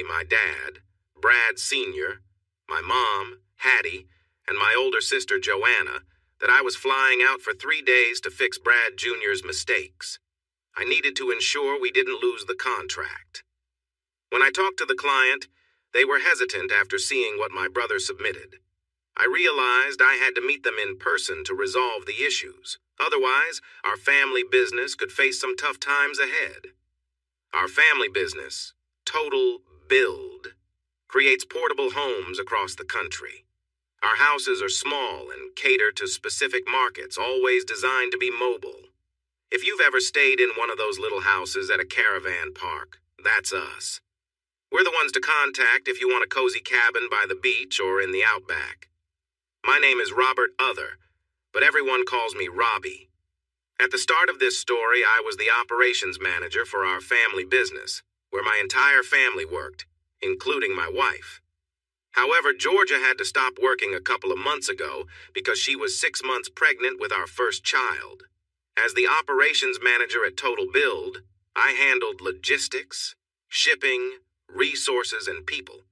my dad, Brad Sr., my mom, Hattie, and my older sister, Joanna, that I was flying out for 3 days to fix Brad Jr.'s mistakes. I needed to ensure we didn't lose the contract. When I talked to the client, they were hesitant after seeing what my brother submitted. I realized I had to meet them in person to resolve the issues. Otherwise, our family business could face some tough times ahead. Our family business, Total Build, creates portable homes across the country. Our houses are small and cater to specific markets, always designed to be mobile. If you've ever stayed in one of those little houses at a caravan park, that's us. We're the ones to contact if you want a cozy cabin by the beach or in the outback. My name is Robert Other, but everyone calls me Robbie. At the start of this story, I was the operations manager for our family business, where my entire family worked, including my wife. However, Georgia had to stop working a couple of months ago because she was 6 months pregnant with our first child. As the operations manager at Total Build, I handled logistics, shipping, resources, and people.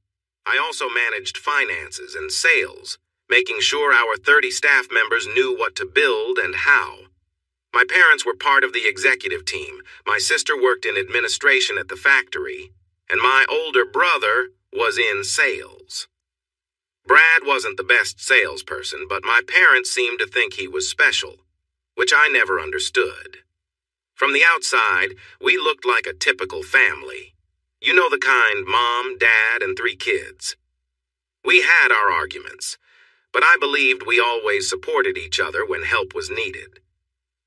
I also managed finances and sales, making sure our 30 staff members knew what to build and how. My parents were part of the executive team, my sister worked in administration at the factory, and my older brother was in sales. Brad wasn't the best salesperson, but my parents seemed to think he was special, which I never understood. From the outside, we looked like a typical family. You know the kind, mom, dad, and 3 kids. We had our arguments, but I believed we always supported each other when help was needed.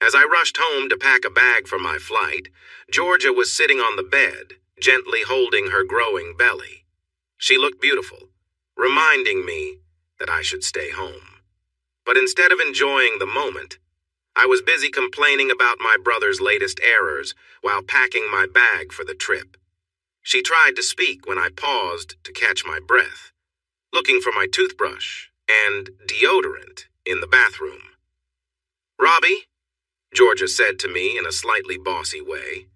As I rushed home to pack a bag for my flight, Georgia was sitting on the bed, gently holding her growing belly. She looked beautiful, reminding me that I should stay home. But instead of enjoying the moment, I was busy complaining about my brother's latest errors while packing my bag for the trip. She tried to speak when I paused to catch my breath, looking for my toothbrush and deodorant in the bathroom. "Robbie," Georgia said to me in a slightly bossy way,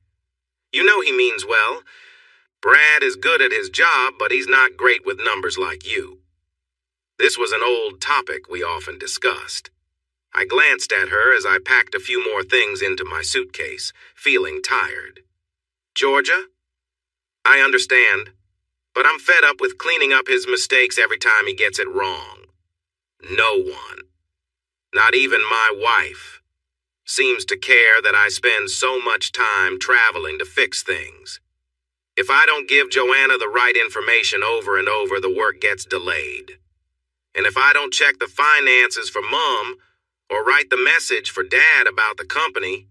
"you know he means well. Brad is good at his job, but he's not great with numbers like you." This was an old topic we often discussed. I glanced at her as I packed a few more things into my suitcase, feeling tired. "Georgia, I understand, but I'm fed up with cleaning up his mistakes every time he gets it wrong. No one, not even my wife, seems to care that I spend so much time traveling to fix things. If I don't give Joanna the right information over and over, the work gets delayed. And if I don't check the finances for Mom or write the message for Dad about the company,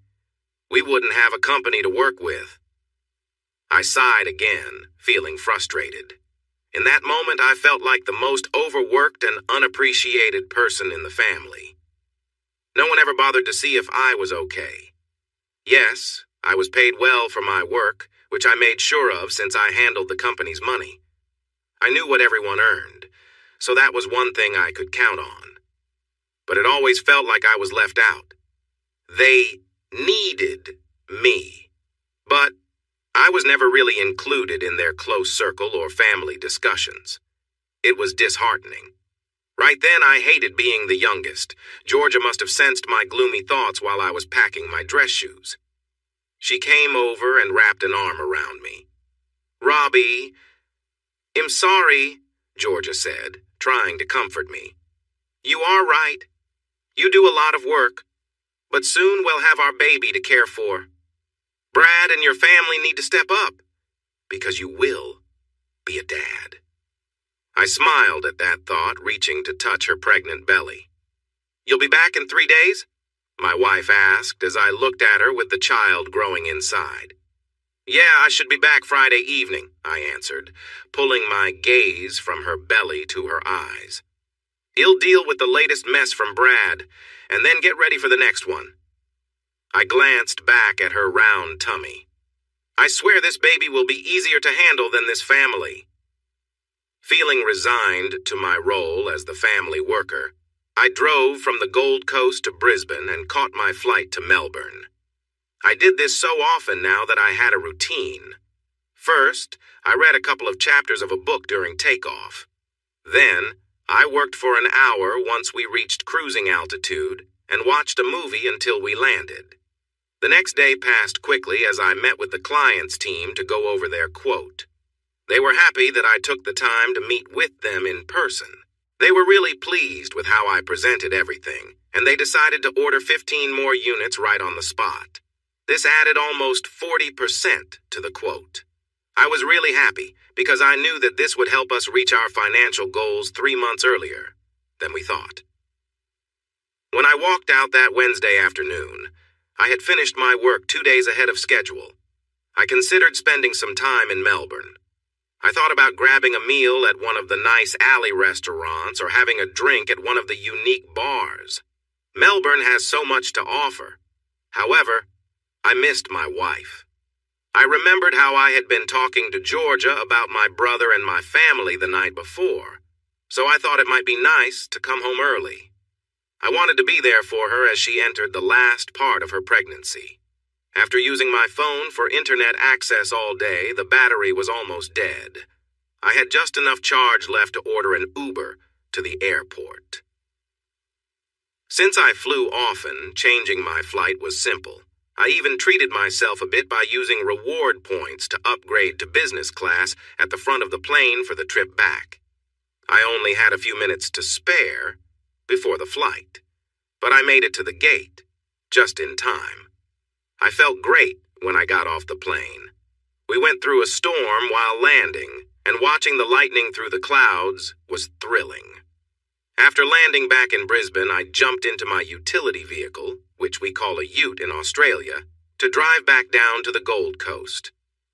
we wouldn't have a company to work with." I sighed again, feeling frustrated. In that moment, I felt like the most overworked and unappreciated person in the family. No one ever bothered to see if I was okay. Yes, I was paid well for my work, which I made sure of since I handled the company's money. I knew what everyone earned, so that was one thing I could count on. But it always felt like I was left out. They needed me, but I was never really included in their close circle or family discussions. It was disheartening. Right then, I hated being the youngest. Georgia must have sensed my gloomy thoughts while I was packing my dress shoes. She came over and wrapped an arm around me. "Robbie, I'm sorry," Georgia said, trying to comfort me. "You are right. You do a lot of work, but soon we'll have our baby to care for. Brad and your family need to step up, because you will be a dad." I smiled at that thought, reaching to touch her pregnant belly. "You'll be back in 3 days?" my wife asked as I looked at her with the child growing inside. "Yeah, I should be back Friday evening," I answered, pulling my gaze from her belly to her eyes. "He'll deal with the latest mess from Brad, and then get ready for the next one." I glanced back at her round tummy. "I swear this baby will be easier to handle than this family." Feeling resigned to my role as the family worker, I drove from the Gold Coast to Brisbane and caught my flight to Melbourne. I did this so often now that I had a routine. First, I read a couple of chapters of a book during takeoff. Then, I worked for an hour once we reached cruising altitude and watched a movie until we landed. The next day passed quickly as I met with the client's team to go over their quote. They were happy that I took the time to meet with them in person. They were really pleased with how I presented everything, and they decided to order 15 more units right on the spot. This added almost 40% to the quote. I was really happy because I knew that this would help us reach our financial goals 3 months earlier than we thought. When I walked out that Wednesday afternoon, I had finished my work 2 days ahead of schedule. I considered spending some time in Melbourne. I thought about grabbing a meal at one of the nice alley restaurants or having a drink at one of the unique bars. Melbourne has so much to offer. However, I missed my wife. I remembered how I had been talking to Georgia about my brother and my family the night before, so I thought it might be nice to come home early. I wanted to be there for her as she entered the last part of her pregnancy. After using my phone for internet access all day, the battery was almost dead. I had just enough charge left to order an Uber to the airport. Since I flew often, changing my flight was simple. I even treated myself a bit by using reward points to upgrade to business class at the front of the plane for the trip back. I only had a few minutes to spare before the flight, but I made it to the gate just in time. I felt great when I got off the plane. We went through a storm while landing, and watching the lightning through the clouds was thrilling. After landing back in Brisbane, I jumped into my utility vehicle, which we call a ute in Australia, to drive back down to the Gold Coast.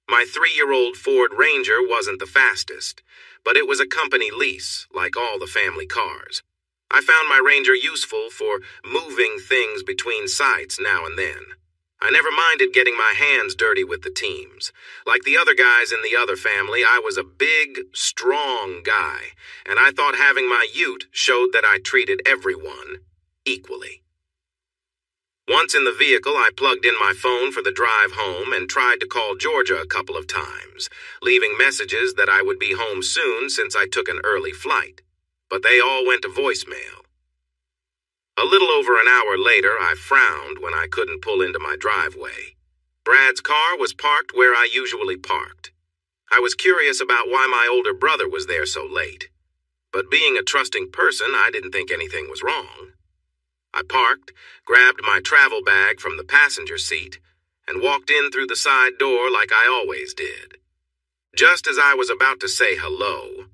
My 3-year-old Ford Ranger wasn't the fastest, but it was a company lease, like all the family cars. I found my Ranger useful for moving things between sites now and then. I never minded getting my hands dirty with the teams. Like the other guys in the other family, I was a big, strong guy, and I thought having my ute showed that I treated everyone equally. Once in the vehicle, I plugged in my phone for the drive home and tried to call Georgia a couple of times, leaving messages that I would be home soon since I took an early flight. But they all went to voicemail. A little over an hour later, I frowned when I couldn't pull into my driveway. Brad's car was parked where I usually parked. I was curious about why my older brother was there so late. But being a trusting person, I didn't think anything was wrong. I parked, grabbed my travel bag from the passenger seat, and walked in through the side door like I always did. Just as I was about to say hello,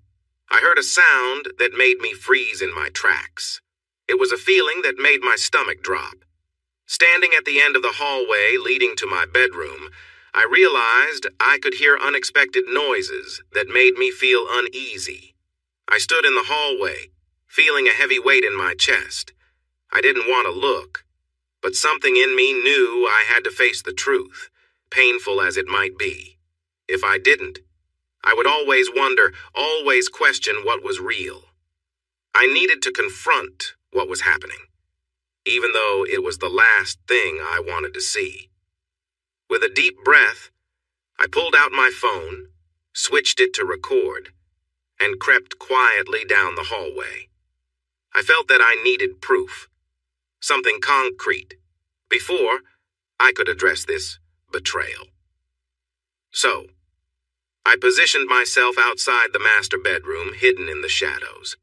I heard a sound that made me freeze in my tracks. It was a feeling that made my stomach drop. Standing at the end of the hallway leading to my bedroom, I realized I could hear unexpected noises that made me feel uneasy. I stood in the hallway, feeling a heavy weight in my chest. I didn't want to look, but something in me knew I had to face the truth, painful as it might be. If I didn't, I would always wonder, always question what was real. I needed to confront what was happening, even though it was the last thing I wanted to see. With a deep breath, I pulled out my phone, switched it to record, and crept quietly down the hallway. I felt that I needed proof, something concrete, before I could address this betrayal. So, I positioned myself outside the master bedroom, hidden in the shadows.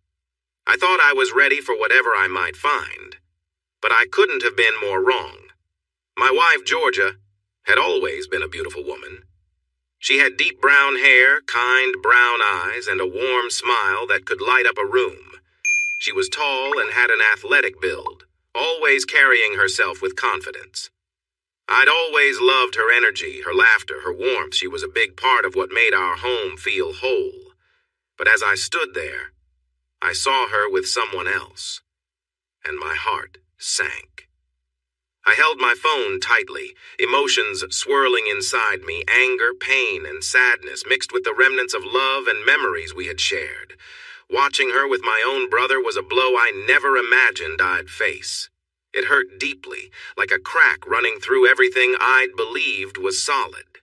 I thought I was ready for whatever I might find, but I couldn't have been more wrong. My wife, Georgia, had always been a beautiful woman. She had deep brown hair, kind brown eyes, and a warm smile that could light up a room. She was tall and had an athletic build, always carrying herself with confidence. I'd always loved her energy, her laughter, her warmth. She was a big part of what made our home feel whole. But as I stood there, I saw her with someone else, and my heart sank. I held my phone tightly, emotions swirling inside me, anger, pain, and sadness mixed with the remnants of love and memories we had shared. Watching her with my own brother was a blow I never imagined I'd face. It hurt deeply, like a crack running through everything I'd believed was solid.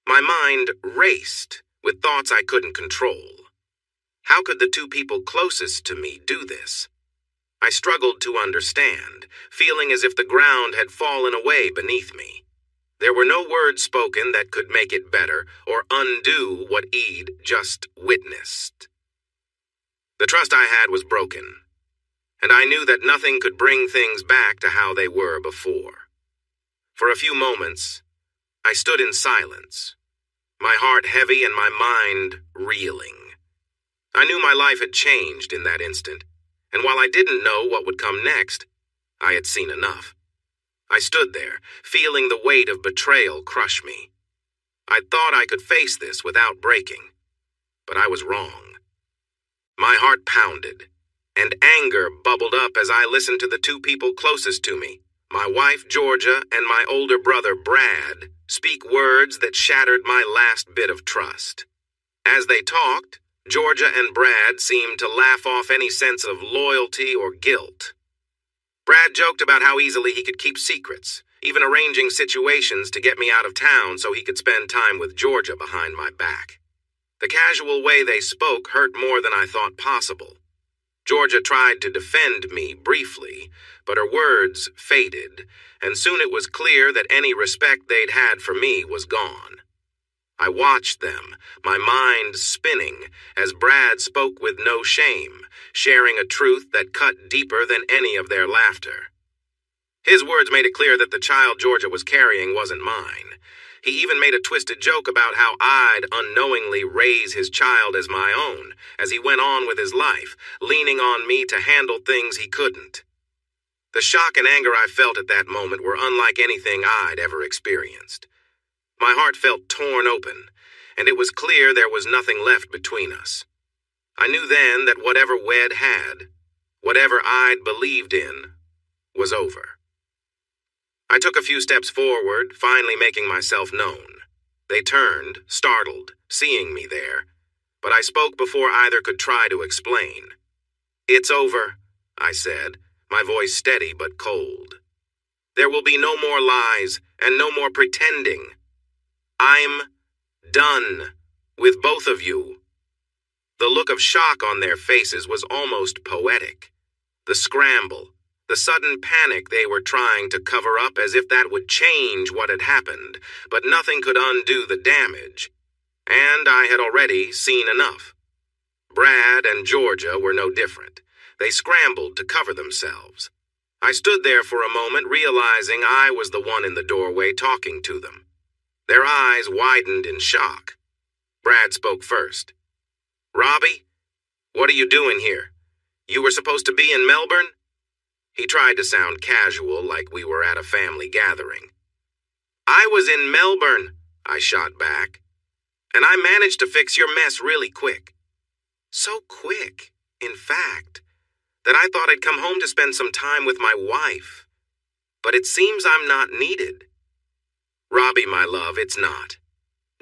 My mind raced with thoughts I couldn't control. How could the two people closest to me do this? I struggled to understand, feeling as if the ground had fallen away beneath me. There were no words spoken that could make it better or undo what Eid just witnessed. The trust I had was broken, and I knew that nothing could bring things back to how they were before. For a few moments, I stood in silence, my heart heavy and my mind reeling. I knew my life had changed in that instant, and while I didn't know what would come next, I had seen enough. I stood there, feeling the weight of betrayal crush me. I thought I could face this without breaking, but I was wrong. My heart pounded, and anger bubbled up as I listened to the two people closest to me, my wife Georgia and my older brother Brad, speak words that shattered my last bit of trust. As they talked, Georgia and Brad seemed to laugh off any sense of loyalty or guilt. Brad joked about how easily he could keep secrets, even arranging situations to get me out of town so he could spend time with Georgia behind my back. The casual way they spoke hurt more than I thought possible. Georgia tried to defend me briefly, but her words faded, and soon it was clear that any respect they'd had for me was gone. I watched them, my mind spinning, as Brad spoke with no shame, sharing a truth that cut deeper than any of their laughter. His words made it clear that the child Georgia was carrying wasn't mine. He even made a twisted joke about how I'd unknowingly raise his child as my own, as he went on with his life, leaning on me to handle things he couldn't. The shock and anger I felt at that moment were unlike anything I'd ever experienced. My heart felt torn open, and it was clear there was nothing left between us. I knew then that whatever Wed had, whatever I'd believed in, was over. I took a few steps forward, finally making myself known. They turned, startled, seeing me there, but I spoke before either could try to explain. "It's over," I said, my voice steady but cold. "There will be no more lies and no more pretending. I'm done with both of you." The look of shock on their faces was almost poetic. The scramble, the sudden panic they were trying to cover up as if that would change what had happened, but nothing could undo the damage. And I had already seen enough. Brad and Georgia were no different. They scrambled to cover themselves. I stood there for a moment, realizing I was the one in the doorway talking to them. Their eyes widened in shock. Brad spoke first. "Robbie, what are you doing here? You were supposed to be in Melbourne?" He tried to sound casual, like we were at a family gathering. "I was in Melbourne," I shot back. "And I managed to fix your mess really quick. So quick, in fact, that I thought I'd come home to spend some time with my wife. But it seems I'm not needed." "Robbie, my love, it's not."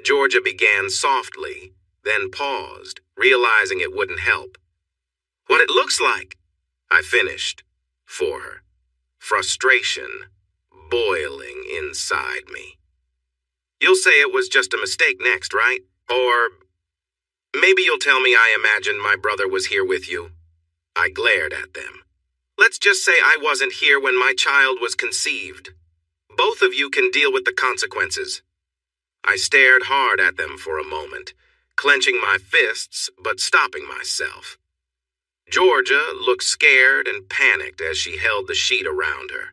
Georgia began softly, then paused, realizing it wouldn't help. "What it looks like," I finished for her, frustration boiling inside me. "You'll say it was just a mistake next, right? Or maybe you'll tell me I imagined my brother was here with you." I glared at them. "Let's just say I wasn't here when my child was conceived. Both of you can deal with the consequences." I stared hard at them for a moment, clenching my fists but stopping myself. Georgia looked scared and panicked as she held the sheet around her.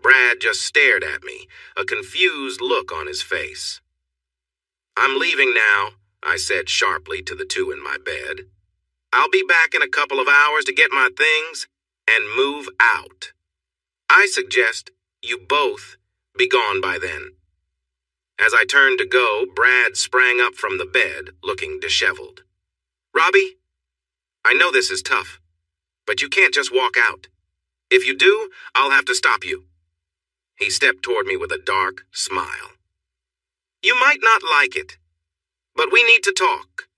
Brad just stared at me, a confused look on his face. "I'm leaving now," I said sharply to the two in my bed. "I'll be back in a couple of hours to get my things and move out. I suggest you both be gone by then." As I turned to go, Brad sprang up from the bed, looking disheveled. "Robbie, I know this is tough, but you can't just walk out. If you do, I'll have to stop you." He stepped toward me with a dark smile. "You might not like it, but we need to talk,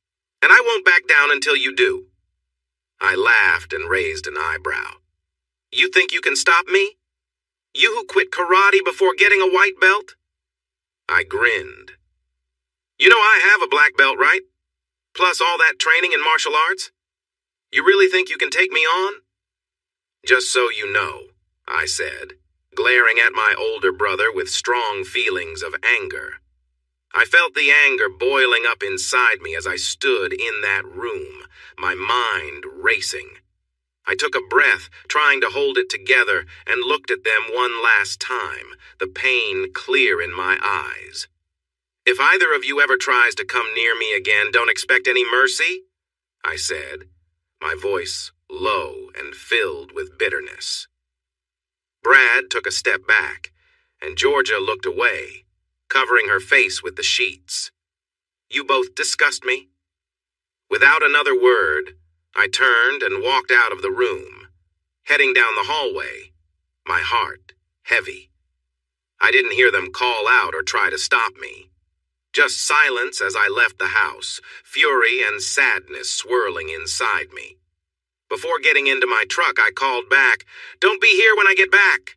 and I won't back down until you do." I laughed and raised an eyebrow. "You think you can stop me? You who quit karate before getting a white belt?" I grinned. You know I have a black belt, right? Plus all that training in martial arts? You really think you can take me on? Just so you know, I said, glaring at my older brother with strong feelings of anger. I felt the anger boiling up inside me as I stood in that room, my mind racing. I took a breath, trying to hold it together, and looked at them one last time, the pain clear in my eyes. If either of you ever tries to come near me again, don't expect any mercy, I said, my voice low and filled with bitterness. Brad took a step back, and Georgia looked away, covering her face with the sheets. You both disgust me. Without another word, I turned and walked out of the room, heading down the hallway, my heart heavy. I didn't hear them call out or try to stop me. Just silence as I left the house, fury and sadness swirling inside me. Before getting into my truck, I called back, "Don't be here when I get back."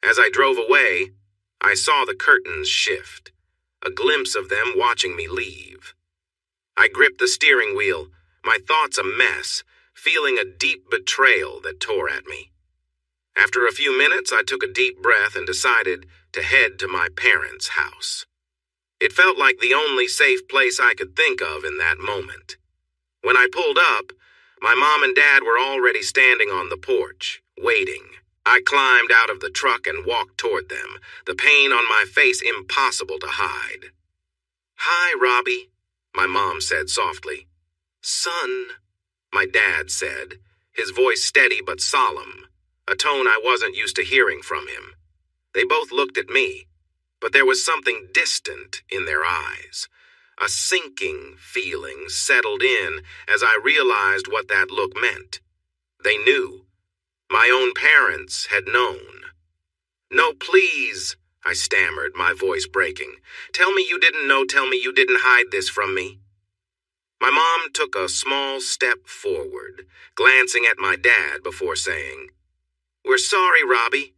As I drove away, I saw the curtains shift, a glimpse of them watching me leave. I gripped the steering wheel, my thoughts a mess, feeling a deep betrayal that tore at me. After a few minutes, I took a deep breath and decided to head to my parents' house. It felt like the only safe place I could think of in that moment. When I pulled up, my mom and dad were already standing on the porch, waiting. I climbed out of the truck and walked toward them, the pain on my face impossible to hide. "Hi, Robbie," my mom said softly. "Son," my dad said, his voice steady but solemn, a tone I wasn't used to hearing from him. They both looked at me, but there was something distant in their eyes. A sinking feeling settled in as I realized what that look meant. They knew. My own parents had known. "No, please," I stammered, my voice breaking. "Tell me you didn't know, tell me you didn't hide this from me." My mom took a small step forward, glancing at my dad before saying, "We're sorry, Robbie.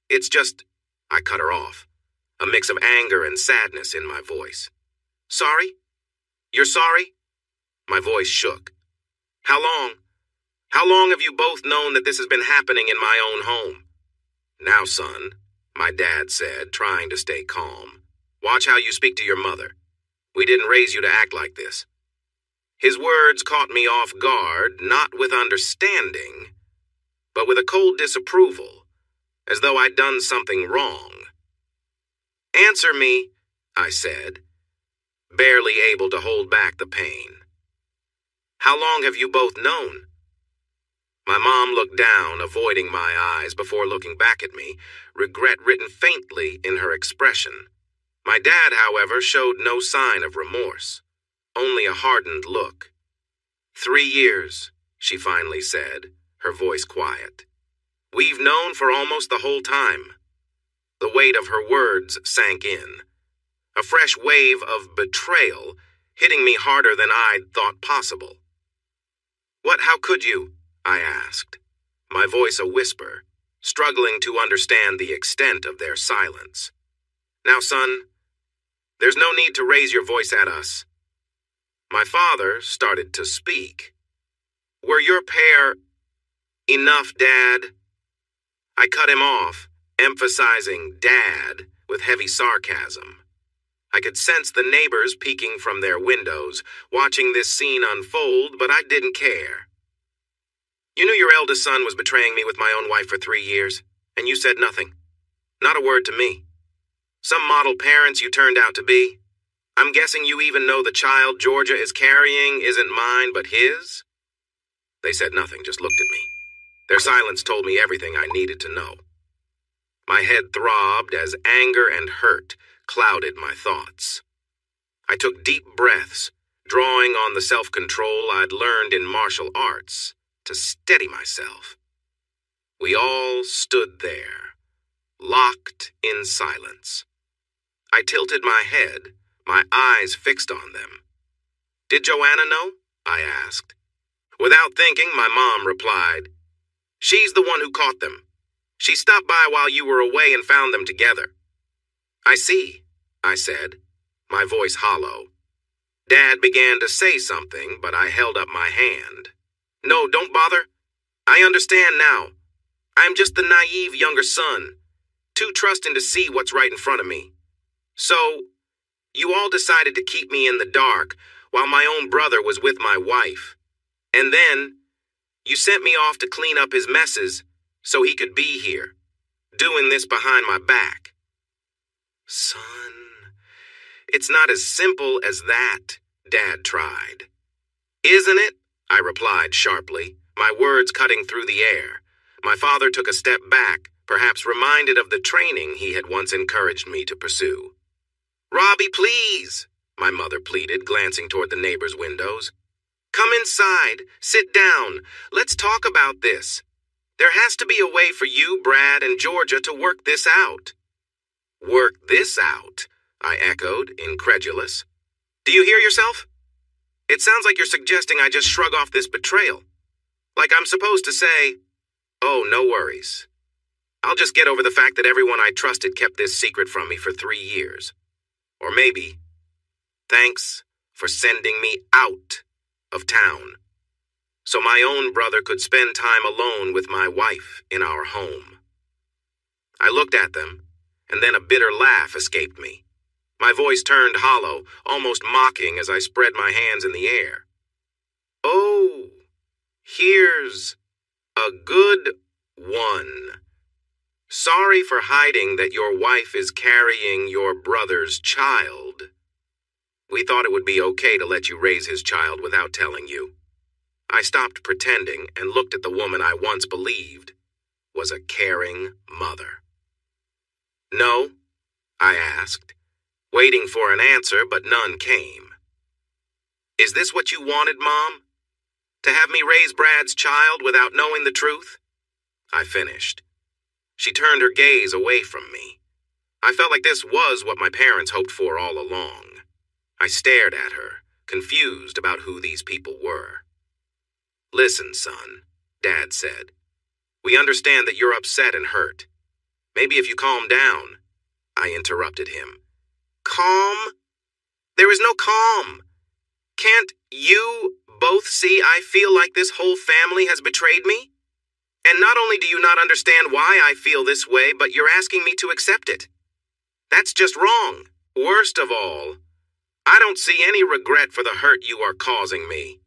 It's just—" I cut her off, a mix of anger and sadness in my voice. "Sorry? You're sorry?" My voice shook. How long? How long have you both known that this has been happening in my own home?" "Now, son," my dad said, trying to stay calm, "watch how you speak to your mother. We didn't raise you to act like this." His words caught me off guard, not with understanding, but with a cold disapproval, as though I'd done something wrong. "Answer me," I said, barely able to hold back the pain. "How long have you both known?" My mom looked down, avoiding my eyes before looking back at me, regret written faintly in her expression. My dad, however, showed no sign of remorse, only a hardened look. 3 years, she finally said, her voice quiet. "We've known for almost the whole time." The weight of her words sank in, a fresh wave of betrayal hitting me harder than I'd thought possible. How could you?" I asked, my voice a whisper, struggling to understand the extent of their silence. "Now, son, there's no need to raise your voice at us." My father started to speak. "Were your pair—" "Enough, Dad." I cut him off, emphasizing "Dad" with heavy sarcasm. I could sense the neighbors peeking from their windows, watching this scene unfold, but I didn't care. "You knew your eldest son was betraying me with my own wife for 3 years, and you said nothing. Not a word to me. Some model parents you turned out to be. I'm guessing you even know the child Georgia is carrying isn't mine but his?" They said nothing, just looked at me. Their silence told me everything I needed to know. My head throbbed as anger and hurt clouded my thoughts. I took deep breaths, drawing on the self-control I'd learned in martial arts to steady myself. We all stood there, locked in silence. I tilted my head, my eyes fixed on them. "Did Joanna know?" I asked. Without thinking, my mom replied, "She's the one who caught them. She stopped by while you were away and found them together." "I see," I said, my voice hollow. Dad began to say something, but I held up my hand. No, don't bother. I understand now. I'm just the naive younger son, too trusting to see what's right in front of me. So, you all decided to keep me in the dark while my own brother was with my wife. And then, you sent me off to clean up his messes so he could be here, doing this behind my back. Son, it's not as simple as that, Dad tried. Isn't it? I replied sharply, my words cutting through the air. My father took a step back, perhaps reminded of the training he had once encouraged me to pursue. Robbie, please, my mother pleaded, glancing toward the neighbors' windows. Come inside, sit down, let's talk about this. There has to be a way for you, Brad, and Georgia to work this out. Work this out? I echoed, incredulous. Do you hear yourself? It sounds like you're suggesting I just shrug off this betrayal. Like I'm supposed to say, oh, no worries. I'll just get over the fact that everyone I trusted kept this secret from me for 3 years. Or maybe, thanks for sending me out of town, so my own brother could spend time alone with my wife in our home. I looked at them, and then a bitter laugh escaped me. My voice turned hollow, almost mocking as I spread my hands in the air. Oh, here's a good one. Sorry for hiding that your wife is carrying your brother's child. We thought it would be okay to let you raise his child without telling you. I stopped pretending and looked at the woman I once believed was a caring mother. No, I asked, waiting for an answer, but none came. Is this what you wanted, Mom? To have me raise Brad's child without knowing the truth? I finished. She turned her gaze away from me. I felt like this was what my parents hoped for all along. I stared at her, confused about who these people were. Listen, son, Dad said. We understand that you're upset and hurt. Maybe if you calm down, I interrupted him. Calm? There is no calm. Can't you both see I feel like this whole family has betrayed me? And not only do you not understand why I feel this way, but you're asking me to accept it. That's just wrong. Worst of all, I don't see any regret for the hurt you are causing me.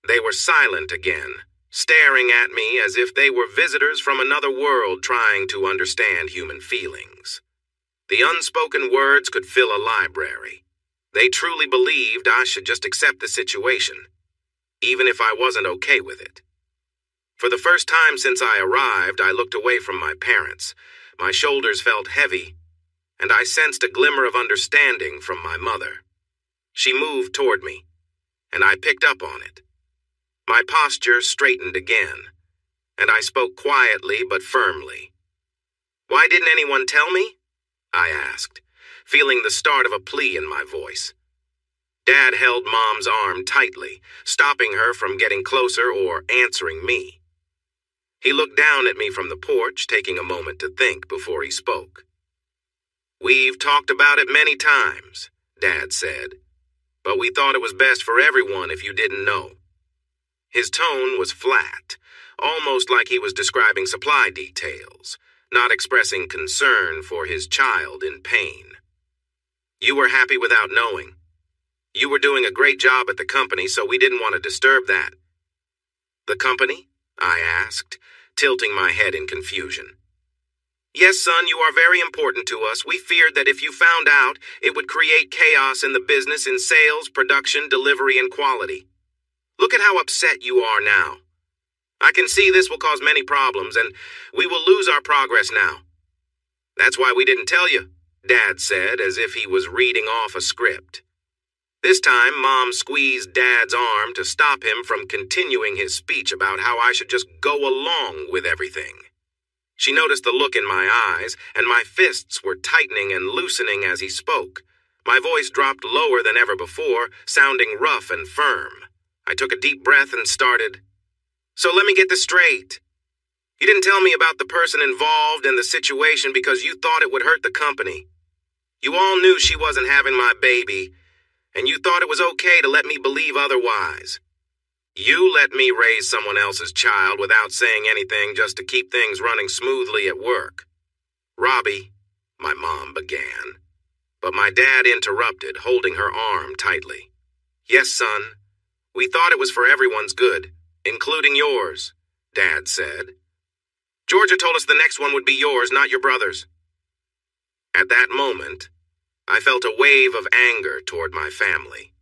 They were silent again, staring at me as if they were visitors from another world trying to understand human feelings. The unspoken words could fill a library. They truly believed I should just accept the situation, even if I wasn't okay with it. For the first time since I arrived, I looked away from my parents. My shoulders felt heavy, and I sensed a glimmer of understanding from my mother. She moved toward me, and I picked up on it. My posture straightened again, and I spoke quietly but firmly. Why didn't anyone tell me? I asked, feeling the start of a plea in my voice. Dad held Mom's arm tightly, stopping her from getting closer or answering me. He looked down at me from the porch, taking a moment to think before he spoke. We've talked about it many times, Dad said, but we thought it was best for everyone if you didn't know. His tone was flat, almost like he was describing supply details, not expressing concern for his child in pain. You were happy without knowing. You were doing a great job at the company, so we didn't want to disturb that. The company? I asked, tilting my head in confusion. Yes, son, you are very important to us. We feared that if you found out, it would create chaos in the business in sales, production, delivery, and quality. Look at how upset you are now. I can see this will cause many problems, and we will lose our progress now. That's why we didn't tell you, Dad said, as if he was reading off a script. This time, Mom squeezed Dad's arm to stop him from continuing his speech about how I should just go along with everything. She noticed the look in my eyes, and my fists were tightening and loosening as he spoke. My voice dropped lower than ever before, sounding rough and firm. I took a deep breath and started. So let me get this straight. You didn't tell me about the person involved in the situation because you thought it would hurt the company. You all knew she wasn't having my baby, and you thought it was okay to let me believe otherwise. You let me raise someone else's child without saying anything just to keep things running smoothly at work. Robbie, my mom began, but my dad interrupted, holding her arm tightly. Yes, son, we thought it was for everyone's good, including yours, Dad said. Georgia told us the next one would be yours, not your brother's. At that moment, I felt a wave of anger toward my family.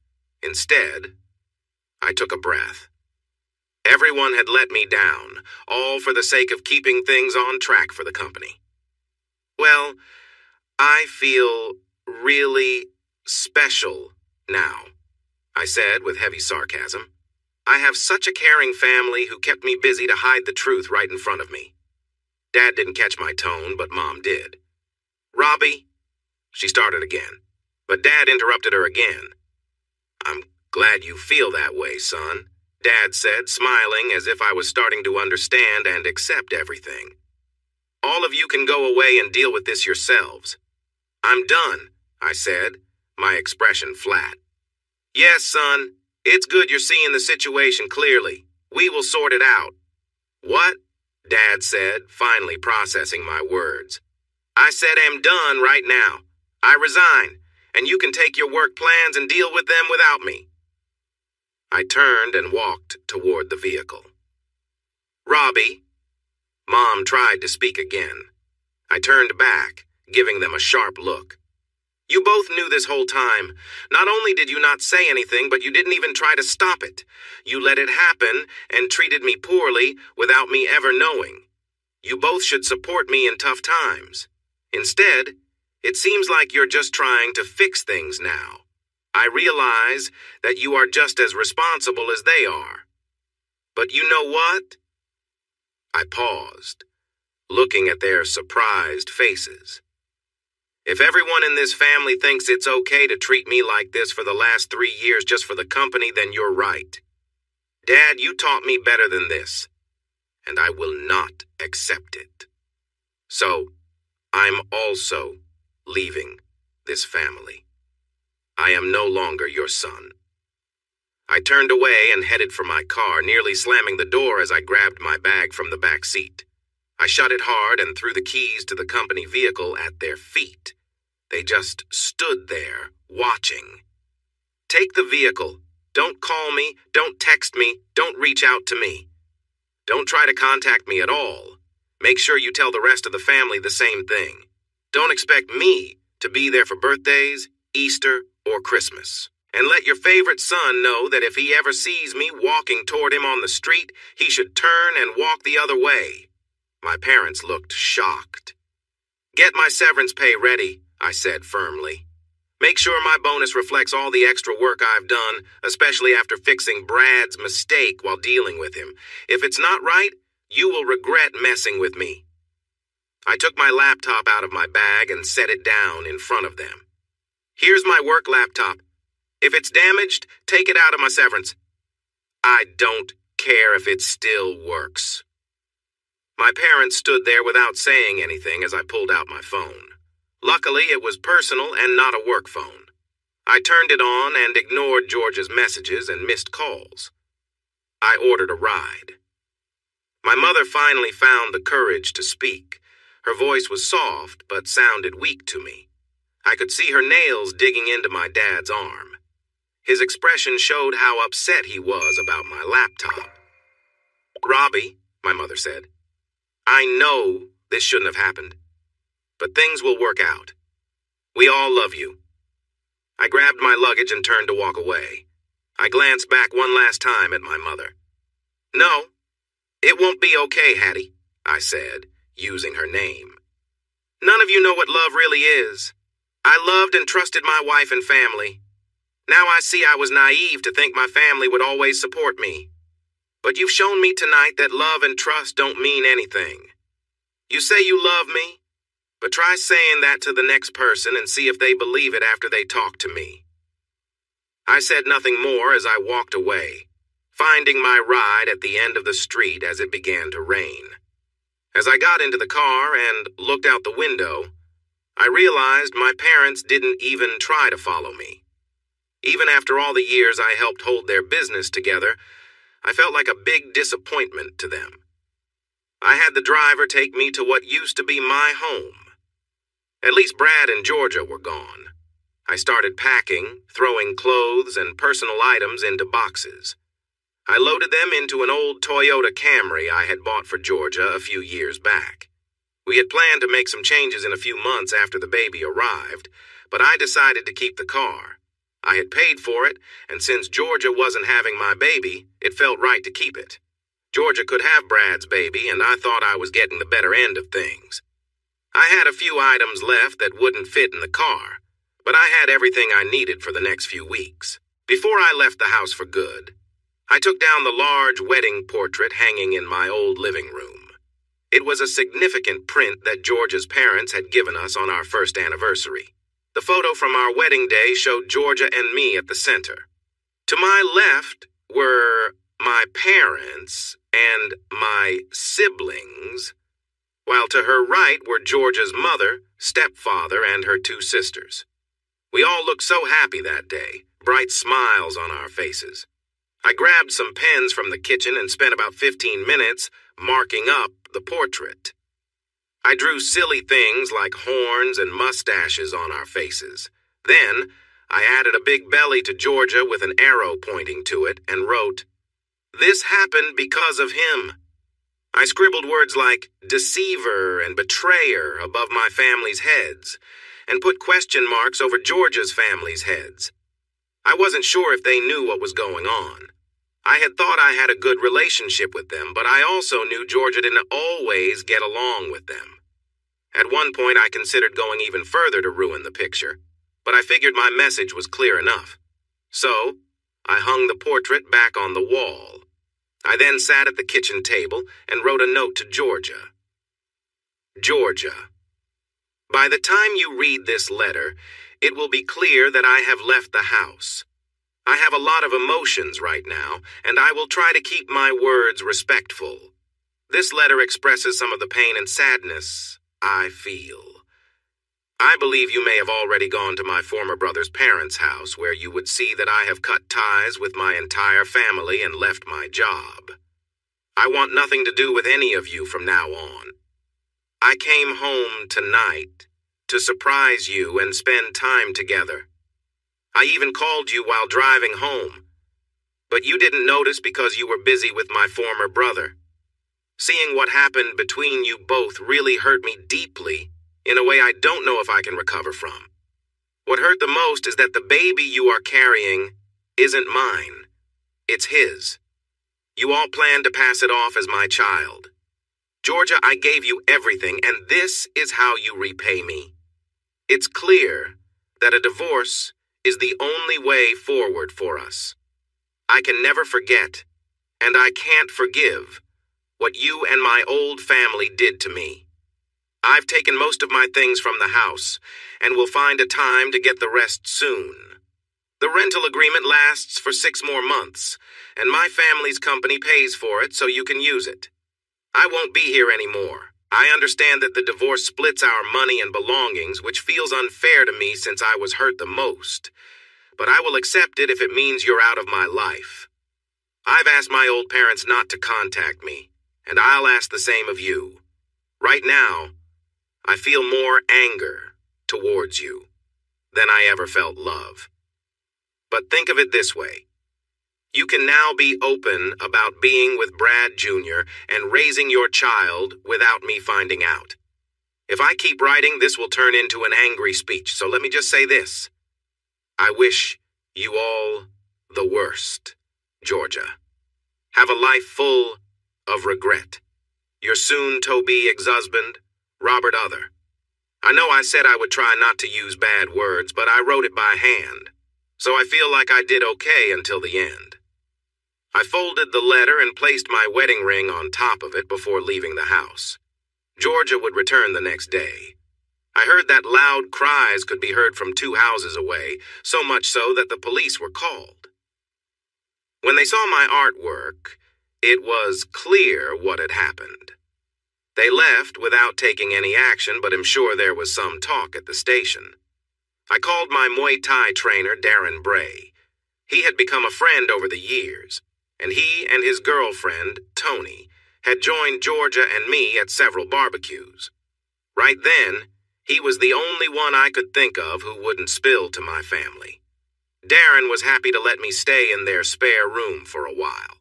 Instead, I took a breath. Everyone had let me down, all for the sake of keeping things on track for the company. Well, I feel really special now, I said with heavy sarcasm. I have such a caring family who kept me busy to hide the truth right in front of me. Dad didn't catch my tone, but Mom did. Robbie, she started again, but Dad interrupted her again. I'm glad you feel that way, son, Dad said, smiling as if I was starting to understand and accept everything. All of you can go away and deal with this yourselves. I'm done, I said, my expression flat. Yes, son, it's good you're seeing the situation clearly. We will sort it out. What? Dad said, finally processing my words. I said I'm done right now. I resign, and you can take your work plans and deal with them without me. I turned and walked toward the vehicle. Robbie, Mom tried to speak again. I turned back, giving them a sharp look. You both knew this whole time. Not only did you not say anything, but you didn't even try to stop it. You let it happen and treated me poorly without me ever knowing. You both should support me in tough times. Instead, it seems like you're just trying to fix things now. I realize that you are just as responsible as they are. But you know what? I paused, looking at their surprised faces. If everyone in this family thinks it's okay to treat me like this for the last 3 years just for the company, then you're right. Dad, you taught me better than this, and I will not accept it. So, I'm also leaving this family. I am no longer your son. I turned away and headed for my car, nearly slamming the door as I grabbed my bag from the back seat. I shut it hard and threw the keys to the company vehicle at their feet. They just stood there, watching. Take the vehicle. Don't call me, don't text me, don't reach out to me. Don't try to contact me at all. Make sure you tell the rest of the family the same thing. Don't expect me to be there for birthdays, Easter, or Christmas. And let your favorite son know that if he ever sees me walking toward him on the street, he should turn and walk the other way. My parents looked shocked. Get my severance pay ready, I said firmly. Make sure my bonus reflects all the extra work I've done, especially after fixing Brad's mistake while dealing with him. If it's not right, you will regret messing with me. I took my laptop out of my bag and set it down in front of them. Here's my work laptop. If it's damaged, take it out of my severance. I don't care if it still works. My parents stood there without saying anything as I pulled out my phone. Luckily, it was personal and not a work phone. I turned it on and ignored George's messages and missed calls. I ordered a ride. My mother finally found the courage to speak. Her voice was soft but sounded weak to me. I could see her nails digging into my dad's arm. His expression showed how upset he was about my laptop. Robbie, my mother said, I know this shouldn't have happened, but things will work out. We all love you. I grabbed my luggage and turned to walk away. I glanced back one last time at my mother. No, it won't be okay, Hattie, I said, using her name. None of you know what love really is. I loved and trusted my wife and family. Now I see I was naive to think my family would always support me. But you've shown me tonight that love and trust don't mean anything. You say you love me, but try saying that to the next person and see if they believe it after they talk to me. I said nothing more as I walked away, finding my ride at the end of the street as it began to rain. As I got into the car and looked out the window, I realized my parents didn't even try to follow me. Even after all the years I helped hold their business together, I felt like a big disappointment to them. I had the driver take me to what used to be my home. At least Brad and Georgia were gone. I started packing, throwing clothes and personal items into boxes. I loaded them into an old Toyota Camry I had bought for Georgia a few years back. We had planned to make some changes in a few months after the baby arrived, but I decided to keep the car. I had paid for it, and since Georgia wasn't having my baby, it felt right to keep it. Georgia could have Brad's baby, and I thought I was getting the better end of things. I had a few items left that wouldn't fit in the car, but I had everything I needed for the next few weeks. Before I left the house for good, I took down the large wedding portrait hanging in my old living room. It was a significant print that Georgia's parents had given us on our first anniversary. The photo from our wedding day showed Georgia and me at the center. To my left were my parents and my siblings, while to her right were Georgia's mother, stepfather, and her two sisters. We all looked so happy that day, bright smiles on our faces. I grabbed some pens from the kitchen and spent about 15 minutes marking up the portrait. I drew silly things like horns and mustaches on our faces. Then, I added a big belly to Georgia with an arrow pointing to it and wrote, "This happened because of him." I scribbled words like deceiver and betrayer above my family's heads and put question marks over Georgia's family's heads. I wasn't sure if they knew what was going on. I had thought I had a good relationship with them, but I also knew Georgia didn't always get along with them. At one point, I considered going even further to ruin the picture, but I figured my message was clear enough. So, I hung the portrait back on the wall. I then sat at the kitchen table and wrote a note to Georgia. Georgia, by the time you read this letter, it will be clear that I have left the house. I have a lot of emotions right now, and I will try to keep my words respectful. This letter expresses some of the pain and sadness I feel. I believe you may have already gone to my former brother's parents' house, where you would see that I have cut ties with my entire family and left my job. I want nothing to do with any of you from now on. I came home tonight to surprise you and spend time together. I even called you while driving home, but you didn't notice because you were busy with my former brother. Seeing what happened between you both really hurt me deeply in a way I don't know if I can recover from. What hurt the most is that the baby you are carrying isn't mine. It's his. You all planned to pass it off as my child. Georgia, I gave you everything, and this is how you repay me. It's clear that a divorce is the only way forward for us. I can never forget, and I can't forgive, what you and my old family did to me. I've taken most of my things from the house, and will find a time to get the rest soon. The rental agreement lasts for 6 more months, and my family's company pays for it so you can use it. I won't be here anymore. I understand that the divorce splits our money and belongings, which feels unfair to me since I was hurt the most. But I will accept it if it means you're out of my life. I've asked my old parents not to contact me, and I'll ask the same of you. Right now, I feel more anger towards you than I ever felt love. But think of it this way. You can now be open about being with Brad Jr. and raising your child without me finding out. If I keep writing, this will turn into an angry speech, so let me just say this. I wish you all the worst, Georgia. Have a life full of regret. Your soon-to-be ex-husband, Robert Other. I know I said I would try not to use bad words, but I wrote it by hand, so I feel like I did okay until the end. I folded the letter and placed my wedding ring on top of it before leaving the house. Georgia would return the next day. I heard that loud cries could be heard from 2 houses away, so much so that the police were called. When they saw my artwork, it was clear what had happened. They left without taking any action, but I'm sure there was some talk at the station. I called my Muay Thai trainer, Darren Bray. He had become a friend over the years, and he and his girlfriend, Tony, had joined Georgia and me at several barbecues. Right then, he was the only one I could think of who wouldn't spill to my family. Darren was happy to let me stay in their spare room for a while.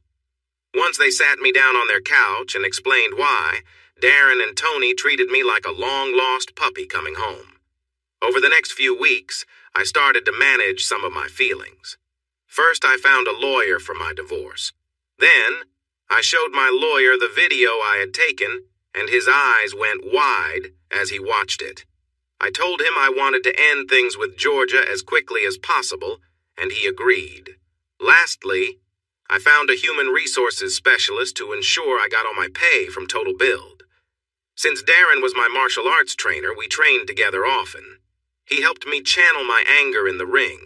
Once they sat me down on their couch and explained why, Darren and Tony treated me like a long-lost puppy coming home. Over the next few weeks, I started to manage some of my feelings. First, I found a lawyer for my divorce. Then, I showed my lawyer the video I had taken, and his eyes went wide as he watched it. I told him I wanted to end things with Georgia as quickly as possible, and he agreed. Lastly, I found a human resources specialist to ensure I got all my pay from Total Build. Since Darren was my martial arts trainer, we trained together often. He helped me channel my anger in the ring.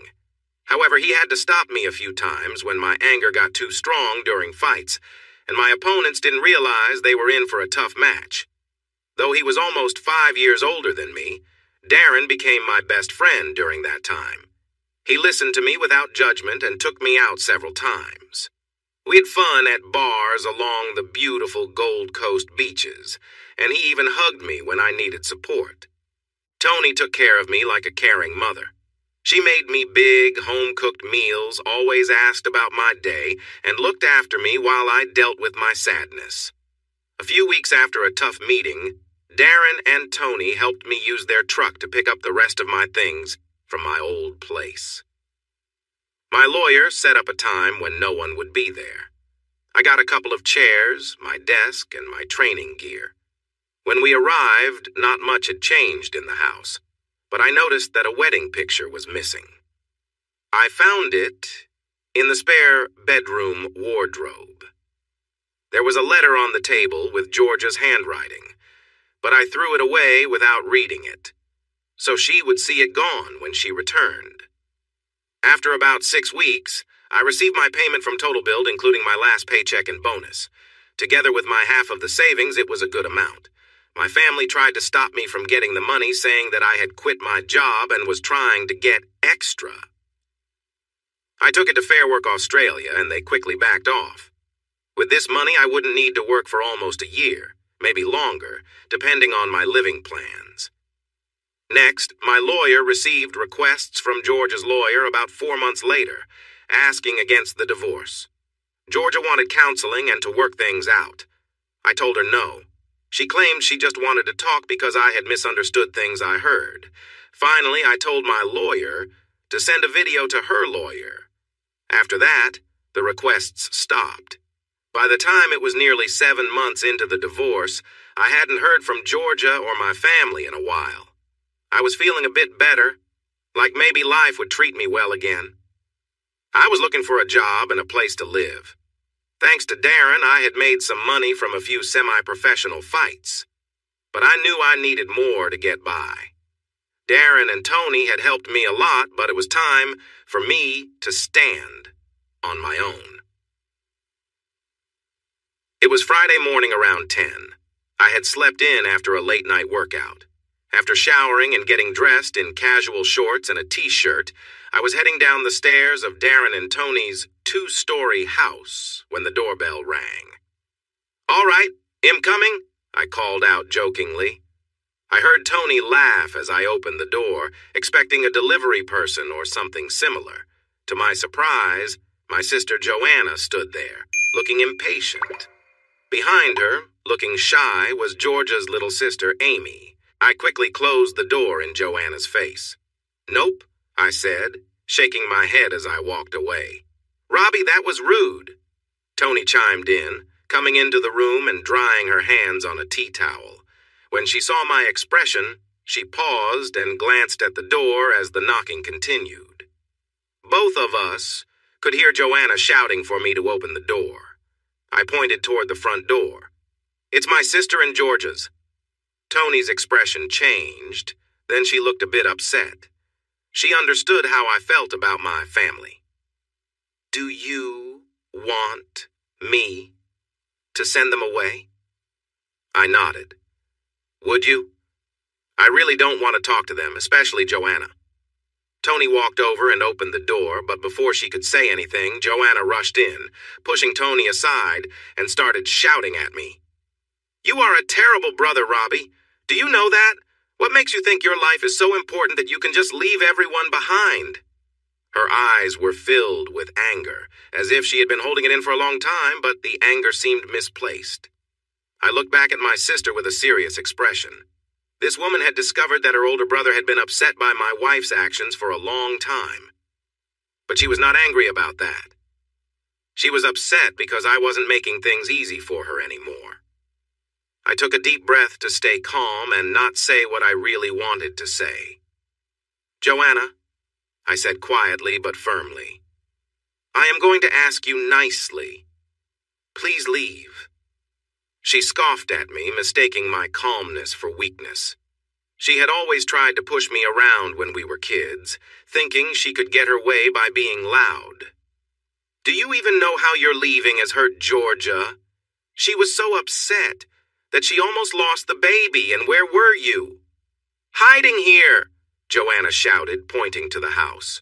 However, he had to stop me a few times when my anger got too strong during fights, and my opponents didn't realize they were in for a tough match. Though he was almost 5 years older than me, Darren became my best friend during that time. He listened to me without judgment and took me out several times. We had fun at bars along the beautiful Gold Coast beaches, and he even hugged me when I needed support. Tony took care of me like a caring mother. She made me big, home-cooked meals, always asked about my day, and looked after me while I dealt with my sadness. A few weeks after a tough meeting, Darren and Tony helped me use their truck to pick up the rest of my things from my old place. My lawyer set up a time when no one would be there. I got a couple of chairs, my desk, and my training gear. When we arrived, not much had changed in the house, but I noticed that a wedding picture was missing. I found it in the spare bedroom wardrobe. There was a letter on the table with Georgia's handwriting, but I threw it away without reading it, so she would see it gone when she returned. After about 6 weeks, I received my payment from Total Build, including my last paycheck and bonus. Together with my half of the savings, it was a good amount. My family tried to stop me from getting the money, saying that I had quit my job and was trying to get extra. I took it to Fair Work Australia, and they quickly backed off. With this money, I wouldn't need to work for almost a year, maybe longer, depending on my living plans. Next, my lawyer received requests from Georgia's lawyer about 4 months later, asking against the divorce. Georgia wanted counseling and to work things out. I told her no. She claimed she just wanted to talk because I had misunderstood things I heard. Finally, I told my lawyer to send a video to her lawyer. After that, the requests stopped. By the time it was nearly 7 months into the divorce, I hadn't heard from Georgia or my family in a while. I was feeling a bit better, like maybe life would treat me well again. I was looking for a job and a place to live. Thanks to Darren, I had made some money from a few semi-professional fights. But I knew I needed more to get by. Darren and Tony had helped me a lot, but it was time for me to stand on my own. It was Friday morning around 10. I had slept in after a late-night workout. After showering and getting dressed in casual shorts and a t-shirt, I was heading down the stairs of Darren and Tony's 2-story house when the doorbell rang. "All right, I'm coming," I called out jokingly. I heard Tony laugh as I opened the door, expecting a delivery person or something similar. To my surprise, my sister Joanna stood there, looking impatient. Behind her, looking shy, was Georgia's little sister Amy. I quickly closed the door in Joanna's face. "Nope," I said, shaking my head as I walked away. "Robbie, that was rude." Tony chimed in, coming into the room and drying her hands on a tea towel. When she saw my expression, she paused and glanced at the door as the knocking continued. Both of us could hear Joanna shouting for me to open the door. I pointed toward the front door. "It's my sister and Georgia's." Tony's expression changed, then she looked a bit upset. She understood how I felt about my family. "Do you want me to send them away?" I nodded. Would you? I really don't want to talk to them, especially Joanna. Tony walked over and opened the door, but before she could say anything, Joanna rushed in, pushing Tony aside, and started shouting at me. You are a terrible brother, Robbie. Do you know that? What makes you think your life is so important that you can just leave everyone behind? Her eyes were filled with anger, as if she had been holding it in for a long time, but the anger seemed misplaced. I looked back at my sister with a serious expression. This woman had discovered that her older brother had been upset by my wife's actions for a long time. But she was not angry about that. She was upset because I wasn't making things easy for her anymore. I took a deep breath to stay calm and not say what I really wanted to say. Joanna, I said quietly but firmly, I am going to ask you nicely. Please leave. She scoffed at me, mistaking my calmness for weakness. She had always tried to push me around when we were kids, thinking she could get her way by being loud. Do you even know how your leaving has hurt Georgia? She was so upset that she almost lost the baby, and where were you? Hiding here, Joanna shouted, pointing to the house.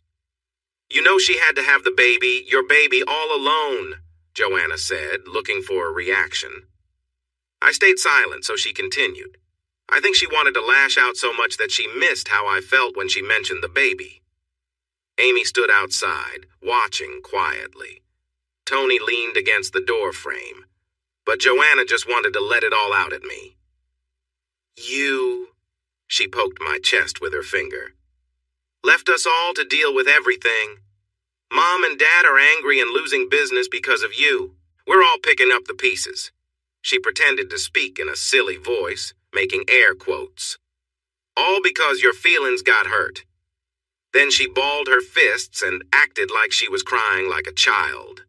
You know she had to have the baby, your baby, all alone, Joanna said, looking for a reaction. I stayed silent, so she continued. I think she wanted to lash out so much that she missed how I felt when she mentioned the baby. Amy stood outside, watching quietly. Tony leaned against the door frame, but Joanna just wanted to let it all out at me. You, she poked my chest with her finger, left us all to deal with everything. Mom and Dad are angry and losing business because of you. We're all picking up the pieces. She pretended to speak in a silly voice, making air quotes. All because your feelings got hurt. Then she balled her fists and acted like she was crying like a child.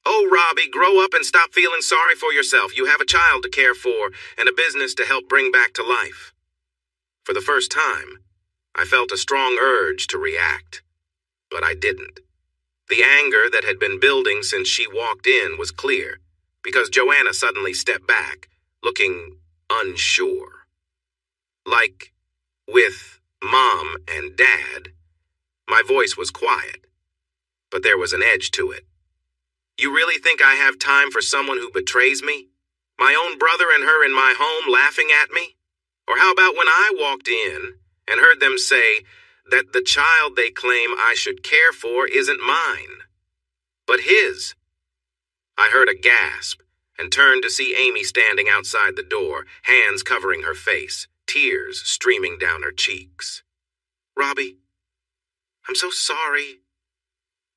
Oh, Robbie, grow up and stop feeling sorry for yourself. You have a child to care for and a business to help bring back to life. For the first time, I felt a strong urge to react, but I didn't. The anger that had been building since she walked in was clear, because Joanna suddenly stepped back, looking unsure. Like with Mom and Dad, my voice was quiet, but there was an edge to it. You really think I have time for someone who betrays me? My own brother and her in my home laughing at me? Or how about when I walked in and heard them say that the child they claim I should care for isn't mine, but his? I heard a gasp and turned to see Amy standing outside the door, hands covering her face, tears streaming down her cheeks. Robbie, I'm so sorry.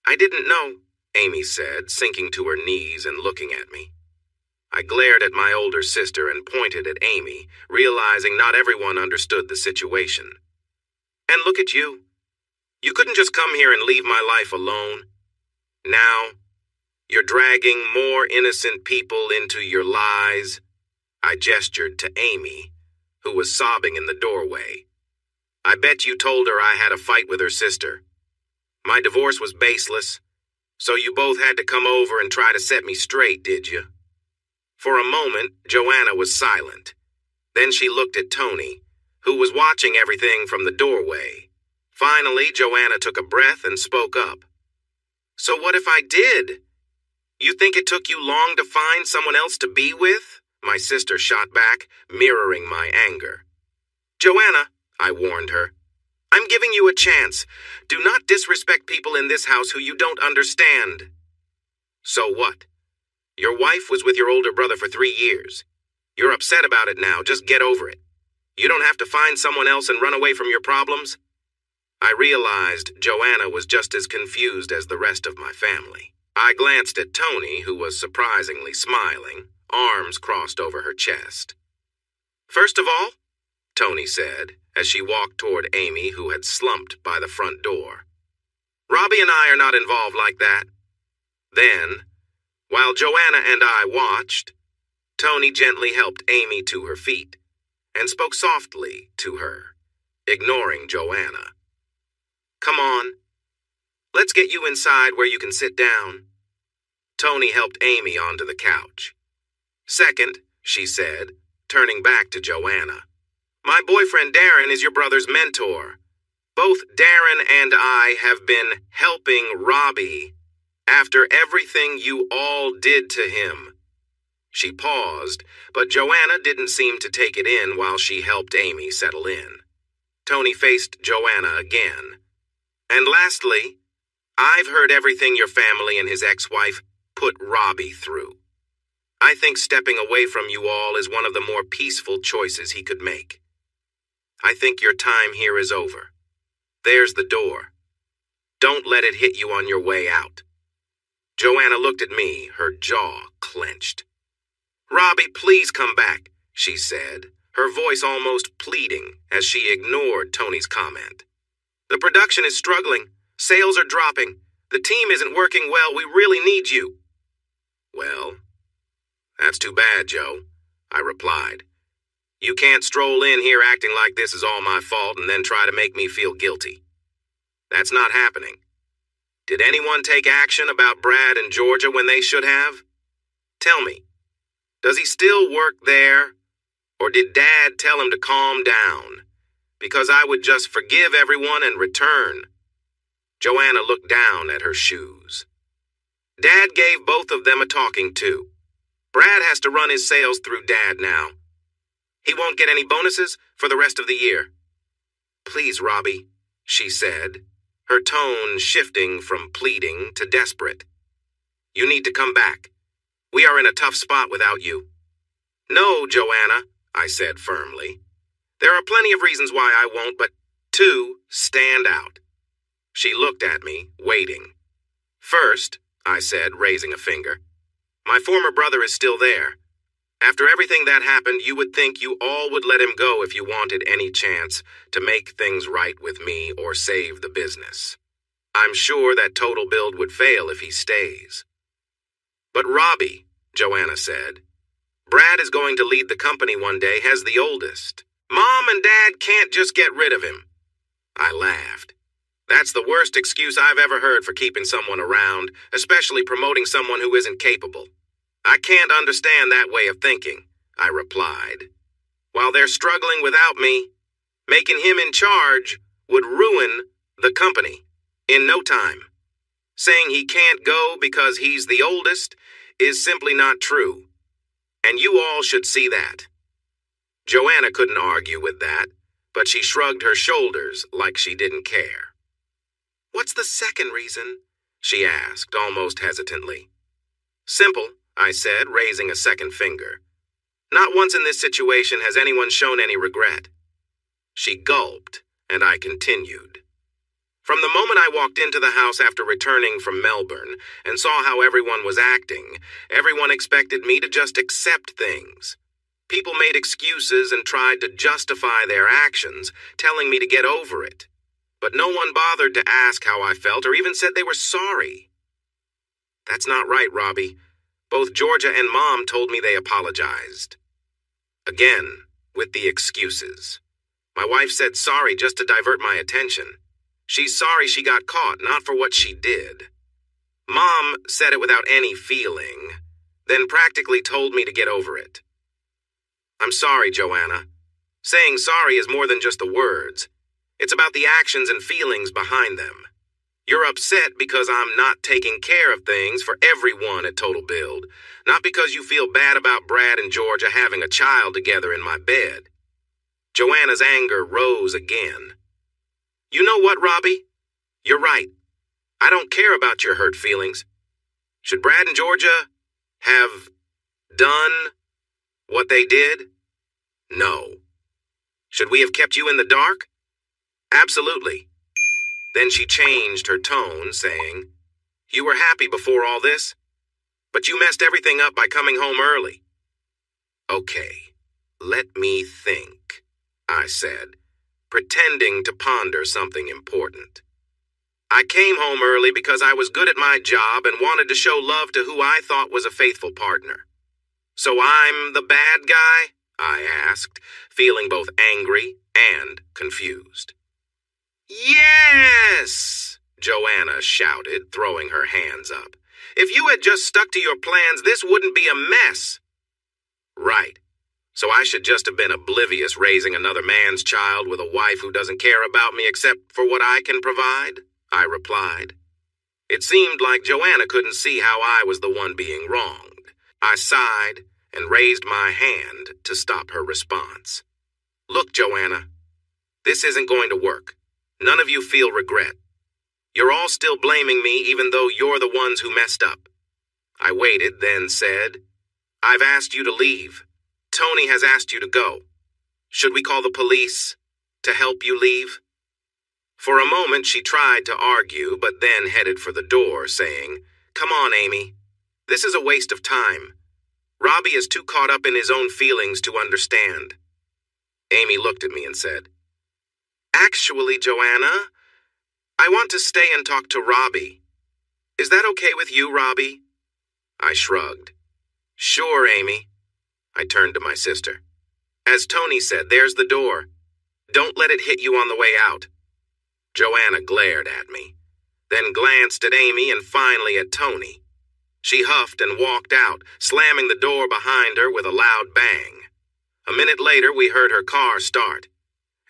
I didn't know, Amy said, sinking to her knees and looking at me. I glared at my older sister and pointed at Amy, realizing not everyone understood the situation. And look at you. You couldn't just come here and leave my life alone. Now, you're dragging more innocent people into your lies. I gestured to Amy, who was sobbing in the doorway. I bet you told her I had a fight with her sister. My divorce was baseless, so you both had to come over and try to set me straight, did you? For a moment, Joanna was silent. Then she looked at Tony, who was watching everything from the doorway. Finally, Joanna took a breath and spoke up. So what if I did? You think it took you long to find someone else to be with? My sister shot back, mirroring my anger. Joanna, I warned her, I'm giving you a chance. Do not disrespect people in this house who you don't understand. So what? Your wife was with your older brother for 3 years. You're upset about it now. Just get over it. You don't have to find someone else and run away from your problems. I realized Joanna was just as confused as the rest of my family. I glanced at Tony, who was surprisingly smiling, arms crossed over her chest. First of all, Tony said, as she walked toward Amy, who had slumped by the front door, Robbie and I are not involved like that. Then, while Joanna and I watched, Tony gently helped Amy to her feet and spoke softly to her, ignoring Joanna. Come on. Let's get you inside where you can sit down. Tony helped Amy onto the couch. Second, she said, turning back to Joanna, My boyfriend Darren is your brother's mentor. Both Darren and I have been helping Robbie after everything you all did to him." She paused, but Joanna didn't seem to take it in while she helped Amy settle in. Tony faced Joanna again. "And lastly, I've heard everything your family and his ex-wife put Robbie through. I think stepping away from you all is one of the more peaceful choices he could make. I think your time here is over. There's the door. Don't let it hit you on your way out." Joanna looked at me, her jaw clenched. "Robbie, please come back," she said, her voice almost pleading as she ignored Tony's comment. "The production is struggling. Sales are dropping. The team isn't working well. We really need you." "Well, that's too bad, Joe," I replied. "You can't stroll in here acting like this is all my fault and then try to make me feel guilty. That's not happening. Did anyone take action about Brad and Georgia when they should have? Tell me, does he still work there? Or did Dad tell him to calm down? Because I would just forgive everyone and return." Joanna looked down at her shoes. "Dad gave both of them a talking to. Brad has to run his sales through Dad now. He won't get any bonuses for the rest of the year." "Please, Robbie," she said, her tone shifting from pleading to desperate. "You need to come back. We are in a tough spot without you." "No, Joanna," I said firmly. "There are plenty of reasons why I won't, but two stand out." She looked at me, waiting. "First," I said, raising a finger, "my former brother is still there. After everything that happened, you would think you all would let him go if you wanted any chance to make things right with me or save the business. I'm sure that Total Build would fail if he stays." "But Robbie," Joanna said, "Brad is going to lead the company one day as the oldest. Mom and Dad can't just get rid of him." I laughed. "That's the worst excuse I've ever heard for keeping someone around, especially promoting someone who isn't capable. I can't understand that way of thinking," I replied. "While they're struggling without me, making him in charge would ruin the company in no time. Saying he can't go because he's the oldest is simply not true, and you all should see that." Joanna couldn't argue with that, but she shrugged her shoulders like she didn't care. "What's the second reason?" she asked, almost hesitantly. "Simple," I said, raising a second finger. "Not once in this situation has anyone shown any regret." She gulped, and I continued. "From the moment I walked into the house after returning from Melbourne and saw how everyone was acting, everyone expected me to just accept things. People made excuses and tried to justify their actions, telling me to get over it. But no one bothered to ask how I felt or even said they were sorry." "That's not right, Robbie. Both Georgia and Mom told me they apologized." Again, with the excuses. My wife said sorry just to divert my attention. She's sorry she got caught, not for what she did. Mom said it without any feeling, then practically told me to get over it. I'm sorry, Joanna. Saying sorry is more than just the words. It's about the actions and feelings behind them. You're upset because I'm not taking care of things for everyone at Total Build, not because you feel bad about Brad and Georgia having a child together in my bed. Joanna's anger rose again. You know what, Robbie? You're right. I don't care about your hurt feelings. Should Brad and Georgia have done what they did? No. Should we have kept you in the dark? Absolutely. Then she changed her tone, saying, You were happy before all this, but you messed everything up by coming home early. Okay, let me think, I said, pretending to ponder something important. I came home early because I was good at my job and wanted to show love to who I thought was a faithful partner. So I'm the bad guy? I asked, feeling both angry and confused. Yes! Joanna shouted, throwing her hands up. If you had just stuck to your plans, this wouldn't be a mess. Right. So I should just have been oblivious raising another man's child with a wife who doesn't care about me except for what I can provide? I replied. It seemed like Joanna couldn't see how I was the one being wronged. I sighed and raised my hand to stop her response. Look, Joanna, this isn't going to work. None of you feel regret. You're all still blaming me even though you're the ones who messed up. I waited, then said, I've asked you to leave. Tony has asked you to go. Should we call the police to help you leave? For a moment she tried to argue, but then headed for the door, saying, Come on, Amy. This is a waste of time. Robbie is too caught up in his own feelings to understand. Amy looked at me and said, Actually, Joanna, I want to stay and talk to Robbie. Is that okay with you, Robbie? I shrugged. Sure, Amy. I turned to my sister. As Tony said, there's the door. Don't let it hit you on the way out. Joanna glared at me, then glanced at Amy and finally at Tony. She huffed and walked out, slamming the door behind her with a loud bang. A minute later, we heard her car start,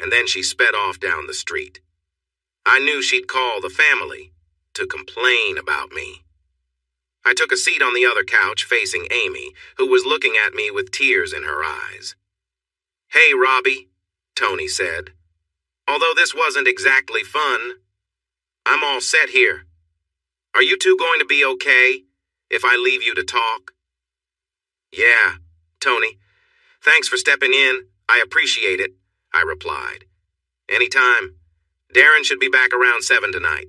and then she sped off down the street. I knew she'd call the family to complain about me. I took a seat on the other couch facing Amy, who was looking at me with tears in her eyes. Hey, Robbie, Tony said. Although this wasn't exactly fun, I'm all set here. Are you two going to be okay if I leave you to talk? Yeah, Tony. Thanks for stepping in. I appreciate it, I replied. Anytime. Darren should be back around 7 tonight.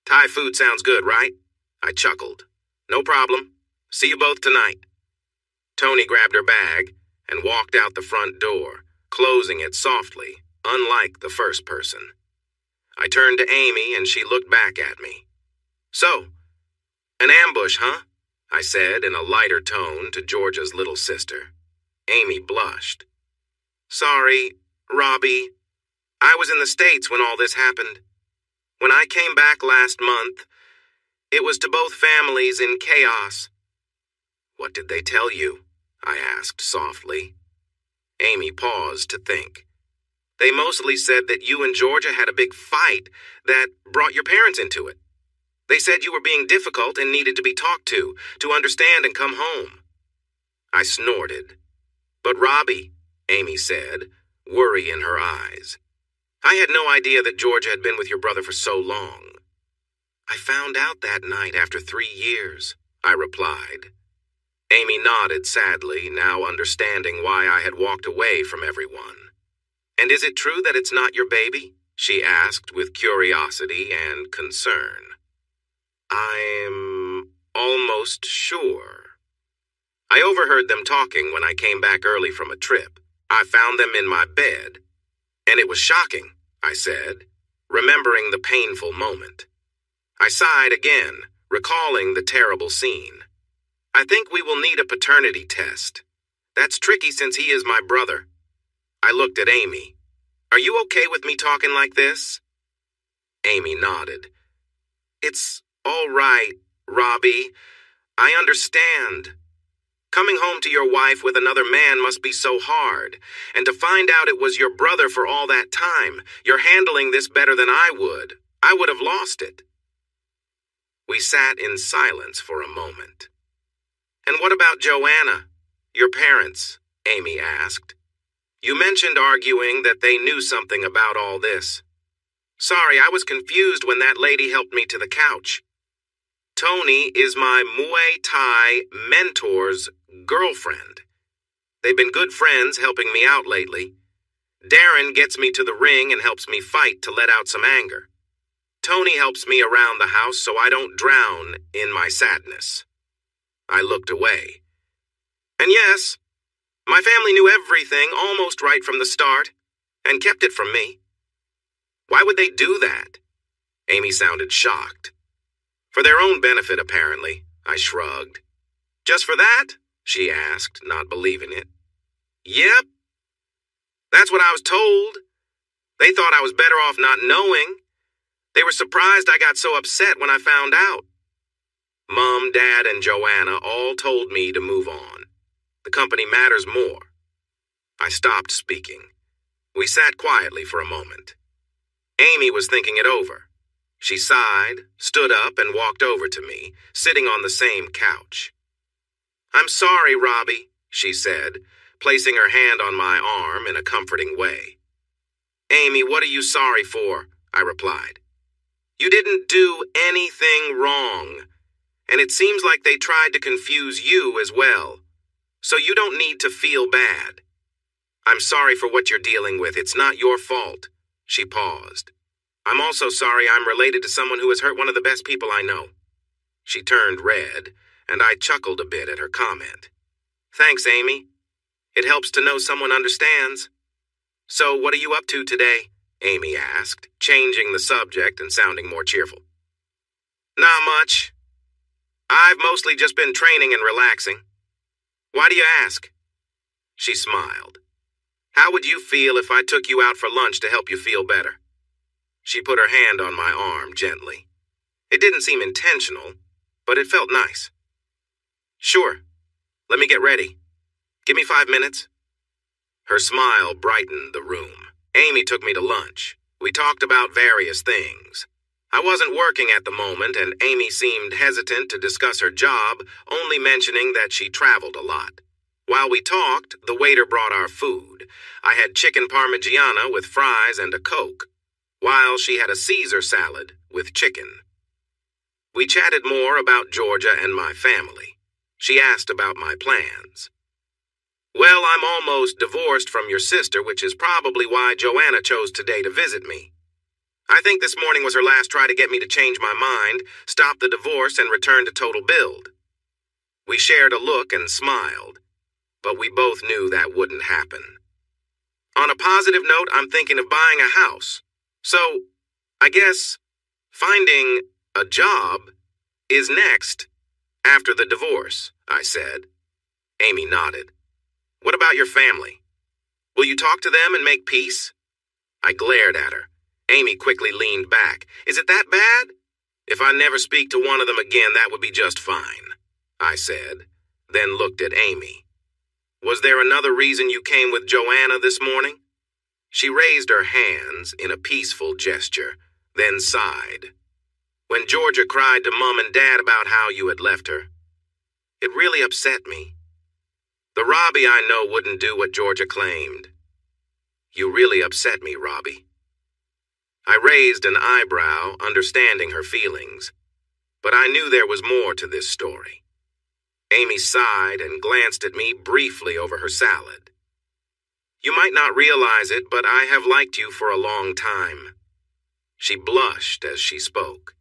Thai food sounds good, right? I chuckled. No problem. See you both tonight. Tony grabbed her bag and walked out the front door, closing it softly, unlike the first person. I turned to Amy and she looked back at me. So, an ambush, huh? I said in a lighter tone to Georgia's little sister. Amy blushed. Sorry, Robbie. I was in the States when all this happened. When I came back last month, it was to both families in chaos. What did they tell you? I asked softly. Amy paused to think. They mostly said that you and Georgia had a big fight that brought your parents into it. They said you were being difficult and needed to be talked to understand and come home. I snorted. But Robbie, Amy said, worry in her eyes. I had no idea that Georgia had been with your brother for so long. I found out that night after 3 years, I replied. Amy nodded sadly, now understanding why I had walked away from everyone. And is it true that it's not your baby? She asked with curiosity and concern. I'm almost sure. I overheard them talking when I came back early from a trip. I found them in my bed. And it was shocking, I said, remembering the painful moment. I sighed again, recalling the terrible scene. I think we will need a paternity test. That's tricky since he is my brother. I looked at Amy. Are you okay with me talking like this? Amy nodded. It's all right, Robbie. I understand. Coming home to your wife with another man must be so hard. And to find out it was your brother for all that time, you're handling this better than I would have lost it. We sat in silence for a moment. And what about Joanna, your parents? Amy asked. You mentioned arguing that they knew something about all this. Sorry, I was confused when that lady helped me to the couch. Tony is my Muay Thai mentor's girlfriend. They've been good friends helping me out lately. Darren gets me to the ring and helps me fight to let out some anger. Tony helps me around the house so I don't drown in my sadness. I looked away. And yes, my family knew everything almost right from the start and kept it from me. Why would they do that? Amy sounded shocked. For their own benefit, apparently, I shrugged. Just for that? She asked, not believing it. Yep. That's what I was told. They thought I was better off not knowing. They were surprised I got so upset when I found out. Mom, Dad, and Joanna all told me to move on. The company matters more. I stopped speaking. We sat quietly for a moment. Amy was thinking it over. She sighed, stood up, and walked over to me, sitting on the same couch. "I'm sorry, Robbie," she said, placing her hand on my arm in a comforting way. "Amy, what are you sorry for?" I replied. "You didn't do anything wrong, and it seems like they tried to confuse you as well, so you don't need to feel bad. I'm sorry for what you're dealing with. It's not your fault." She paused. "I'm also sorry I'm related to someone who has hurt one of the best people I know." She turned red, and I chuckled a bit at her comment. "Thanks, Amy. It helps to know someone understands." "So what are you up to today?" Amy asked, changing the subject and sounding more cheerful. "Not much. I've mostly just been training and relaxing." "Why do you ask?" She smiled. "How would you feel if I took you out for lunch to help you feel better?" She put her hand on my arm gently. It didn't seem intentional, but it felt nice. "Sure. Let me get ready. Give me 5 minutes." Her smile brightened the room. Amy took me to lunch. We talked about various things. I wasn't working at the moment, and Amy seemed hesitant to discuss her job, only mentioning that she traveled a lot. While we talked, the waiter brought our food. I had chicken parmigiana with fries and a Coke, while she had a Caesar salad with chicken. We chatted more about Georgia and my family. She asked about my plans. "Well, I'm almost divorced from your sister, which is probably why Joanna chose today to visit me. I think this morning was her last try to get me to change my mind, stop the divorce, and return to total build." We shared a look and smiled, but we both knew that wouldn't happen. On a positive note, I'm thinking of buying a house. So, I guess finding a job is next, after the divorce, I said. Amy nodded. "What about your family? Will you talk to them and make peace?" I glared at her. Amy quickly leaned back. "Is it that bad? If I never speak to one of them again, that would be just fine," I said, then looked at Amy. "Was there another reason you came with Joanna this morning?" She raised her hands in a peaceful gesture, then sighed. "When Georgia cried to Mom and Dad about how you had left her, it really upset me. The Robbie I know wouldn't do what Georgia claimed. You really upset me, Robbie." I raised an eyebrow, understanding her feelings, but I knew there was more to this story. Amy sighed and glanced at me briefly over her salad. "You might not realize it, but I have liked you for a long time." She blushed as she spoke.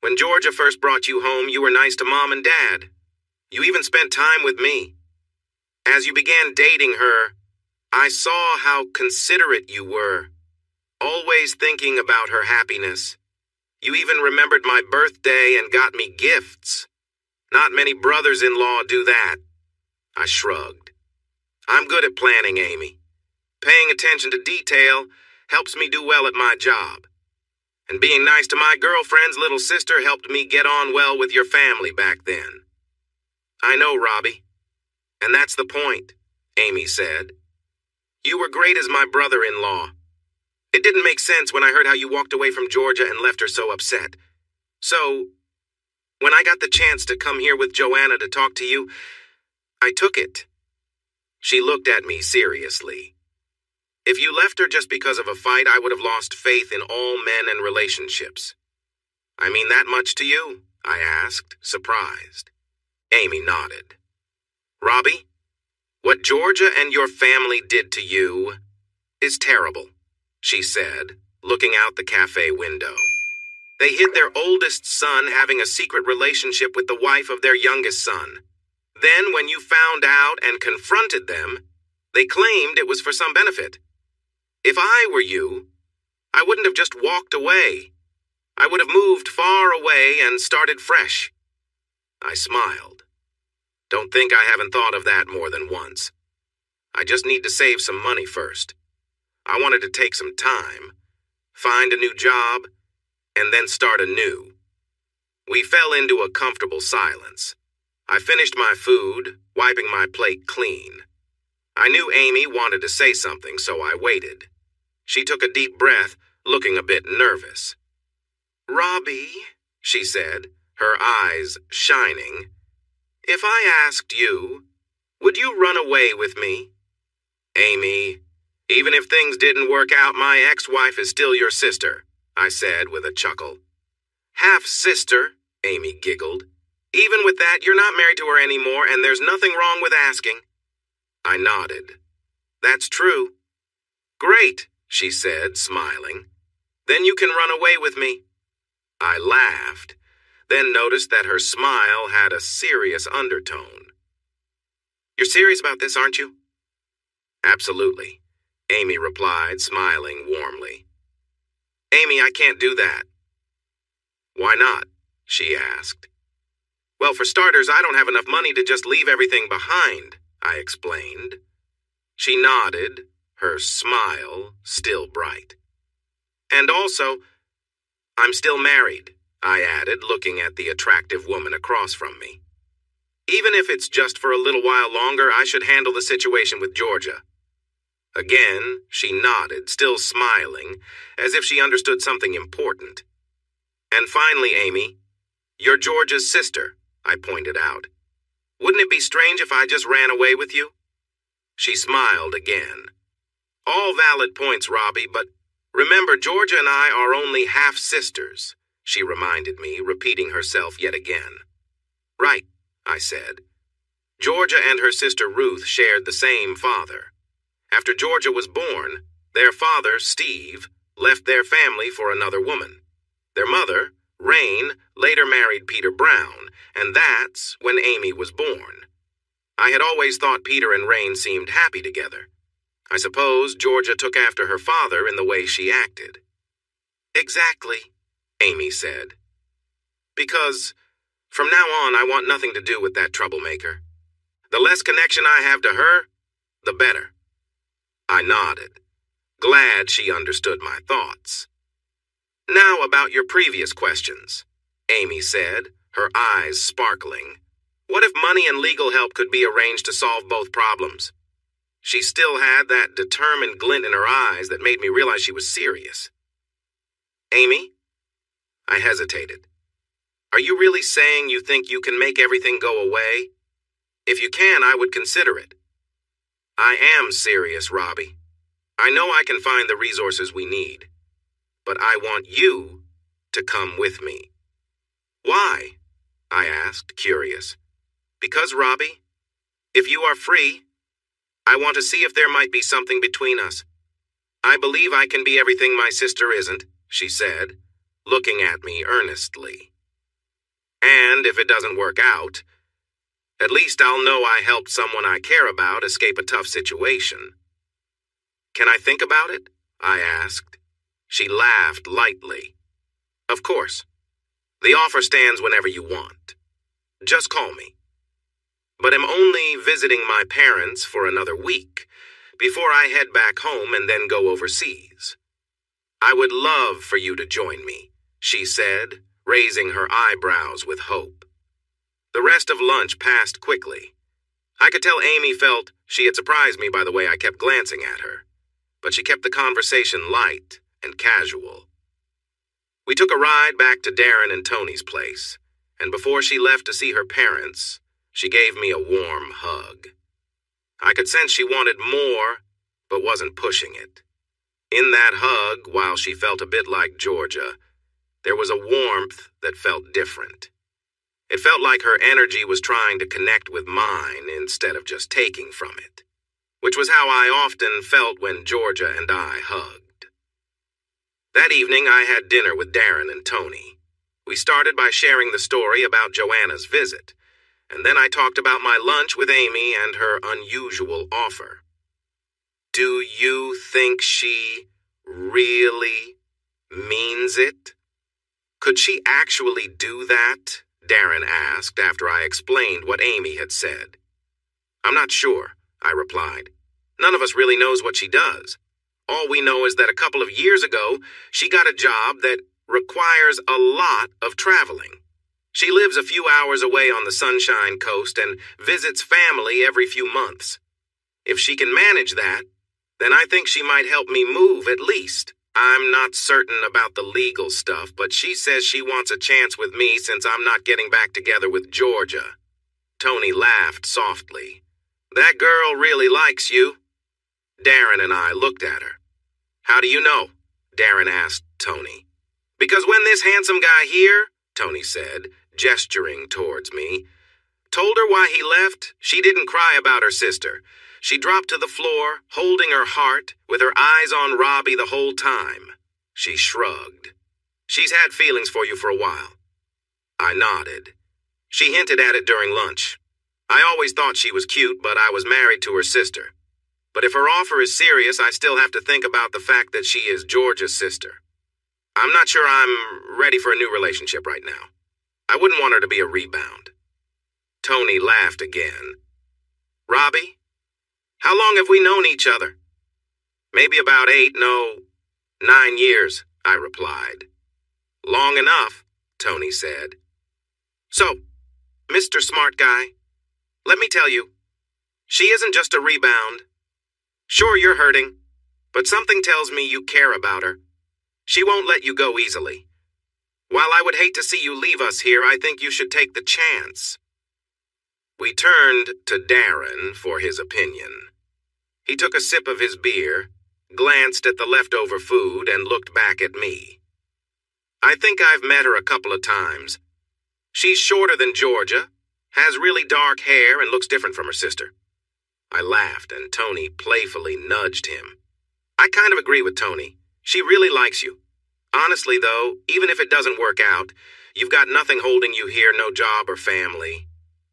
"When Georgia first brought you home, you were nice to Mom and Dad. You even spent time with me. As you began dating her, I saw how considerate you were, always thinking about her happiness. You even remembered my birthday and got me gifts. Not many brothers-in-law do that." I shrugged. "I'm good at planning, Amy. Paying attention to detail helps me do well at my job. And being nice to my girlfriend's little sister helped me get on well with your family back then." "I know, Robbie. And that's the point," Amy said. "You were great as my brother-in-law. It didn't make sense when I heard how you walked away from Georgia and left her so upset. So, when I got the chance to come here with Joanna to talk to you, I took it." She looked at me seriously. "If you left her just because of a fight, I would have lost faith in all men and relationships." "I mean that much to you?" I asked, surprised. Amy nodded. "Robbie, what Georgia and your family did to you is terrible," she said, looking out the cafe window. "They hid their oldest son having a secret relationship with the wife of their youngest son. Then, when you found out and confronted them, they claimed it was for some benefit. If I were you, I wouldn't have just walked away. I would have moved far away and started fresh." I smiled. "Don't think I haven't thought of that more than once. I just need to save some money first. I wanted to take some time, find a new job, and then start anew." We fell into a comfortable silence. I finished my food, wiping my plate clean. I knew Amy wanted to say something, so I waited. She took a deep breath, looking a bit nervous. "Robbie," she said, her eyes shining, "if I asked you, would you run away with me?" "Amy, even if things didn't work out, my ex-wife is still your sister," I said with a chuckle. "Half-sister," Amy giggled. "Even with that, you're not married to her anymore, and there's nothing wrong with asking." I nodded. "That's true." "Great," she said, smiling. "Then you can run away with me." I laughed, then noticed that her smile had a serious undertone. "You're serious about this, aren't you?" "Absolutely," Amy replied, smiling warmly. "Amy, I can't do that." "Why not?" she asked. "Well, for starters, I don't have enough money to just leave everything behind," I explained. She nodded, her smile still bright. "And also, I'm still married," I added, looking at the attractive woman across from me. "Even if it's just for a little while longer, I should handle the situation with Georgia." Again, she nodded, still smiling, as if she understood something important. "And finally, Amy, you're Georgia's sister," I pointed out. "Wouldn't it be strange if I just ran away with you?" She smiled again. "All valid points, Robbie, but remember, Georgia and I are only half-sisters," she reminded me, repeating herself yet again. "Right," I said. "Georgia and her sister Ruth shared the same father. After Georgia was born, their father, Steve, left their family for another woman. Their mother, Rain, later married Peter Brown, and that's when Amy was born. I had always thought Peter and Rain seemed happy together. I suppose Georgia took after her father in the way she acted." "Exactly," Amy said. "Because from now on, I want nothing to do with that troublemaker. The less connection I have to her, the better." I nodded, glad she understood my thoughts. "Now about your previous questions," Amy said, her eyes sparkling. "What if money and legal help could be arranged to solve both problems?" She still had that determined glint in her eyes that made me realize she was serious. "Amy?" I hesitated. "Are you really saying you think you can make everything go away? If you can, I would consider it." "I am serious, Robbie. I know I can find the resources we need. But I want you to come with me." "Why?" I asked, curious. "Because, Robbie, if you are free, I want to see if there might be something between us. I believe I can be everything my sister isn't," she said, looking at me earnestly. "And if it doesn't work out, at least I'll know I helped someone I care about escape a tough situation." "Can I think about it?" I asked. She laughed lightly. "Of course. The offer stands whenever you want. Just call me. But I'm only visiting my parents for another week before I head back home and then go overseas. I would love for you to join me," she said, raising her eyebrows with hope. The rest of lunch passed quickly. I could tell Amy felt she had surprised me by the way I kept glancing at her, but she kept the conversation light and casual. We took a ride back to Darren and Tony's place, and before she left to see her parents, she gave me a warm hug. I could sense she wanted more, but wasn't pushing it. In that hug, while she felt a bit like Georgia, there was a warmth that felt different. It felt like her energy was trying to connect with mine instead of just taking from it, which was how I often felt when Georgia and I hugged. That evening, I had dinner with Darren and Tony. We started by sharing the story about Joanna's visit, and then I talked about my lunch with Amy and her unusual offer. "Do you think she really means it? Could she actually do that?" Darren asked after I explained what Amy had said. "I'm not sure," I replied. "None of us really knows what she does. All we know is that a couple of years ago, she got a job that requires a lot of traveling. She lives a few hours away on the Sunshine Coast and visits family every few months. If she can manage that, then I think she might help me move at least. I'm not certain about the legal stuff, but she says she wants a chance with me since I'm not getting back together with Georgia. Tony laughed softly. That girl really likes you. Darren and I looked at her. How do you know? Darren asked Tony. Because when this handsome guy here, Tony said, gesturing towards me, told her why he left, she didn't cry about her sister. She dropped to the floor, holding her heart, with her eyes on Robbie the whole time. She shrugged. She's had feelings for you for a while. I nodded. She hinted at it during lunch. I always thought she was cute, but I was married to her sister. But if her offer is serious, I still have to think about the fact that she is Georgia's sister. I'm not sure I'm ready for a new relationship right now. I wouldn't want her to be a rebound. Tony laughed again. Robbie, how long have we known each other? Maybe about 9 years, I replied. Long enough, Tony said. So, Mr. Smart Guy, let me tell you, she isn't just a rebound. Sure, you're hurting, but something tells me you care about her. She won't let you go easily. While I would hate to see you leave us here, I think you should take the chance. We turned to Darren for his opinion. He took a sip of his beer, glanced at the leftover food, and looked back at me. I think I've met her a couple of times. She's shorter than Georgia, has really dark hair, and looks different from her sister. I laughed, and Tony playfully nudged him. I kind of agree with Tony. She really likes you. Honestly, though, even if it doesn't work out, you've got nothing holding you here, no job or family.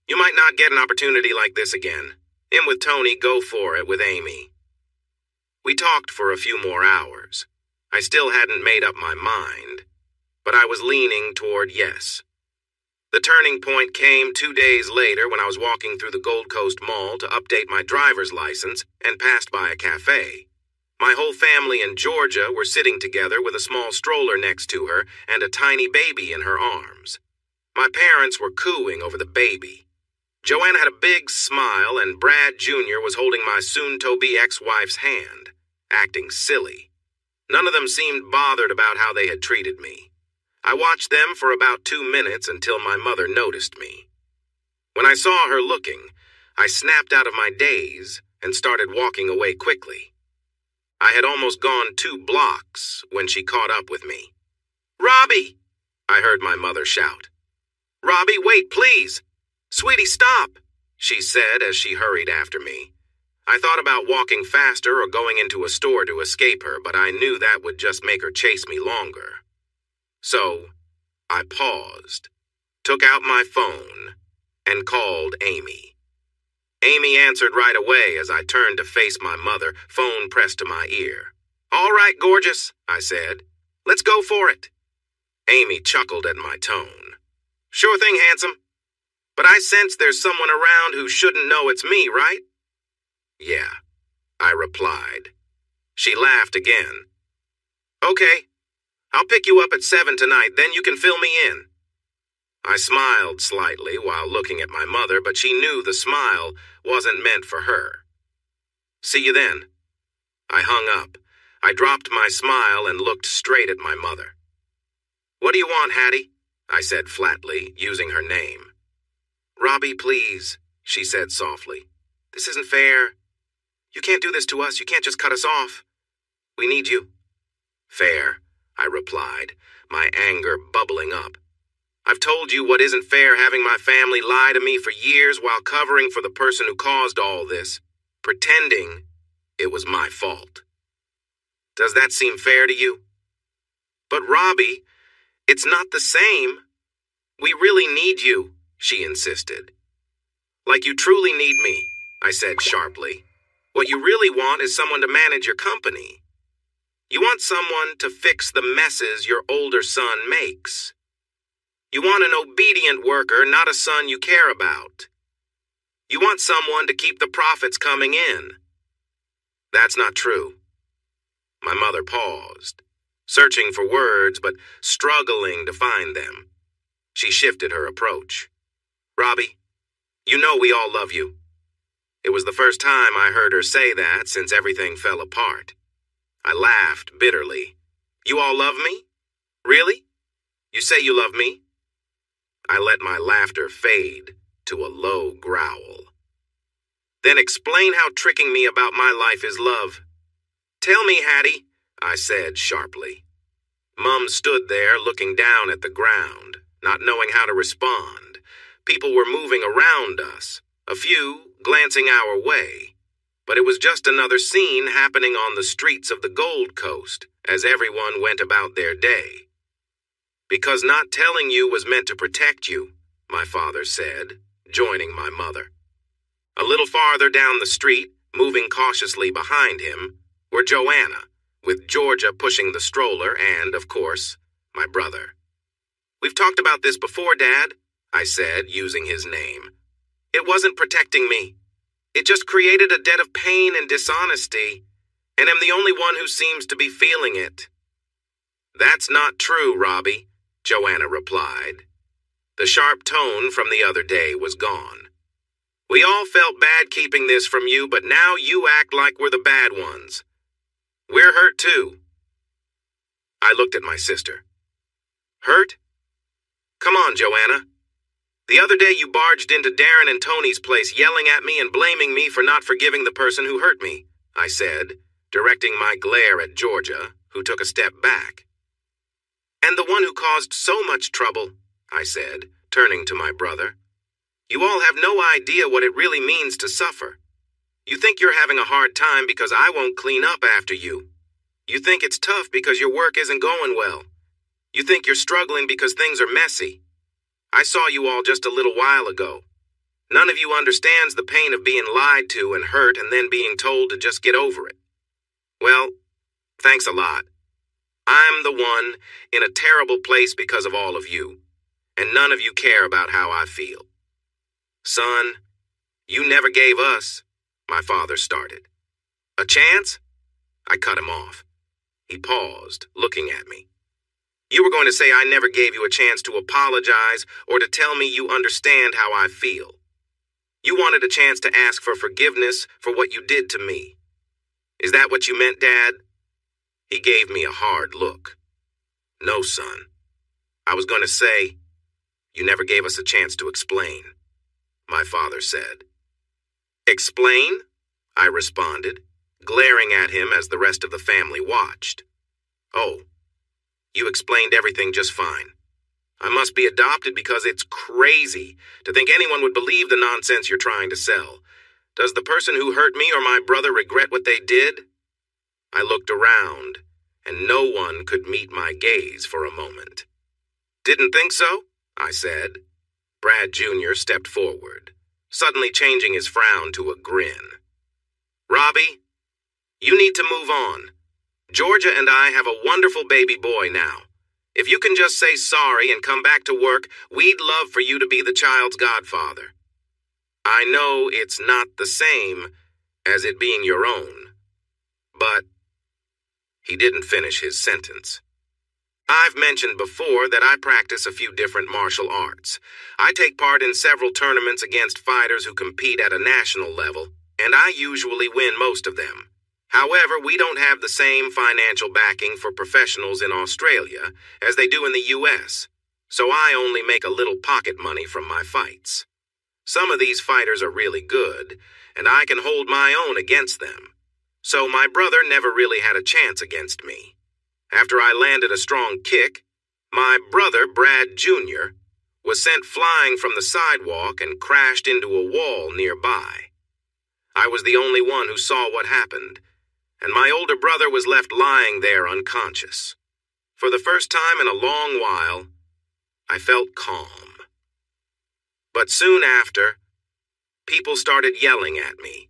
You might not get an opportunity like this again. In with Tony, go for it with Amy. We talked for a few more hours. I still hadn't made up my mind, but I was leaning toward yes. The turning point came 2 days later when I was walking through the Gold Coast Mall to update my driver's license and passed by a cafe. My whole family in Georgia were sitting together with a small stroller next to her and a tiny baby in her arms. My parents were cooing over the baby. Joanna had a big smile, and Brad Jr. was holding my soon-to-be ex-wife's hand, acting silly. None of them seemed bothered about how they had treated me. I watched them for about 2 minutes until my mother noticed me. When I saw her looking, I snapped out of my daze and started walking away quickly. I had almost gone 2 blocks when she caught up with me. "Robbie!" I heard my mother shout. "Robbie, wait, please! Sweetie, stop!" she said as she hurried after me. I thought about walking faster or going into a store to escape her, but I knew that would just make her chase me longer. So, I paused, took out my phone, and called Amy. Amy answered right away as I turned to face my mother, phone pressed to my ear. "All right, gorgeous," I said. "Let's go for it." Amy chuckled at my tone. "Sure thing, handsome. But I sense there's someone around who shouldn't know it's me, right?" "Yeah," I replied. She laughed again. "Okay. I'll pick you up at 7 tonight, then you can fill me in." I smiled slightly while looking at my mother, but she knew the smile wasn't meant for her. "See you then." I hung up. I dropped my smile and looked straight at my mother. "What do you want, Hattie?" I said flatly, using her name. "Robbie, please," she said softly. "This isn't fair. You can't do this to us. You can't just cut us off. We need you." "Fair," I replied, my anger bubbling up. "I've told you what isn't fair, having my family lie to me for years while covering for the person who caused all this, pretending it was my fault. Does that seem fair to you?" "But Robbie, it's not the same. We really need you," she insisted. "Like you truly need me," I said sharply. "What you really want is someone to manage your company. You want someone to fix the messes your older son makes. You want an obedient worker, not a son you care about. You want someone to keep the profits coming in. That's not true." My mother paused, searching for words but struggling to find them. She shifted her approach. "Robbie, you know we all love you. It was the first time I heard her say that since everything fell apart. I laughed bitterly. You all love me? Really? You say you love me? I let my laughter fade to a low growl. Then explain how tricking me about my life is love. Tell me, Hattie, I said sharply. Mum stood there looking down at the ground, not knowing how to respond. People were moving around us, a few glancing our way. But it was just another scene happening on the streets of the Gold Coast as everyone went about their day. Because not telling you was meant to protect you, my father said, joining my mother. A little farther down the street, moving cautiously behind him, were Joanna, with Georgia pushing the stroller and, of course, my brother. We've talked about this before, Dad, I said, using his name. It wasn't protecting me. It just created a debt of pain and dishonesty, and I'm the only one who seems to be feeling it. That's not true, Robbie, Joanna replied. The sharp tone from the other day was gone. We all felt bad keeping this from you, but now you act like we're the bad ones. We're hurt too. I looked at my sister. Hurt? Come on, Joanna. The other day you barged into Darren and Tony's place yelling at me and blaming me for not forgiving the person who hurt me, I said, directing my glare at Georgia, who took a step back. And the one who caused so much trouble, I said, turning to my brother. You all have no idea what it really means to suffer. You think you're having a hard time because I won't clean up after you. You think it's tough because your work isn't going well. You think you're struggling because things are messy. I saw you all just a little while ago. None of you understands the pain of being lied to and hurt and then being told to just get over it. Well, thanks a lot. I'm the one in a terrible place because of all of you, and none of you care about how I feel. Son, you never gave us, my father started. A chance? I cut him off. He paused, looking at me. You were going to say I never gave you a chance to apologize or to tell me you understand how I feel. You wanted a chance to ask for forgiveness for what you did to me. Is that what you meant, Dad? He gave me a hard look. No, son. I was going to say, you never gave us a chance to explain, my father said. Explain? I responded, glaring at him as the rest of the family watched. Oh, you explained everything just fine. I must be adopted because it's crazy to think anyone would believe the nonsense you're trying to sell. Does the person who hurt me or my brother regret what they did? I looked around, and no one could meet my gaze for a moment. Didn't think so? I said. Brad Jr. stepped forward, suddenly changing his frown to a grin. Robbie, you need to move on. Georgia and I have a wonderful baby boy now. If you can just say sorry and come back to work, we'd love for you to be the child's godfather. I know it's not the same as it being your own, but he didn't finish his sentence. I've mentioned before that I practice a few different martial arts. I take part in several tournaments against fighters who compete at a national level, and I usually win most of them. However, we don't have the same financial backing for professionals in Australia as they do in the US, so I only make a little pocket money from my fights. Some of these fighters are really good, and I can hold my own against them. So my brother never really had a chance against me. After I landed a strong kick, my brother, Brad Jr., was sent flying from the sidewalk and crashed into a wall nearby. I was the only one who saw what happened, and my older brother was left lying there unconscious. For the first time in a long while, I felt calm. But soon after, people started yelling at me.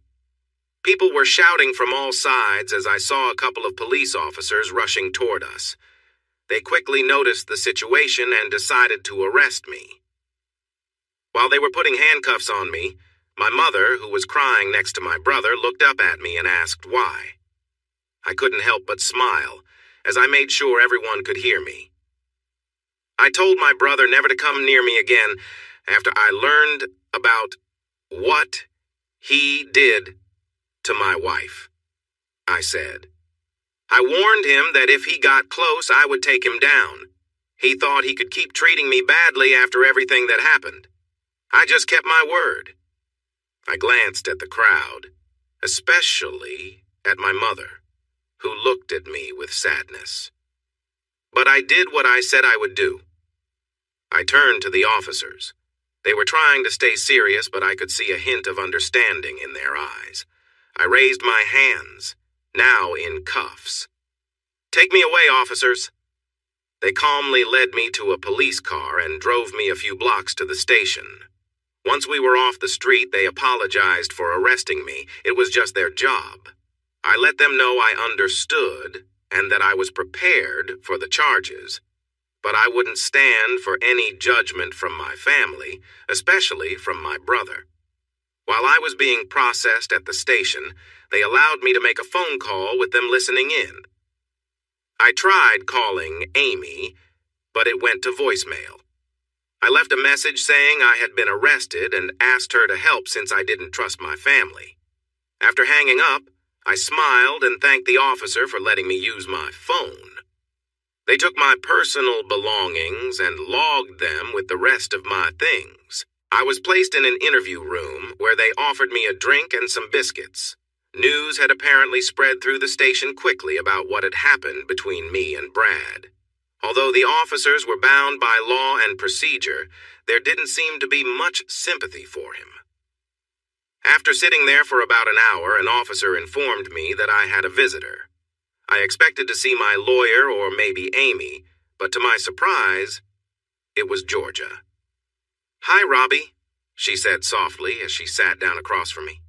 People were shouting from all sides as I saw a couple of police officers rushing toward us. They quickly noticed the situation and decided to arrest me. While they were putting handcuffs on me, my mother, who was crying next to my brother, looked up at me and asked why. I couldn't help but smile as I made sure everyone could hear me. I told my brother never to come near me again after I learned about what He did to my wife, I said. I warned him that if he got close, I would take him down. He thought he could keep treating me badly after everything that happened. I just kept my word. I glanced at the crowd, especially at my mother, who looked at me with sadness. But I did what I said I would do. I turned to the officers. They were trying to stay serious, but I could see a hint of understanding in their eyes. I raised my hands, now in cuffs. "Take me away, officers." They calmly led me to a police car and drove me a few blocks to the station. Once we were off the street, they apologized for arresting me. It was just their job. I let them know I understood and that I was prepared for the charges, but I wouldn't stand for any judgment from my family, especially from my brother. While I was being processed at the station, they allowed me to make a phone call with them listening in. I tried calling Amy, but it went to voicemail. I left a message saying I had been arrested and asked her to help since I didn't trust my family. After hanging up, I smiled and thanked the officer for letting me use my phone. They took my personal belongings and logged them with the rest of my things. I was placed in an interview room where they offered me a drink and some biscuits. News had apparently spread through the station quickly about what had happened between me and Brad. Although the officers were bound by law and procedure, there didn't seem to be much sympathy for him. After sitting there for about an hour, an officer informed me that I had a visitor. I expected to see my lawyer or maybe Amy, but to my surprise, it was Georgia. "Hi, Robbie," she said softly as she sat down across from me.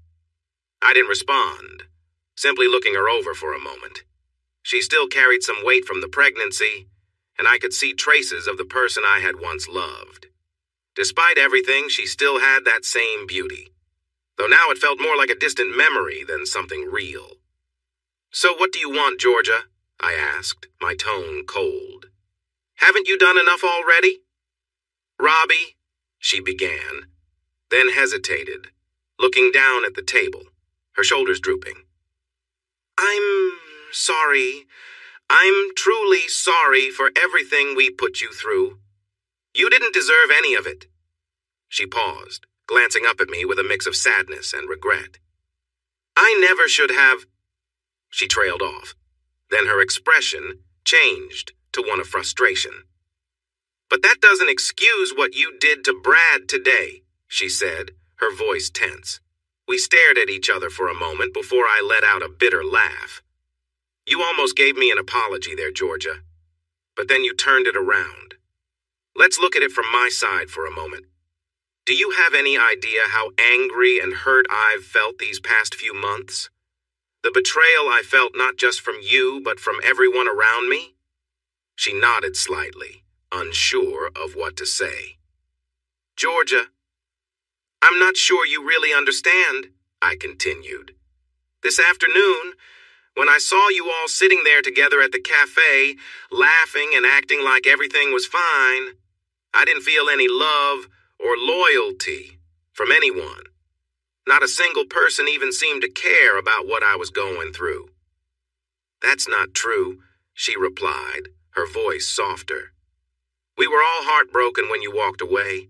I didn't respond, simply looking her over for a moment. She still carried some weight from the pregnancy, and I could see traces of the person I had once loved. Despite everything, she still had that same beauty, though now it felt more like a distant memory than something real. "So what do you want, Georgia?" I asked, my tone cold. "Haven't you done enough already?" "Robbie," she began, then hesitated, looking down at the table, her shoulders drooping. "I'm sorry. I'm truly sorry for everything we put you through. You didn't deserve any of it." She paused, glancing up at me with a mix of sadness and regret. "I never should have—" She trailed off. Then her expression changed to one of frustration. "But that doesn't excuse what you did to Brad today," she said, her voice tense. We stared at each other for a moment before I let out a bitter laugh. "You almost gave me an apology there, Georgia. But then you turned it around. Let's look at it from my side for a moment. Do you have any idea how angry and hurt I've felt these past few months? The betrayal I felt not just from you, but from everyone around me?" She nodded slightly, unsure of what to say. "Georgia, I'm not sure you really understand," I continued. "This afternoon, when I saw you all sitting there together at the cafe, laughing and acting like everything was fine, I didn't feel any love or loyalty from anyone. Not a single person even seemed to care about what I was going through." "That's not true," she replied, her voice softer. "We were all heartbroken when you walked away.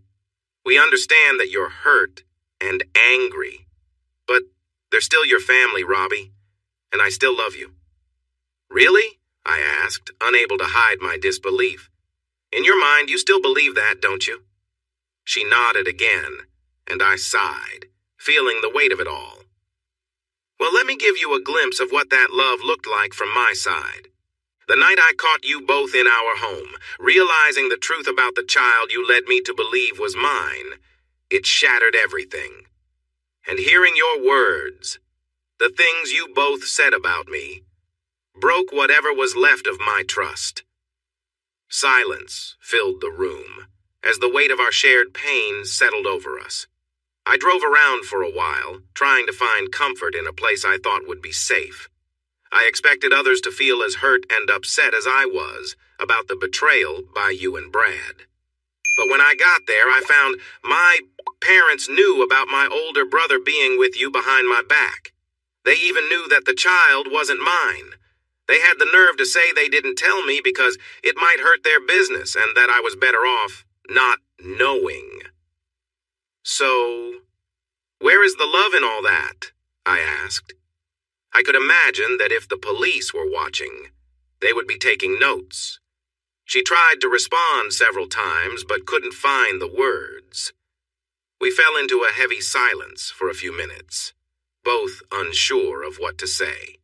We understand that you're hurt and angry, but they're still your family, Robbie, and I still love you." "Really?" I asked, unable to hide my disbelief. "In your mind, you still believe that, don't you?" She nodded again, and I sighed, feeling the weight of it all. "Well, let me give you a glimpse of what that love looked like from my side. The night I caught you both in our home, realizing the truth about the child you led me to believe was mine, it shattered everything. And hearing your words, the things you both said about me, broke whatever was left of my trust." Silence filled the room as the weight of our shared pain settled over us. I drove around for a while, trying to find comfort in a place I thought would be safe. I expected others to feel as hurt and upset as I was about the betrayal by you and Brad. But when I got there, I found my parents knew about my older brother being with you behind my back. They even knew that the child wasn't mine. They had the nerve to say they didn't tell me because it might hurt their business and that I was better off not knowing. So, where is the love in all that? I asked. I could imagine that if the police were watching, they would be taking notes. She tried to respond several times but couldn't find the words. We fell into a heavy silence for a few minutes, both unsure of what to say.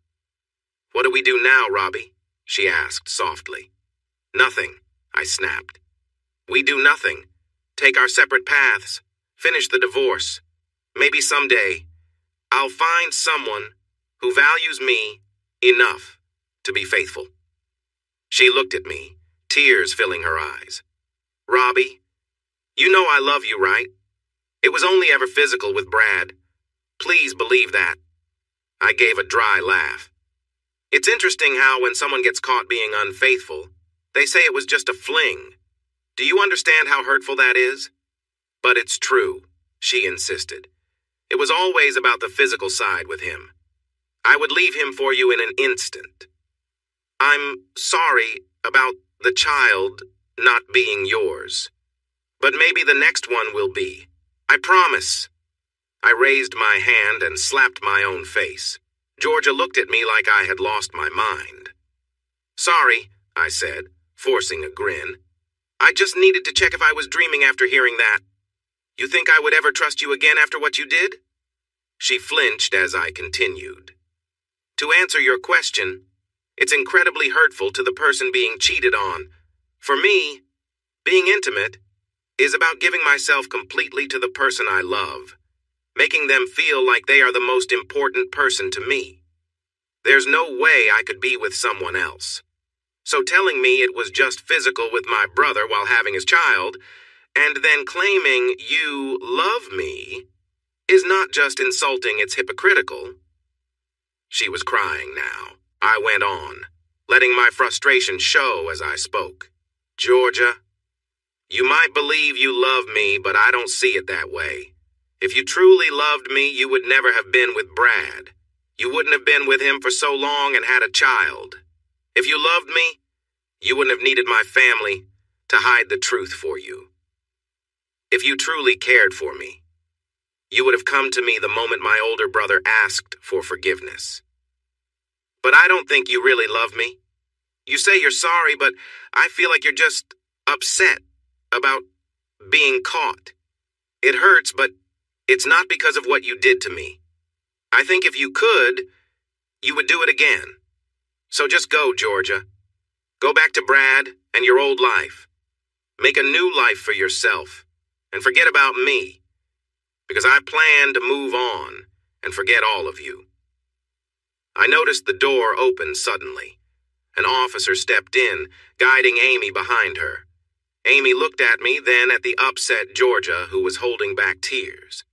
"What do we do now, Robbie?" she asked softly. "Nothing," I snapped. "We do nothing. Take our separate paths. Finish the divorce. Maybe someday I'll find someone who values me enough to be faithful." She looked at me, tears filling her eyes. "Robbie, you know I love you, right? It was only ever physical with Brad. Please believe that." I gave a dry laugh. "It's interesting how when someone gets caught being unfaithful, they say it was just a fling. Do you understand how hurtful that is?" "But it's true," she insisted. "It was always about the physical side with him. I would leave him for you in an instant. I'm sorry about the child not being yours. But maybe the next one will be. I promise." I raised my hand and slapped my own face. Georgia looked at me like I had lost my mind. "Sorry," I said, forcing a grin. "I just needed to check if I was dreaming after hearing that. You think I would ever trust you again after what you did?" She flinched as I continued. "To answer your question, it's incredibly hurtful to the person being cheated on. For me, being intimate is about giving myself completely to the person I love, making them feel like they are the most important person to me. There's no way I could be with someone else. So telling me it was just physical with my brother while having his child, and then claiming you love me, is not just insulting, it's hypocritical." She was crying now. I went on, letting my frustration show as I spoke. "Georgia, you might believe you love me, but I don't see it that way. If you truly loved me, you would never have been with Brad. You wouldn't have been with him for so long and had a child. If you loved me, you wouldn't have needed my family to hide the truth for you. If you truly cared for me, you would have come to me the moment my older brother asked for forgiveness. But I don't think you really love me. You say you're sorry, but I feel like you're just upset about being caught. It hurts, but it's not because of what you did to me. I think if you could, you would do it again. So just go, Georgia. Go back to Brad and your old life. Make a new life for yourself, and forget about me, because I plan to move on and forget all of you." I noticed the door open suddenly. An officer stepped in, guiding Amy behind her. Amy looked at me, then at the upset Georgia, who was holding back tears.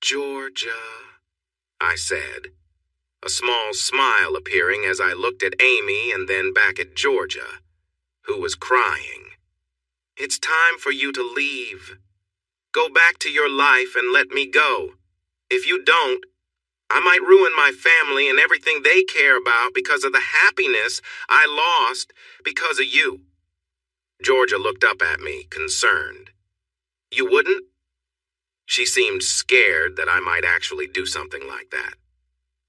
"Georgia," I said, a small smile appearing as I looked at Amy and then back at Georgia, who was crying. "It's time for you to leave. Go back to your life and let me go. If you don't, I might ruin my family and everything they care about because of the happiness I lost because of you." Georgia looked up at me, concerned. "You wouldn't?" She seemed scared that I might actually do something like that.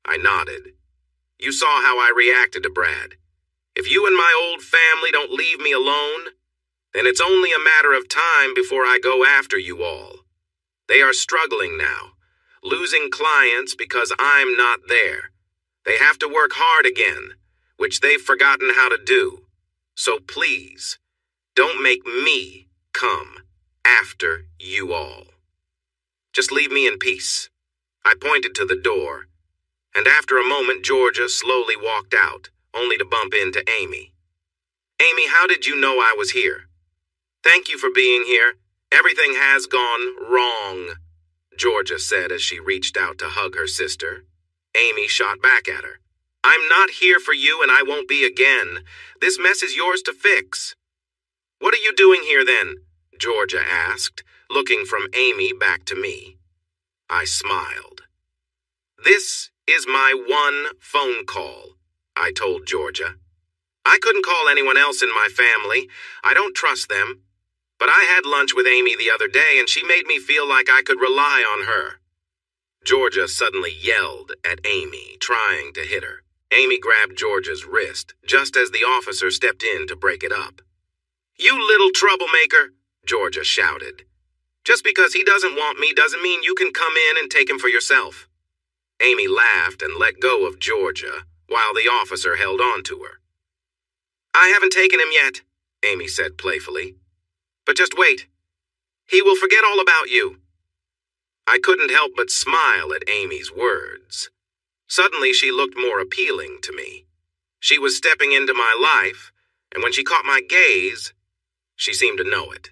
I nodded. "You saw how I reacted to Brad. If you and my old family don't leave me alone, then it's only a matter of time before I go after you all. They are struggling now, losing clients because I'm not there. They have to work hard again, which they've forgotten how to do. So please, don't make me come after you all. Just leave me in peace." I pointed to the door, and after a moment Georgia slowly walked out, only to bump into Amy. "Amy, how did you know I was here?" "Thank you for being here. Everything has gone wrong," Georgia said as she reached out to hug her sister. Amy shot back at her. "I'm not here for you and I won't be again. This mess is yours to fix." "What are you doing here then?" Georgia asked, looking from Amy back to me. I smiled. "This is my one phone call," I told Georgia. "I couldn't call anyone else in my family. I don't trust them. But I had lunch with Amy the other day, and she made me feel like I could rely on her." Georgia suddenly yelled at Amy, trying to hit her. Amy grabbed Georgia's wrist, just as the officer stepped in to break it up. "You little troublemaker," Georgia shouted. "Just because he doesn't want me doesn't mean you can come in and take him for yourself." Amy laughed and let go of Georgia, while the officer held on to her. "I haven't taken him yet," Amy said playfully. "But just wait. He will forget all about you." I couldn't help but smile at Amy's words. Suddenly she looked more appealing to me. She was stepping into my life, and when she caught my gaze, she seemed to know it.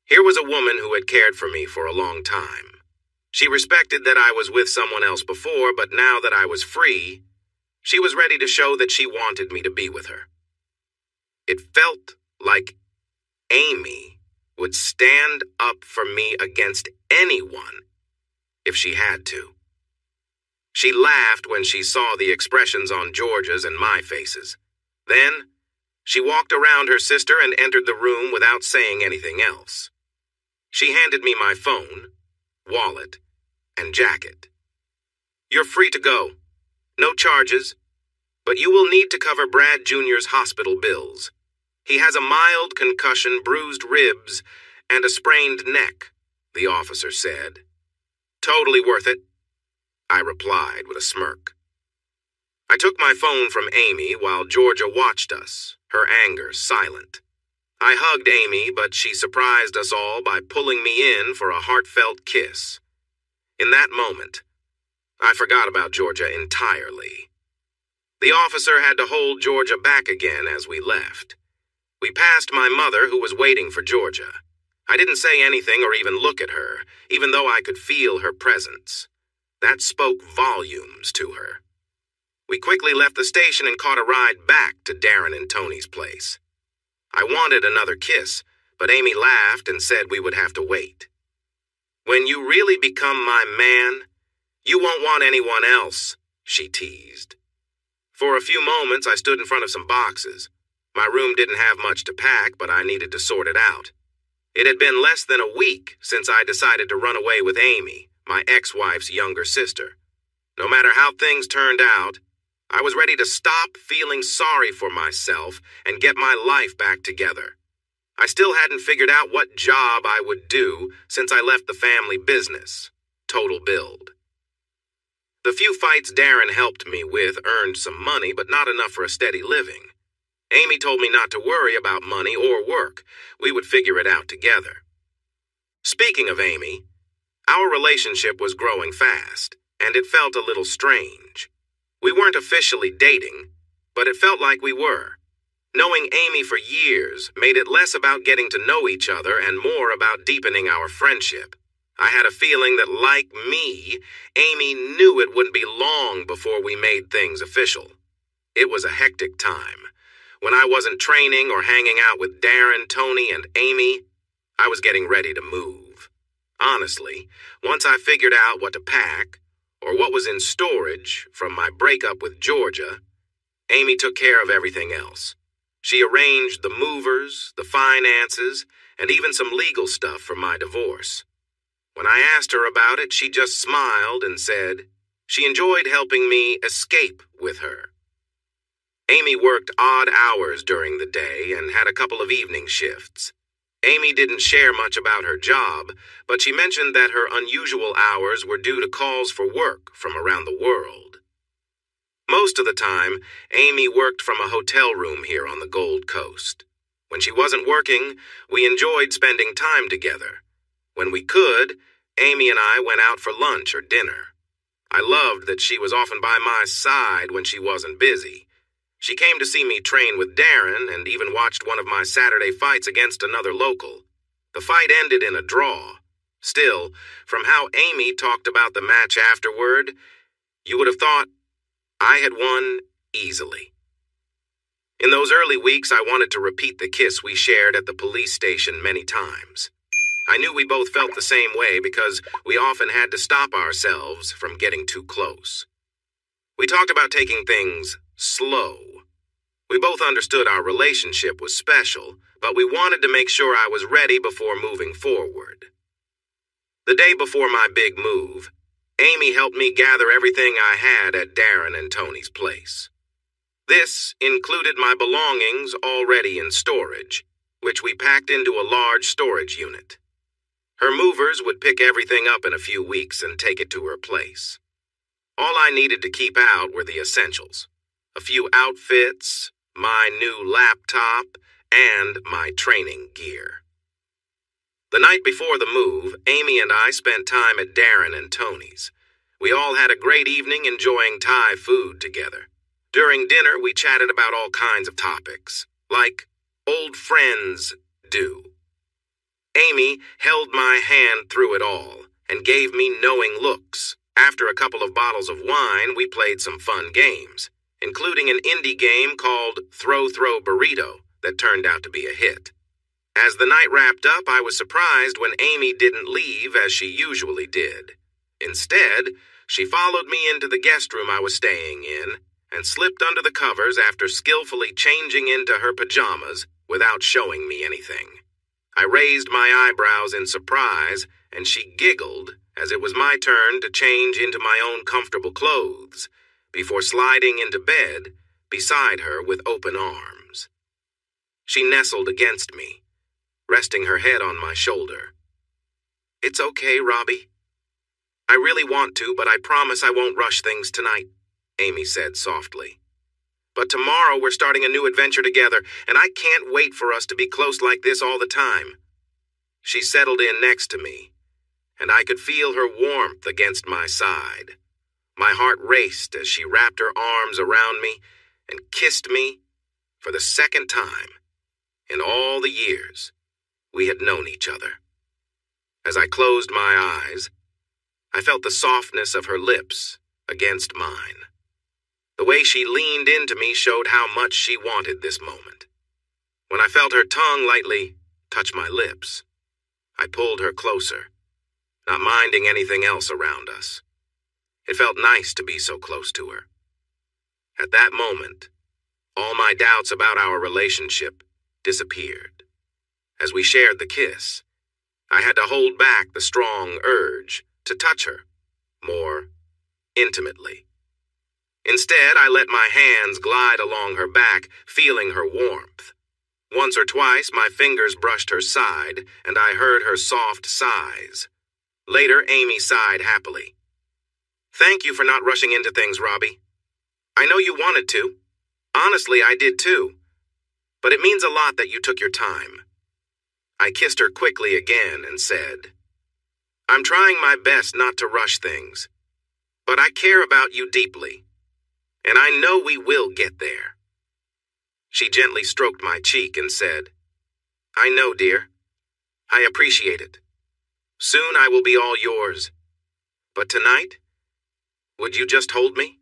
Here was a woman who had cared for me for a long time. She respected that I was with someone else before, but now that I was free, she was ready to show that she wanted me to be with her. It felt like Amy would stand up for me against anyone if she had to. She laughed when she saw the expressions on Georgia's and my faces. Then, she walked around her sister and entered the room without saying anything else. She handed me my phone, wallet, and jacket. "You're free to go. No charges, but you will need to cover Brad Jr.'s hospital bills. He has a mild concussion, bruised ribs, and a sprained neck," the officer said. "Totally worth it," I replied with a smirk. I took my phone from Amy while Georgia watched us, her anger silent. I hugged Amy, but she surprised us all by pulling me in for a heartfelt kiss. In that moment, I forgot about Georgia entirely. The officer had to hold Georgia back again as we left. We passed my mother, who was waiting for Georgia. I didn't say anything or even look at her, even though I could feel her presence. That spoke volumes to her. We quickly left the station and caught a ride back to Darren and Tony's place. I wanted another kiss, but Amy laughed and said we would have to wait. "When you really become my man, you won't want anyone else," she teased. For a few moments, I stood in front of some boxes. My room didn't have much to pack, but I needed to sort it out. It had been less than a week since I decided to run away with Amy, my ex-wife's younger sister. No matter how things turned out, I was ready to stop feeling sorry for myself and get my life back together. I still hadn't figured out what job I would do since I left the family business, Total Build. The few fights Darren helped me with earned some money, but not enough for a steady living. Amy told me not to worry about money or work. We would figure it out together. Speaking of Amy, our relationship was growing fast, and it felt a little strange. We weren't officially dating, but it felt like we were. Knowing Amy for years made it less about getting to know each other and more about deepening our friendship. I had a feeling that, like me, Amy knew it wouldn't be long before we made things official. It was a hectic time. When I wasn't training or hanging out with Darren, Tony, and Amy, I was getting ready to move. Honestly, once I figured out what to pack, or what was in storage from my breakup with Georgia, Amy took care of everything else. She arranged the movers, the finances, and even some legal stuff for my divorce. When I asked her about it, she just smiled and said she enjoyed helping me escape with her. Amy worked odd hours during the day and had a couple of evening shifts. Amy didn't share much about her job, but she mentioned that her unusual hours were due to calls for work from around the world. Most of the time, Amy worked from a hotel room here on the Gold Coast. When she wasn't working, we enjoyed spending time together. When we could, Amy and I went out for lunch or dinner. I loved that she was often by my side when she wasn't busy. She came to see me train with Darren and even watched one of my Saturday fights against another local. The fight ended in a draw. Still, from how Amy talked about the match afterward, you would have thought I had won easily. In those early weeks, I wanted to repeat the kiss we shared at the police station many times. I knew we both felt the same way because we often had to stop ourselves from getting too close. We talked about taking things slow. We both understood our relationship was special, but we wanted to make sure I was ready before moving forward. The day before my big move, Amy helped me gather everything I had at Darren and Tony's place. This included my belongings already in storage, which we packed into a large storage unit. Her movers would pick everything up in a few weeks and take it to her place. All I needed to keep out were the essentials: a few outfits, my new laptop, and my training gear. The night before the move, Amy and I spent time at Darren and Tony's. We all had a great evening enjoying Thai food together. During dinner, we chatted about all kinds of topics, like old friends do. Amy held my hand through it all and gave me knowing looks. After a couple of bottles of wine, we played some fun games, including an indie game called Throw Throw Burrito that turned out to be a hit. As the night wrapped up, I was surprised when Amy didn't leave as she usually did. Instead, she followed me into the guest room I was staying in and slipped under the covers after skillfully changing into her pajamas without showing me anything. I raised my eyebrows in surprise, and she giggled as it was my turn to change into my own comfortable clothes before sliding into bed beside her with open arms. She nestled against me, resting her head on my shoulder. "It's okay, Robbie. I really want to, but I promise I won't rush things tonight," Amy said softly. "But tomorrow we're starting a new adventure together, and I can't wait for us to be close like this all the time." She settled in next to me, and I could feel her warmth against my side. My heart raced as she wrapped her arms around me and kissed me for the second time in all the years we had known each other. As I closed my eyes, I felt the softness of her lips against mine. The way she leaned into me showed how much she wanted this moment. When I felt her tongue lightly touch my lips, I pulled her closer, not minding anything else around us. It felt nice to be so close to her. At that moment, all my doubts about our relationship disappeared. As we shared the kiss, I had to hold back the strong urge to touch her more intimately. Instead, I let my hands glide along her back, feeling her warmth. Once or twice, my fingers brushed her side, and I heard her soft sighs. Later, Amy sighed happily. "Thank you for not rushing into things, Robbie. I know you wanted to. Honestly, I did too. But it means a lot that you took your time." I kissed her quickly again and said, "I'm trying my best not to rush things, but I care about you deeply, and I know we will get there." She gently stroked my cheek and said, "I know, dear. I appreciate it. Soon I will be all yours. But tonight, would you just hold me?"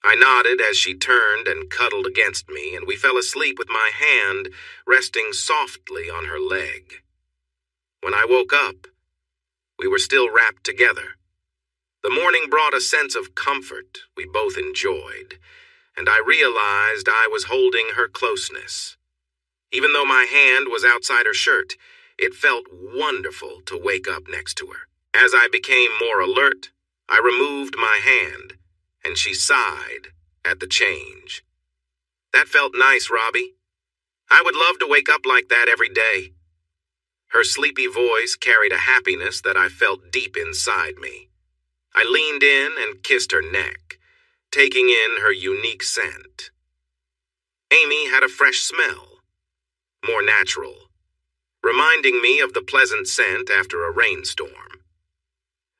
I nodded as she turned and cuddled against me, and we fell asleep with my hand resting softly on her leg. When I woke up, we were still wrapped together. The morning brought a sense of comfort we both enjoyed, and I realized I was holding her closeness. Even though my hand was outside her shirt, it felt wonderful to wake up next to her. As I became more alert, I removed my hand, and she sighed at the change. "That felt nice, Robbie. I would love to wake up like that every day." Her sleepy voice carried a happiness that I felt deep inside me. I leaned in and kissed her neck, taking in her unique scent. Amy had a fresh smell, more natural, reminding me of the pleasant scent after a rainstorm.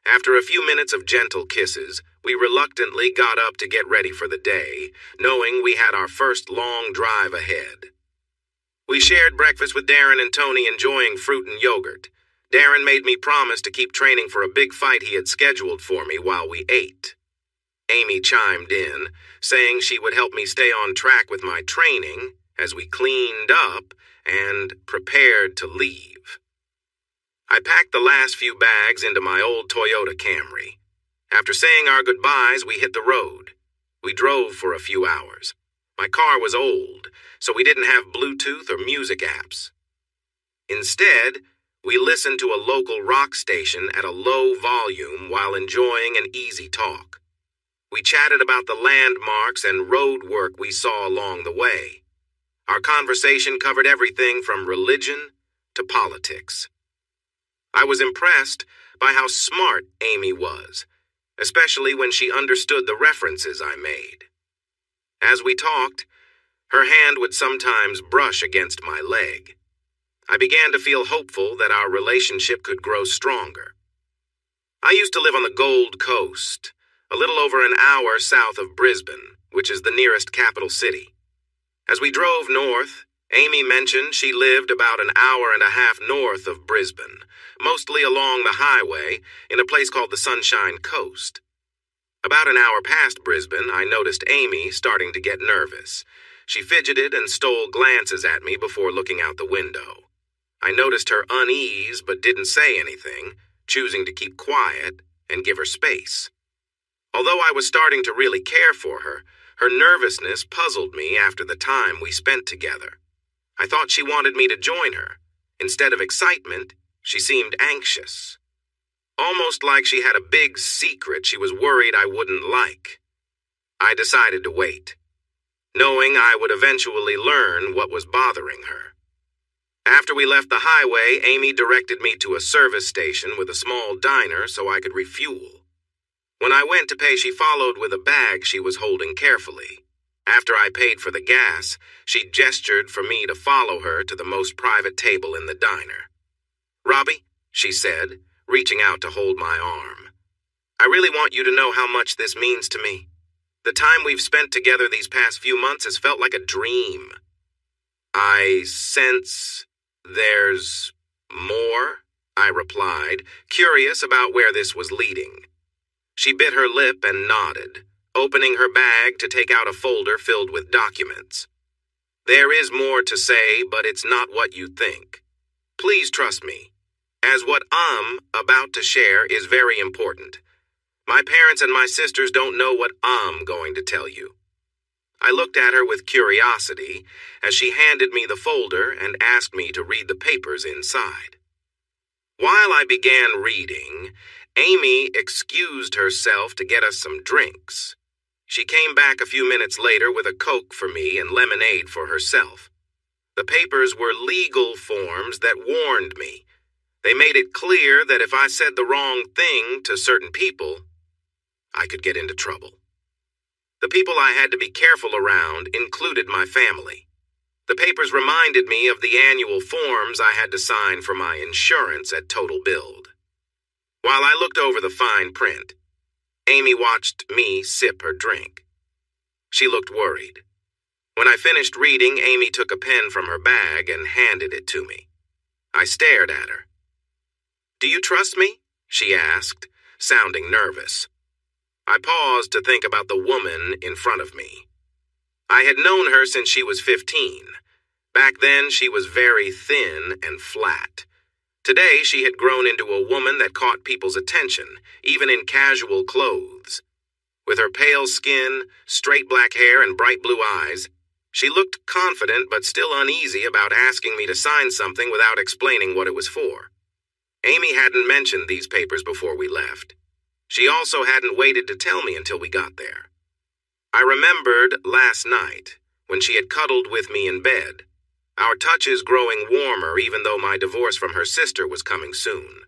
After a few minutes of gentle kisses, we reluctantly got up to get ready for the day, knowing we had our first long drive ahead. We shared breakfast with Darren and Tony, enjoying fruit and yogurt. Darren made me promise to keep training for a big fight he had scheduled for me while we ate. Amy chimed in, saying she would help me stay on track with my training as we cleaned up and prepared to leave. I packed the last few bags into my old Toyota Camry. After saying our goodbyes, we hit the road. We drove for a few hours. My car was old, so we didn't have Bluetooth or music apps. Instead, we listened to a local rock station at a low volume while enjoying an easy talk. We chatted about the landmarks and road work we saw along the way. Our conversation covered everything from religion to politics. I was impressed by how smart Amy was, especially when she understood the references I made. As we talked, her hand would sometimes brush against my leg. I began to feel hopeful that our relationship could grow stronger. I used to live on the Gold Coast, a little over an hour south of Brisbane, which is the nearest capital city. As we drove north, Amy mentioned she lived about an hour and a half north of Brisbane, mostly along the highway, in a place called the Sunshine Coast. About an hour past Brisbane, I noticed Amy starting to get nervous. She fidgeted and stole glances at me before looking out the window. I noticed her unease but didn't say anything, choosing to keep quiet and give her space. Although I was starting to really care for her, her nervousness puzzled me after the time we spent together. I thought she wanted me to join her. Instead of excitement, she seemed anxious. Almost like she had a big secret she was worried I wouldn't like. I decided to wait, knowing I would eventually learn what was bothering her. After we left the highway, Amy directed me to a service station with a small diner so I could refuel. When I went to pay, she followed with a bag she was holding carefully. After I paid for the gas, she gestured for me to follow her to the most private table in the diner. "Robbie," she said, reaching out to hold my arm, "I really want you to know how much this means to me. The time we've spent together these past few months has felt like a dream." "I sense there's more," I replied, curious about where this was leading. She bit her lip and nodded, opening her bag to take out a folder filled with documents. "There is more to say, but it's not what you think. Please trust me, as what I'm about to share is very important. My parents and my sisters don't know what I'm going to tell you." I looked at her with curiosity as she handed me the folder and asked me to read the papers inside. While I began reading, Amy excused herself to get us some drinks. She came back a few minutes later with a Coke for me and lemonade for herself. The papers were legal forms that warned me. They made it clear that if I said the wrong thing to certain people, I could get into trouble. The people I had to be careful around included my family. The papers reminded me of the annual forms I had to sign for my insurance at Total Build. While I looked over the fine print, Amy watched me sip her drink. She looked worried. When I finished reading, Amy took a pen from her bag and handed it to me. I stared at her. "Do you trust me?" she asked, sounding nervous. I paused to think about the woman in front of me. I had known her since she was 15. Back then, she was very thin and flat. Today, she had grown into a woman that caught people's attention, even in casual clothes. With her pale skin, straight black hair, and bright blue eyes, she looked confident but still uneasy about asking me to sign something without explaining what it was for. Amy hadn't mentioned these papers before we left. She also hadn't waited to tell me until we got there. I remembered last night, when she had cuddled with me in bed, our touches growing warmer even though my divorce from her sister was coming soon.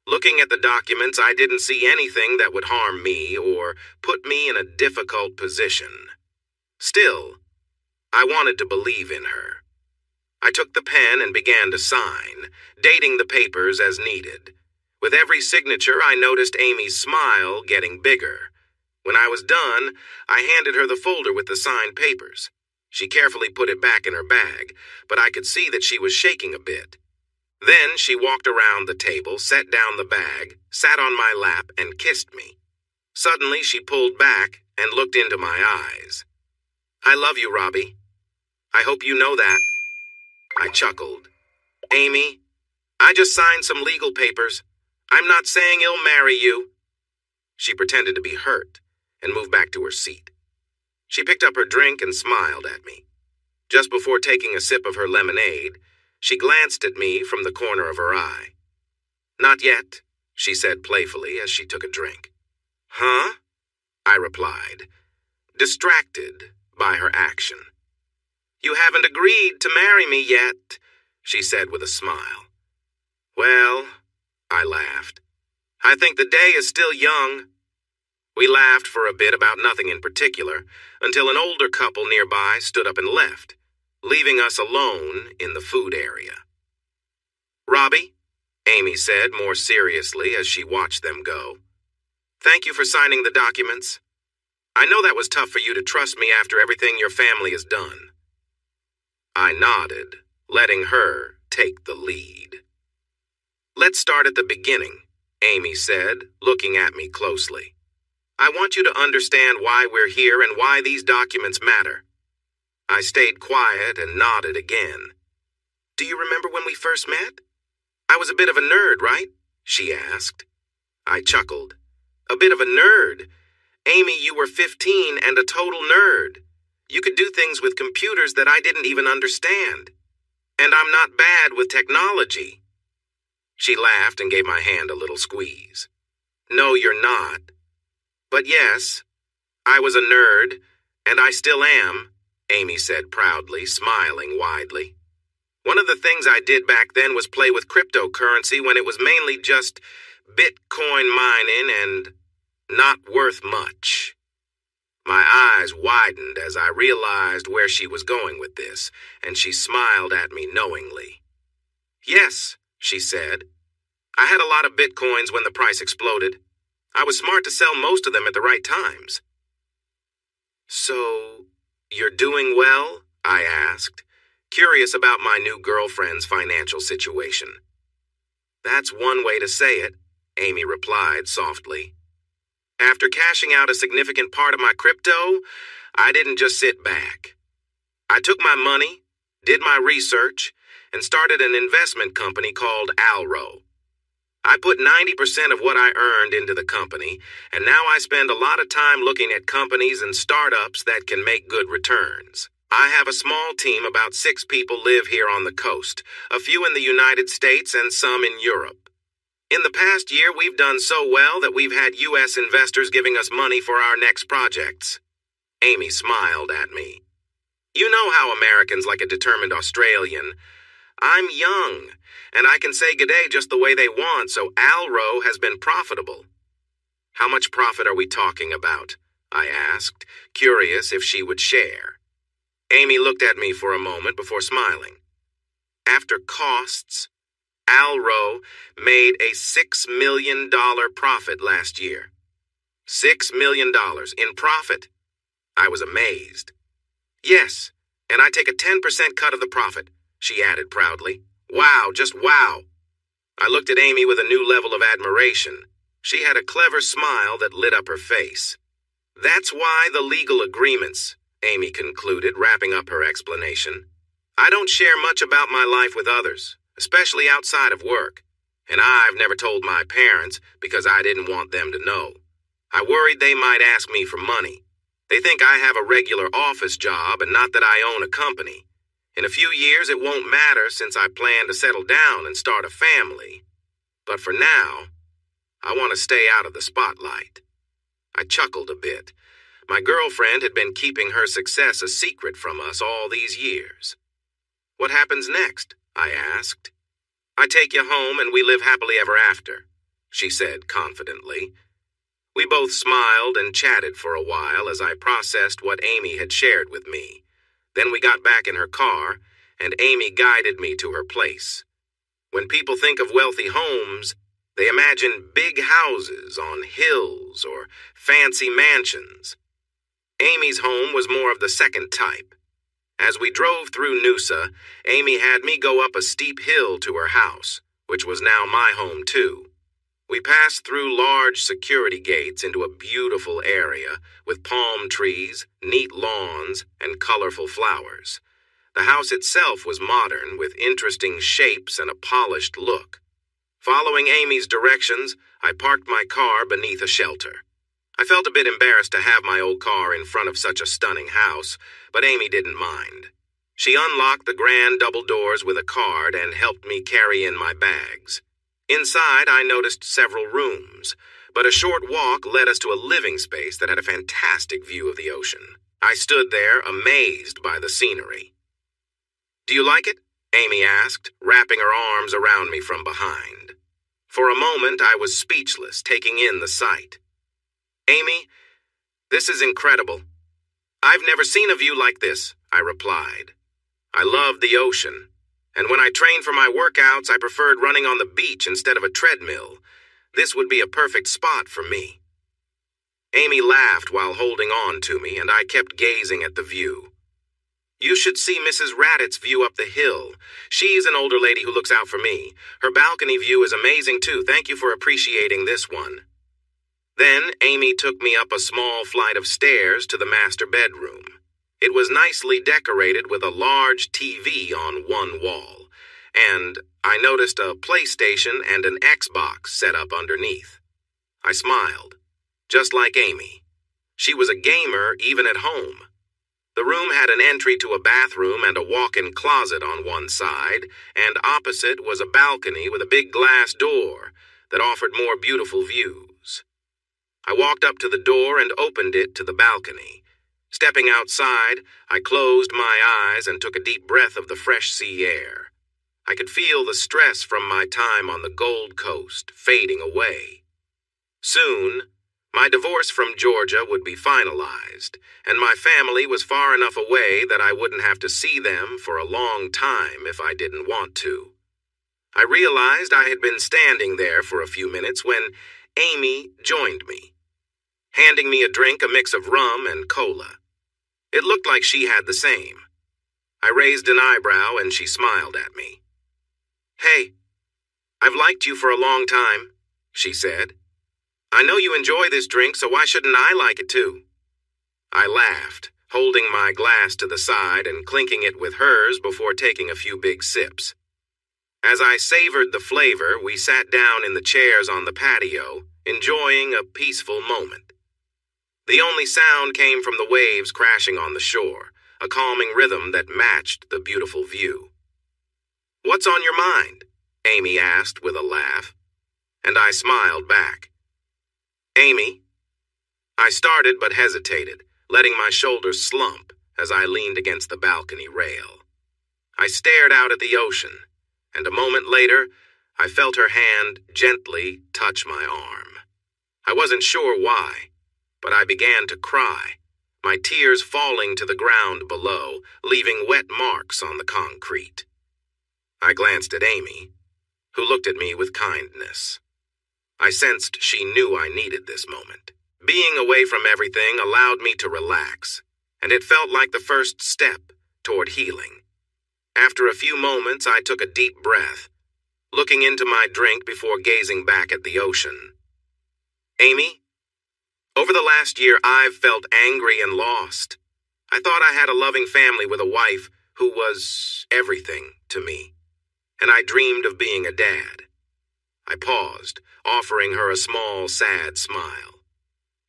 Looking at the documents, I didn't see anything that would harm me or put me in a difficult position. Still, I wanted to believe in her. I took the pen and began to sign, dating the papers as needed. With every signature, I noticed Amy's smile getting bigger. When I was done, I handed her the folder with the signed papers. She carefully put it back in her bag, but I could see that she was shaking a bit. Then she walked around the table, set down the bag, sat on my lap, and kissed me. Suddenly, she pulled back and looked into my eyes. "I love you, Robbie. I hope you know that." I chuckled. "Amy, I just signed some legal papers. I'm not saying he'll marry you." She pretended to be hurt and moved back to her seat. She picked up her drink and smiled at me. Just before taking a sip of her lemonade, she glanced at me from the corner of her eye. "Not yet," she said playfully as she took a drink. "Huh?" I replied, distracted by her action. "You haven't agreed to marry me yet," she said with a smile. "Well," I laughed, "I think the day is still young." We laughed for a bit about nothing in particular, until an older couple nearby stood up and left, leaving us alone in the food area. "Robbie," Amy said more seriously as she watched them go, "thank you for signing the documents. I know that was tough for you to trust me after everything your family has done." I nodded, letting her take the lead. "Let's start at the beginning," Amy said, looking at me closely. "I want you to understand why we're here and why these documents matter." I stayed quiet and nodded again. "Do you remember when we first met? I was a bit of a nerd, right?" she asked. I chuckled. "A bit of a nerd? Amy, you were 15 and a total nerd. You could do things with computers that I didn't even understand. And I'm not bad with technology." She laughed and gave my hand a little squeeze. "No, you're not. But yes, I was a nerd, and I still am," Amy said proudly, smiling widely. "One of the things I did back then was play with cryptocurrency when it was mainly just Bitcoin mining and not worth much." My eyes widened as I realized where she was going with this, and she smiled at me knowingly. "Yes," she said. "I had a lot of Bitcoins when the price exploded. I was smart to sell most of them at the right times." "So, you're doing well?" I asked, curious about my new girlfriend's financial situation. "That's one way to say it," Amy replied softly. "After cashing out a significant part of my crypto, I didn't just sit back. I took my money, did my research, and started an investment company called Alro. I put 90% of what I earned into the company, and now I spend a lot of time looking at companies and startups that can make good returns. I have a small team, about 6 people live here on the coast, a few in the United States and some in Europe. In the past year, we've done so well that we've had U.S. investors giving us money for our next projects." Amy smiled at me. "You know how Americans like a determined Australian. I'm young, and I can say g'day just the way they want, so Alro has been profitable." "How much profit are we talking about?" I asked, curious if she would share. Amy looked at me for a moment before smiling. "After costs, Alro made a $6 million profit last year." $6 million in profit? I was amazed. "Yes, and I take a 10% cut of the profit," she added proudly. "Wow, just wow." I looked at Amy with a new level of admiration. She had a clever smile that lit up her face. "That's why the legal agreements," Amy concluded, wrapping up her explanation. "I don't share much about my life with others, especially outside of work. And I've never told my parents because I didn't want them to know. I worried they might ask me for money. They think I have a regular office job and not that I own a company. In a few years, it won't matter since I plan to settle down and start a family. But for now, I want to stay out of the spotlight." I chuckled a bit. My girlfriend had been keeping her success a secret from us all these years. "What happens next?" I asked. "I take you home and we live happily ever after," she said confidently. We both smiled and chatted for a while as I processed what Amy had shared with me. Then we got back in her car, and Amy guided me to her place. When people think of wealthy homes, they imagine big houses on hills or fancy mansions. Amy's home was more of the second type. As we drove through Noosa, Amy had me go up a steep hill to her house, which was now my home too. We passed through large security gates into a beautiful area with palm trees, neat lawns, and colorful flowers. The house itself was modern, with interesting shapes and a polished look. Following Amy's directions, I parked my car beneath a shelter. I felt a bit embarrassed to have my old car in front of such a stunning house, but Amy didn't mind. She unlocked the grand double doors with a card and helped me carry in my bags. Inside, I noticed several rooms, but a short walk led us to a living space that had a fantastic view of the ocean. I stood there, amazed by the scenery. "Do you like it?" Amy asked, wrapping her arms around me from behind. For a moment, I was speechless, taking in the sight. "Amy, this is incredible. I've never seen a view like this," I replied. I loved the ocean, and when I trained for my workouts, I preferred running on the beach instead of a treadmill. This would be a perfect spot for me. Amy laughed while holding on to me, and I kept gazing at the view. "You should see Mrs. Raddat's view up the hill. She's an older lady who looks out for me. Her balcony view is amazing too. Thank you for appreciating this one." Then Amy took me up a small flight of stairs to the master bedroom. It was nicely decorated with a large TV on one wall, and I noticed a PlayStation and an Xbox set up underneath. I smiled, just like Amy. She was a gamer even at home. The room had an entry to a bathroom and a walk-in closet on one side, and opposite was a balcony with a big glass door that offered more beautiful views. I walked up to the door and opened it to the balcony. Stepping outside, I closed my eyes and took a deep breath of the fresh sea air. I could feel the stress from my time on the Gold Coast fading away. Soon, my divorce from Georgia would be finalized, and my family was far enough away that I wouldn't have to see them for a long time if I didn't want to. I realized I had been standing there for a few minutes when Amy joined me, handing me a drink, a mix of rum and cola. It looked like she had the same. I raised an eyebrow and she smiled at me. "Hey, I've liked you for a long time," she said. "I know you enjoy this drink, so why shouldn't I like it too?" I laughed, holding my glass to the side and clinking it with hers before taking a few big sips. As I savored the flavor, we sat down in the chairs on the patio, enjoying a peaceful moment. The only sound came from the waves crashing on the shore, a calming rhythm that matched the beautiful view. "What's on your mind?" Amy asked with a laugh, and I smiled back. "Amy?" I started but hesitated, letting my shoulders slump as I leaned against the balcony rail. I stared out at the ocean, and a moment later, I felt her hand gently touch my arm. I wasn't sure why, but I began to cry, my tears falling to the ground below, leaving wet marks on the concrete. I glanced at Amy, who looked at me with kindness. I sensed she knew I needed this moment. Being away from everything allowed me to relax, and it felt like the first step toward healing. After a few moments, I took a deep breath, looking into my drink before gazing back at the ocean. "Amy, over the last year, I've felt angry and lost. I thought I had a loving family with a wife who was everything to me, and I dreamed of being a dad." I paused, offering her a small, sad smile.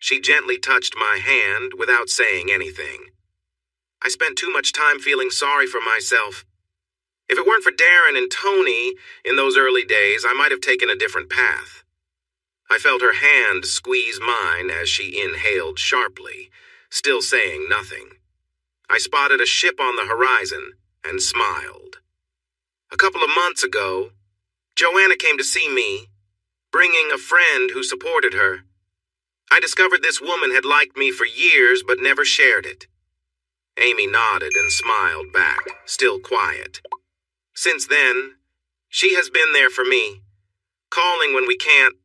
She gently touched my hand without saying anything. "I spent too much time feeling sorry for myself. If it weren't for Darren and Tony in those early days, I might have taken a different path." I felt her hand squeeze mine as she inhaled sharply, still saying nothing. I spotted a ship on the horizon and smiled. "A couple of months ago, Joanna came to see me, bringing a friend who supported her. I discovered this woman had liked me for years but never shared it." Amy nodded and smiled back, still quiet. "Since then, she has been there for me, calling when we can't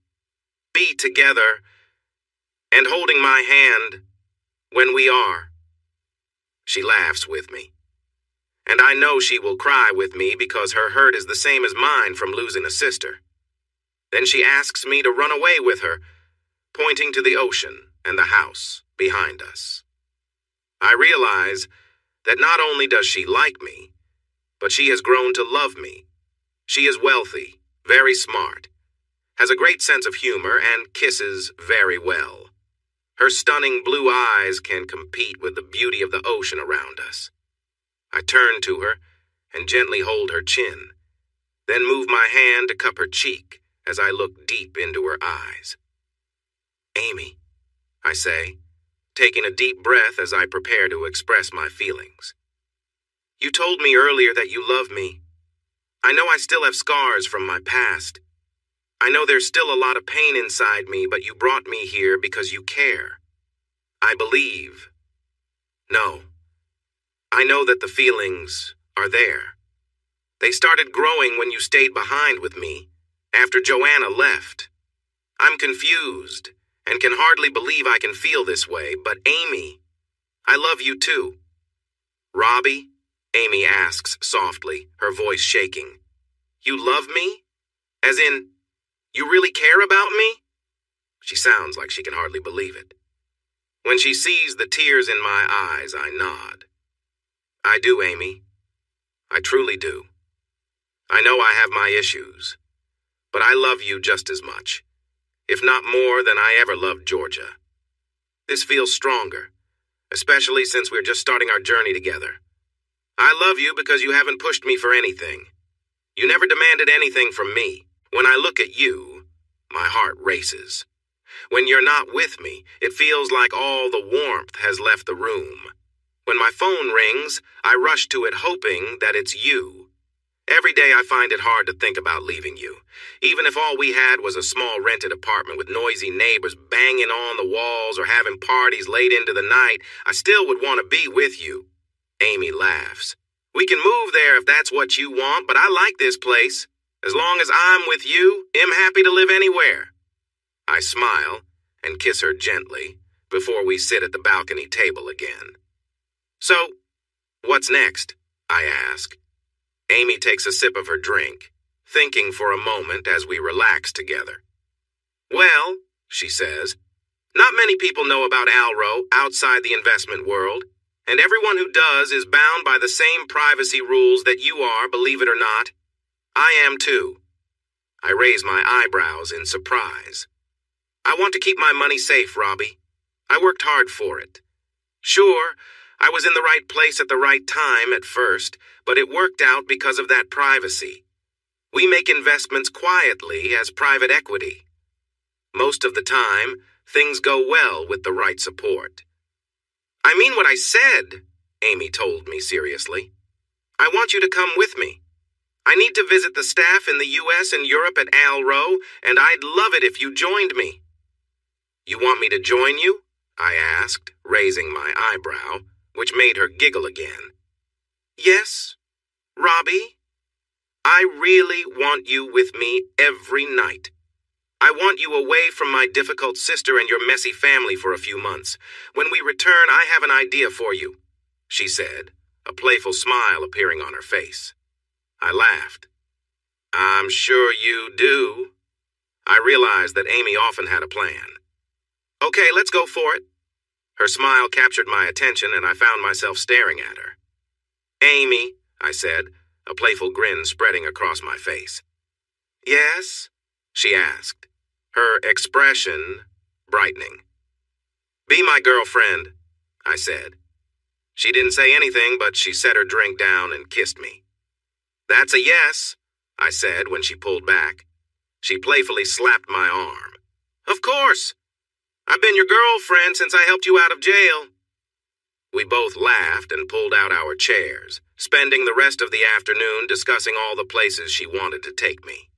be together, and holding my hand when we are." She laughs with me, and I know she will cry with me because her hurt is the same as mine from losing a sister. Then she asks me to run away with her, pointing to the ocean and the house behind us. I realize that not only does she like me, but she has grown to love me. She is wealthy, very smart, has a great sense of humor, and kisses very well. Her stunning blue eyes can compete with the beauty of the ocean around us. I turn to her and gently hold her chin, then move my hand to cup her cheek as I look deep into her eyes. "Amy," I say, taking a deep breath as I prepare to express my feelings. "You told me earlier that you love me. I know I still have scars from my past. I know there's still a lot of pain inside me, but you brought me here because you care. I believe. No. I know that the feelings are there. They started growing when you stayed behind with me, after Joanna left. I'm confused and can hardly believe I can feel this way, but Amy, I love you too." "Robbie?" Amy asks softly, her voice shaking. "You love me? As in, you really care about me?" She sounds like she can hardly believe it. When she sees the tears in my eyes, I nod. "I do, Amy. I truly do. I know I have my issues, but I love you just as much, if not more than I ever loved Georgia. This feels stronger, especially since we're just starting our journey together. I love you because you haven't pushed me for anything. You never demanded anything from me. When I look at you, my heart races. When you're not with me, it feels like all the warmth has left the room. When my phone rings, I rush to it hoping that it's you. Every day I find it hard to think about leaving you. Even if all we had was a small rented apartment with noisy neighbors banging on the walls or having parties late into the night, I still would want to be with you." Amy laughs. "We can move there if that's what you want, but I like this place. As long as I'm with you, I'm happy to live anywhere." I smile and kiss her gently before we sit at the balcony table again. "So, what's next?" I ask. Amy takes a sip of her drink, thinking for a moment as we relax together. "Well," she says, "not many people know about Alro outside the investment world, and everyone who does is bound by the same privacy rules that you are, believe it or not. I am too." I raise my eyebrows in surprise. "I want to keep my money safe, Robbie. I worked hard for it. Sure, I was in the right place at the right time at first, but it worked out because of that privacy. We make investments quietly as private equity. Most of the time, things go well with the right support." "I mean what I said," Amy told me seriously. "I want you to come with me. I need to visit the staff in the US and Europe at Alro, and I'd love it if you joined me." "You want me to join you?" I asked, raising my eyebrow, which made her giggle again. "Yes, Robbie. I really want you with me every night. I want you away from my difficult sister and your messy family for a few months. When we return, I have an idea for you," she said, a playful smile appearing on her face. I laughed. "I'm sure you do." I realized that Amy often had a plan. "Okay, let's go for it." Her smile captured my attention, and I found myself staring at her. "Amy," I said, a playful grin spreading across my face. "Yes?" she asked, her expression brightening. "Be my girlfriend," I said. She didn't say anything, but she set her drink down and kissed me. "That's a yes," I said when she pulled back. She playfully slapped my arm. "Of course. I've been your girlfriend since I helped you out of jail." We both laughed and pulled out our chairs, spending the rest of the afternoon discussing all the places she wanted to take me.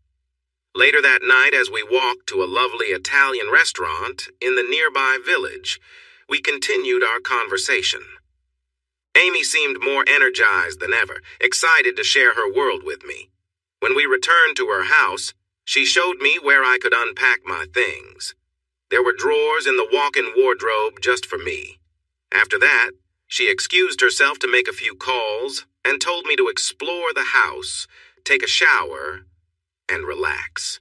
Later that night, as we walked to a lovely Italian restaurant in the nearby village, we continued our conversation. Amy seemed more energized than ever, excited to share her world with me. When we returned to her house, she showed me where I could unpack my things. There were drawers in the walk-in wardrobe just for me. After that, she excused herself to make a few calls and told me to explore the house, take a shower, and relax.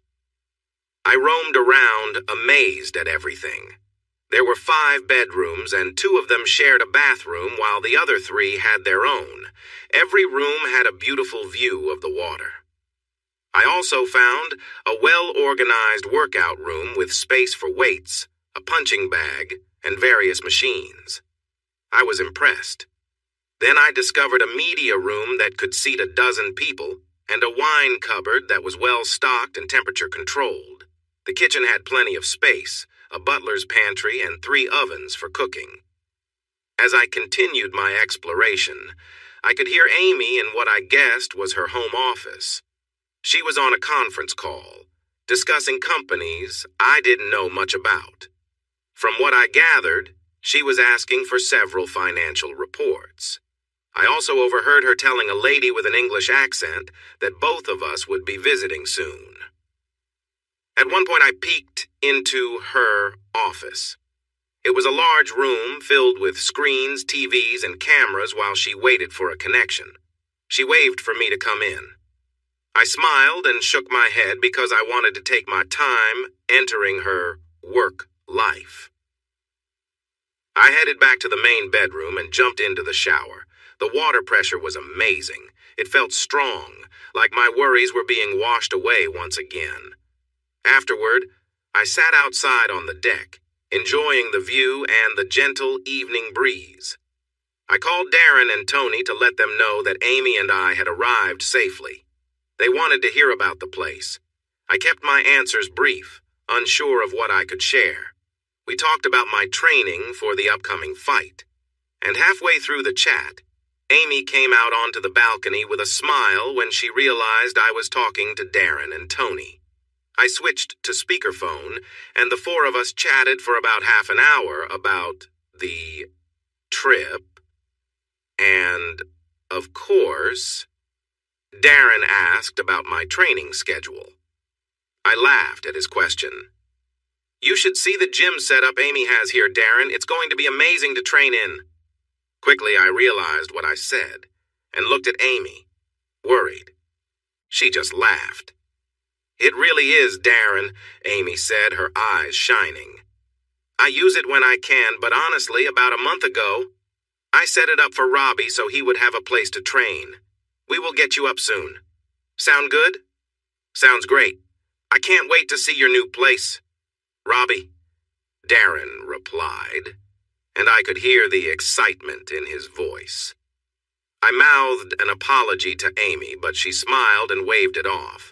I roamed around, amazed at everything. There were 5 bedrooms, and 2 of them shared a bathroom while the other 3 had their own. Every room had a beautiful view of the water. I also found a well-organized workout room with space for weights, a punching bag, and various machines. I was impressed. Then I discovered a media room that could seat 12 people, and a wine cupboard that was well-stocked and temperature-controlled. The kitchen had plenty of space, a butler's pantry, and 3 ovens for cooking. As I continued my exploration, I could hear Amy in what I guessed was her home office. She was on a conference call, discussing companies I didn't know much about. From what I gathered, she was asking for several financial reports. I also overheard her telling a lady with an English accent that both of us would be visiting soon. At one point, I peeked into her office. It was a large room filled with screens, TVs, and cameras while she waited for a connection. She waved for me to come in. I smiled and shook my head because I wanted to take my time entering her work life. I headed back to the main bedroom and jumped into the shower. The water pressure was amazing. It felt strong, like my worries were being washed away once again. Afterward, I sat outside on the deck, enjoying the view and the gentle evening breeze. I called Darren and Tony to let them know that Amy and I had arrived safely. They wanted to hear about the place. I kept my answers brief, unsure of what I could share. We talked about my training for the upcoming fight. And halfway through the chat, Amy came out onto the balcony with a smile when she realized I was talking to Darren and Tony. I switched to speakerphone, and the 4 of us chatted for about half an hour about the trip. And, of course, Darren asked about my training schedule. I laughed at his question. "You should see the gym setup Amy has here, Darren. It's going to be amazing to train in." Quickly, I realized what I said and looked at Amy, worried. She just laughed. "It really is, Darren," Amy said, her eyes shining. "I use it when I can, but honestly, about a month ago, I set it up for Robbie so he would have a place to train. We will get you up soon. Sound good?" "Sounds great. I can't wait to see your new place." "Robbie," Darren replied, and I could hear the excitement in his voice. I mouthed an apology to Amy, but she smiled and waved it off.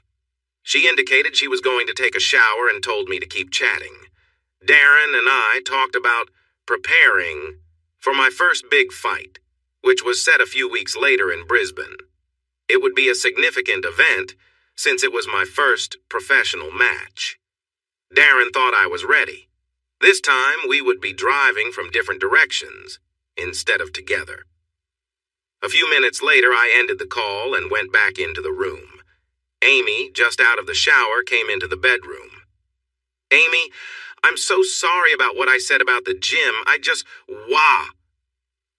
She indicated she was going to take a shower and told me to keep chatting. Darren and I talked about preparing for my first big fight, which was set a few weeks later in Brisbane. It would be a significant event since it was my first professional match. Darren thought I was ready. This time we would be driving from different directions instead of together. A few minutes later, I ended the call and went back into the room. Amy, just out of the shower, came into the bedroom. "Amy, I'm so sorry about what I said about the gym.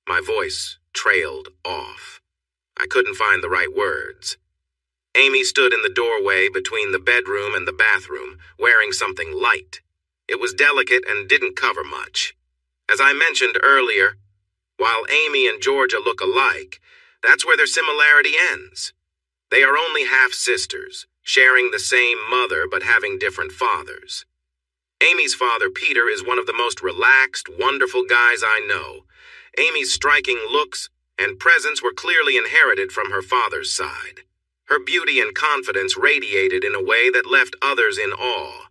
My voice trailed off. I couldn't find the right words. Amy stood in the doorway between the bedroom and the bathroom, wearing something light. It was delicate and didn't cover much. As I mentioned earlier, while Amy and Georgia look alike, that's where their similarity ends. They are only half-sisters, sharing the same mother but having different fathers. Amy's father, Peter, is one of the most relaxed, wonderful guys I know. Amy's striking looks and presence were clearly inherited from her father's side. Her beauty and confidence radiated in a way that left others in awe.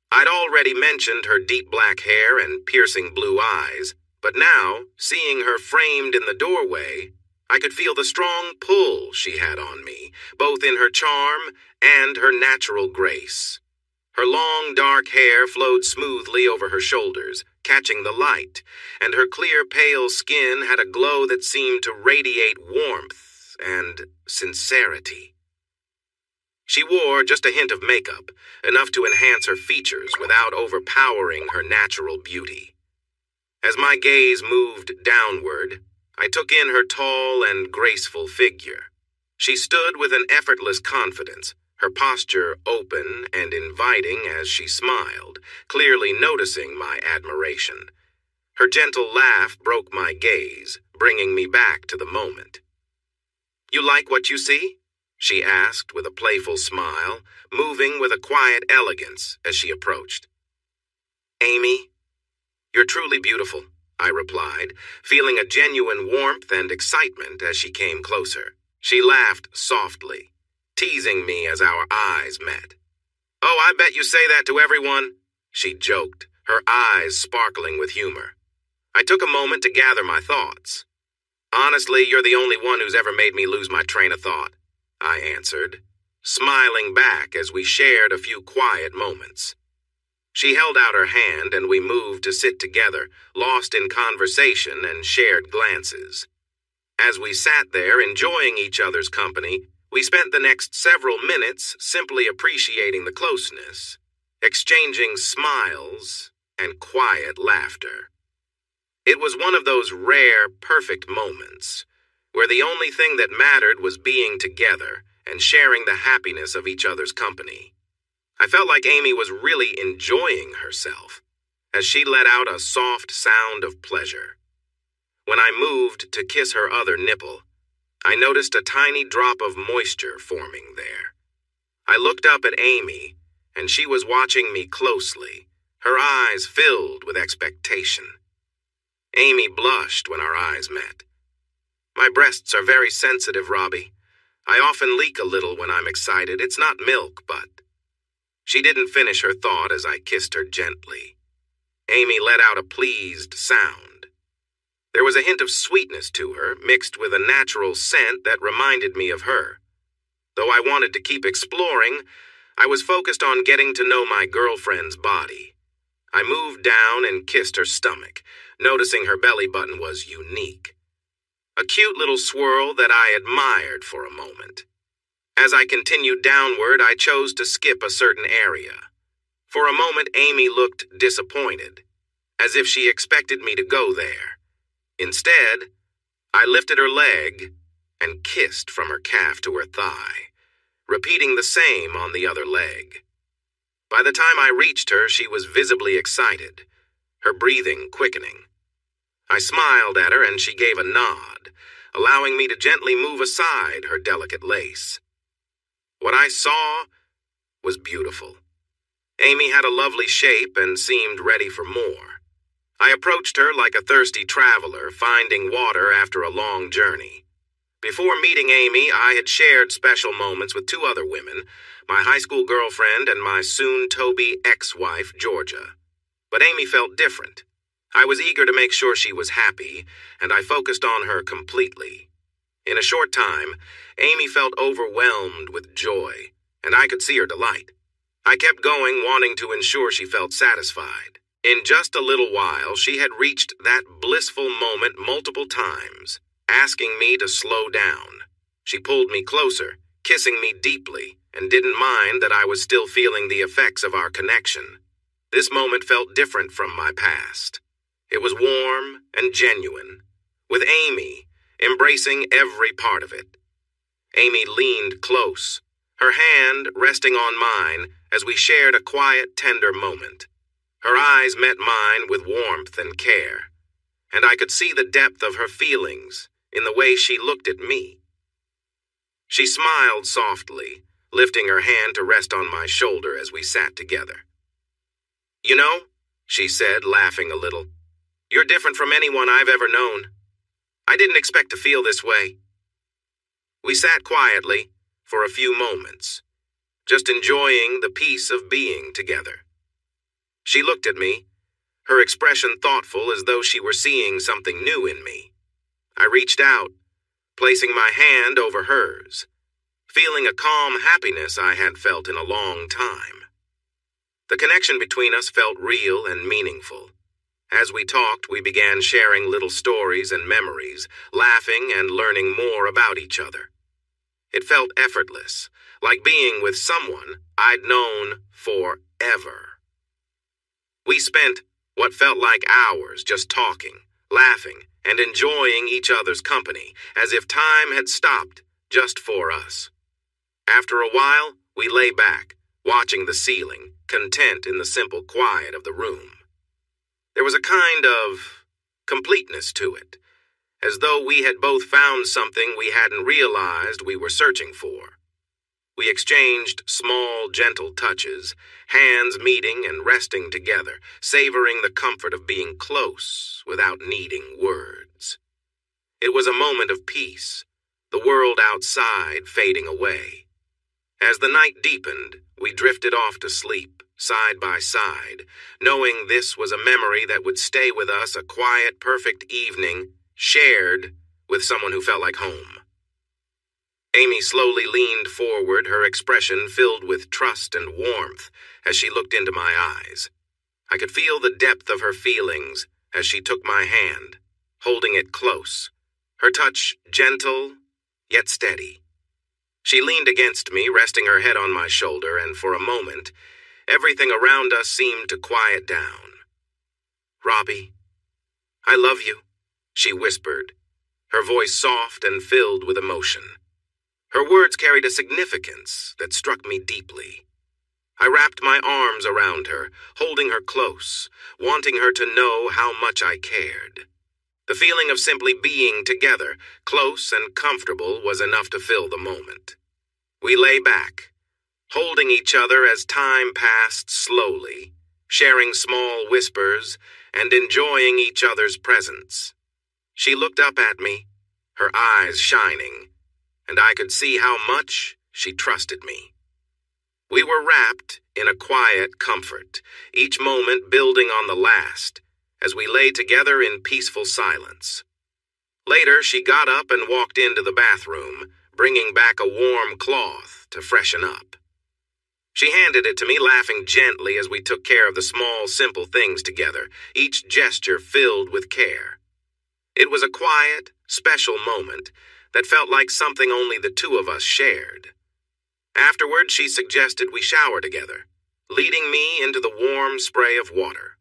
I'd already mentioned her deep black hair and piercing blue eyes, but now, seeing her framed in the doorway, I could feel the strong pull she had on me, both in her charm and her natural grace. Her long, dark hair flowed smoothly over her shoulders, catching the light, and her clear, pale skin had a glow that seemed to radiate warmth and sincerity. She wore just a hint of makeup, enough to enhance her features without overpowering her natural beauty. As my gaze moved downward, I took in her tall and graceful figure. She stood with an effortless confidence, her posture open and inviting as she smiled, clearly noticing my admiration. Her gentle laugh broke my gaze, bringing me back to the moment. "You like what you see?" she asked with a playful smile, moving with a quiet elegance as she approached. "Amy, you're truly beautiful," I replied, feeling a genuine warmth and excitement as she came closer. She laughed softly, teasing me as our eyes met. "Oh, I bet you say that to everyone," she joked, her eyes sparkling with humor. I took a moment to gather my thoughts. "Honestly, you're the only one who's ever made me lose my train of thought," I answered, smiling back as we shared a few quiet moments. She held out her hand and we moved to sit together, lost in conversation and shared glances. As we sat there enjoying each other's company, we spent the next several minutes simply appreciating the closeness, exchanging smiles and quiet laughter. It was one of those rare, perfect moments where the only thing that mattered was being together and sharing the happiness of each other's company. I felt like Amy was really enjoying herself as she let out a soft sound of pleasure. When I moved to kiss her other nipple, I noticed a tiny drop of moisture forming there. I looked up at Amy, and she was watching me closely, her eyes filled with expectation. Amy blushed when our eyes met. "My breasts are very sensitive, Robbie. I often leak a little when I'm excited. It's not milk, but..." She didn't finish her thought as I kissed her gently. Amy let out a pleased sound. There was a hint of sweetness to her, mixed with a natural scent that reminded me of her. Though I wanted to keep exploring, I was focused on getting to know my girlfriend's body. I moved down and kissed her stomach, noticing her belly button was unique. A cute little swirl that I admired for a moment. As I continued downward, I chose to skip a certain area. For a moment, Amy looked disappointed, as if she expected me to go there. Instead, I lifted her leg and kissed from her calf to her thigh, repeating the same on the other leg. By the time I reached her, she was visibly excited, her breathing quickening. I smiled at her and she gave a nod, allowing me to gently move aside her delicate lace. What I saw was beautiful. Amy had a lovely shape and seemed ready for more. I approached her like a thirsty traveler finding water after a long journey. Before meeting Amy, I had shared special moments with two other women, my high school girlfriend and my soon-to-be ex-wife, Georgia. But Amy felt different. I was eager to make sure she was happy, and I focused on her completely. In a short time, Amy felt overwhelmed with joy, and I could see her delight. I kept going, wanting to ensure she felt satisfied. In just a little while, she had reached that blissful moment multiple times, asking me to slow down. She pulled me closer, kissing me deeply, and didn't mind that I was still feeling the effects of our connection. This moment felt different from my past. It was warm and genuine, with Amy embracing every part of it. Amy leaned close, her hand resting on mine as we shared a quiet, tender moment. Her eyes met mine with warmth and care, and I could see the depth of her feelings in the way she looked at me. She smiled softly, lifting her hand to rest on my shoulder as we sat together. "You know," she said, laughing a little, "you're different from anyone I've ever known. I didn't expect to feel this way." We sat quietly for a few moments, just enjoying the peace of being together. She looked at me, her expression thoughtful as though she were seeing something new in me. I reached out, placing my hand over hers, feeling a calm happiness I had felt in a long time. The connection between us felt real and meaningful. As we talked, we began sharing little stories and memories, laughing and learning more about each other. It felt effortless, like being with someone I'd known forever. We spent what felt like hours just talking, laughing, and enjoying each other's company, as if time had stopped just for us. After a while, we lay back, watching the ceiling, content in the simple quiet of the room. There was a kind of completeness to it, as though we had both found something we hadn't realized we were searching for. We exchanged small, gentle touches, hands meeting and resting together, savoring the comfort of being close without needing words. It was a moment of peace, the world outside fading away. As the night deepened, we drifted off to sleep, side by side, knowing this was a memory that would stay with us, a quiet, perfect evening, shared with someone who felt like home. Amy slowly leaned forward, her expression filled with trust and warmth as she looked into my eyes. I could feel the depth of her feelings as she took my hand, holding it close, her touch gentle yet steady. She leaned against me, resting her head on my shoulder, and for a moment, everything around us seemed to quiet down. "Robbie, I love you," she whispered, her voice soft and filled with emotion. Her words carried a significance that struck me deeply. I wrapped my arms around her, holding her close, wanting her to know how much I cared. The feeling of simply being together, close and comfortable, was enough to fill the moment. We lay back, holding each other as time passed slowly, sharing small whispers and enjoying each other's presence. She looked up at me, her eyes shining, and I could see how much she trusted me. We were wrapped in a quiet comfort, each moment building on the last, as we lay together in peaceful silence. Later, she got up and walked into the bathroom, bringing back a warm cloth to freshen up. She handed it to me, laughing gently as we took care of the small, simple things together, each gesture filled with care. It was a quiet, special moment that felt like something only the two of us shared. Afterward, she suggested we shower together, leading me into the warm spray of water.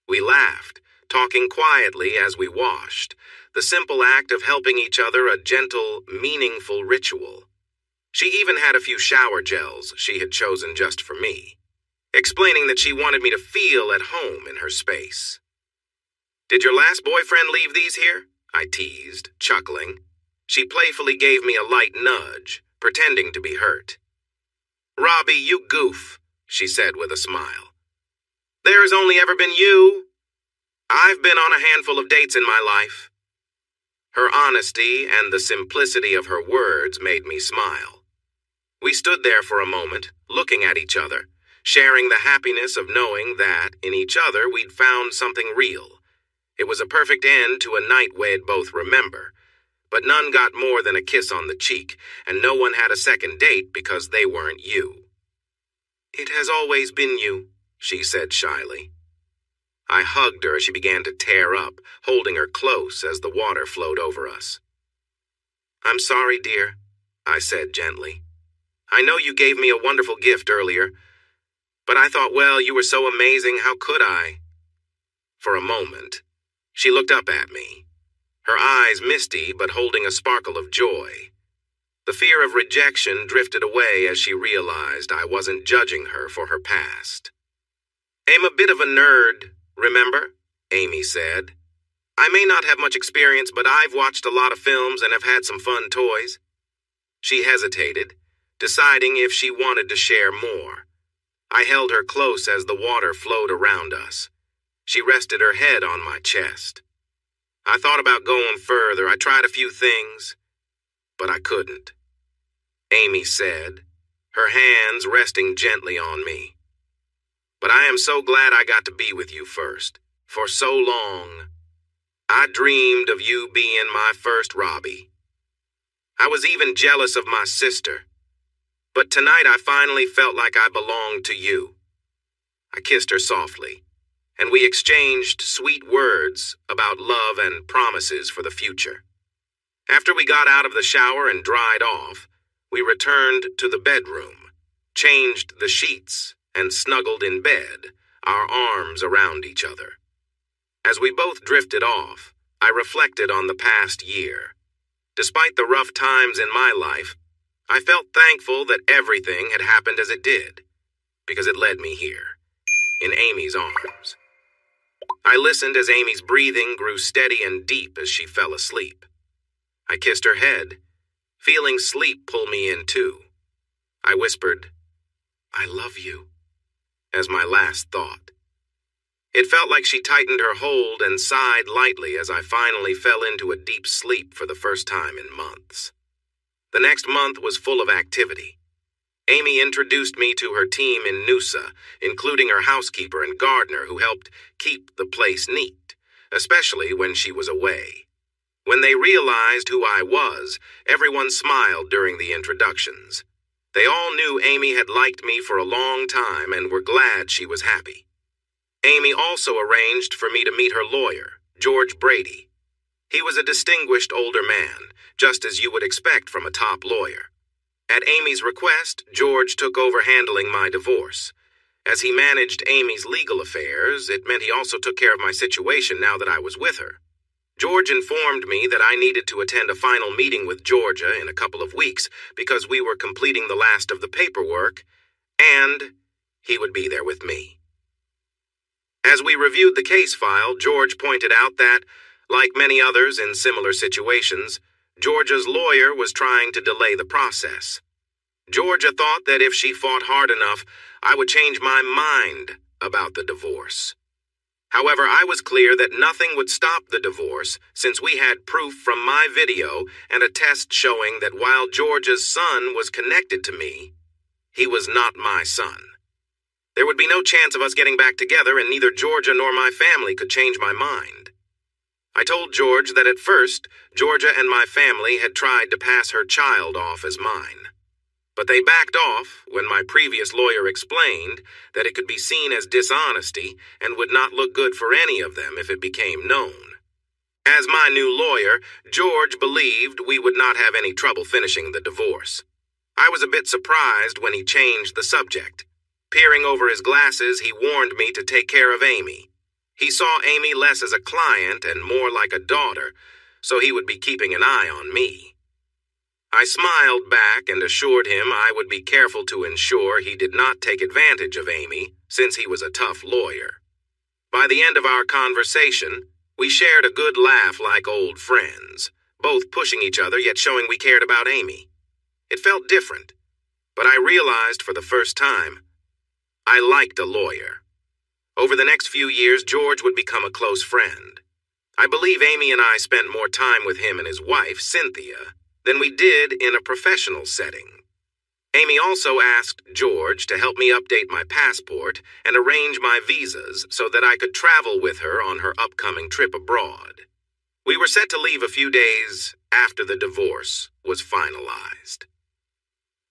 We laughed, talking quietly as we washed, the simple act of helping each other a gentle, meaningful ritual. She even had a few shower gels she had chosen just for me, explaining that she wanted me to feel at home in her space. "Did your last boyfriend leave these here?" I teased, chuckling. She playfully gave me a light nudge, pretending to be hurt. "Robbie, you goof," she said with a smile. "There has only ever been you. I've been on a handful of dates in my life." Her honesty and the simplicity of her words made me smile. We stood there for a moment, looking at each other, sharing the happiness of knowing that, in each other, we'd found something real. It was a perfect end to a night we'd both remember, but none got more than a kiss on the cheek, and no one had a second date because they weren't you. "It has always been you," she said shyly. I hugged her as she began to tear up, holding her close as the water flowed over us. "I'm sorry, dear," I said gently. "I know you gave me a wonderful gift earlier, but I thought, well, you were so amazing, how could I?" For a moment, she looked up at me, her eyes misty but holding a sparkle of joy. The fear of rejection drifted away as she realized I wasn't judging her for her past. "I'm a bit of a nerd, remember?" Amy said. "I may not have much experience, but I've watched a lot of films and have had some fun toys." She hesitated, deciding if she wanted to share more. I held her close as the water flowed around us. She rested her head on my chest. I thought about going further. I tried a few things, but I couldn't. Amy said, her hands resting gently on me. "But I am so glad I got to be with you first. For so long, I dreamed of you being my first Robbie. I was even jealous of my sister. But tonight I finally felt like I belonged to you." I kissed her softly, and we exchanged sweet words about love and promises for the future. After we got out of the shower and dried off, we returned to the bedroom, changed the sheets, and snuggled in bed, our arms around each other. As we both drifted off, I reflected on the past year. Despite the rough times in my life, I felt thankful that everything had happened as it did, because it led me here, in Amy's arms. I listened as Amy's breathing grew steady and deep as she fell asleep. I kissed her head, feeling sleep pull me in too. I whispered, "I love you," as my last thought. It felt like she tightened her hold and sighed lightly as I finally fell into a deep sleep for the first time in months. The next month was full of activity. Amy introduced me to her team in Noosa, including her housekeeper and gardener who helped keep the place neat, especially when she was away. When they realized who I was, everyone smiled during the introductions. They all knew Amy had liked me for a long time and were glad she was happy. Amy also arranged for me to meet her lawyer, George Brady. He was a distinguished older man, just as you would expect from a top lawyer. At Amy's request, George took over handling my divorce. As he managed Amy's legal affairs, it meant he also took care of my situation now that I was with her. George informed me that I needed to attend a final meeting with Georgia in a couple of weeks because we were completing the last of the paperwork, and he would be there with me. As we reviewed the case file, George pointed out that, like many others in similar situations, Georgia's lawyer was trying to delay the process. Georgia thought that if she fought hard enough, I would change my mind about the divorce. However, I was clear that nothing would stop the divorce since we had proof from my video and a test showing that while Georgia's son was connected to me, he was not my son. There would be no chance of us getting back together, and neither Georgia nor my family could change my mind. I told George that at first, Georgia and my family had tried to pass her child off as mine. But they backed off when my previous lawyer explained that it could be seen as dishonesty and would not look good for any of them if it became known. As my new lawyer, George believed we would not have any trouble finishing the divorce. I was a bit surprised when he changed the subject. Peering over his glasses, he warned me to take care of Amy. He saw Amy less as a client and more like a daughter, so he would be keeping an eye on me. I smiled back and assured him I would be careful to ensure he did not take advantage of Amy, since he was a tough lawyer. By the end of our conversation, we shared a good laugh like old friends, both pushing each other yet showing we cared about Amy. It felt different, but I realized for the first time, I liked a lawyer. Over the next few years, George would become a close friend. I believe Amy and I spent more time with him and his wife, Cynthia, than we did in a professional setting. Amy also asked George to help me update my passport and arrange my visas so that I could travel with her on her upcoming trip abroad. We were set to leave a few days after the divorce was finalized.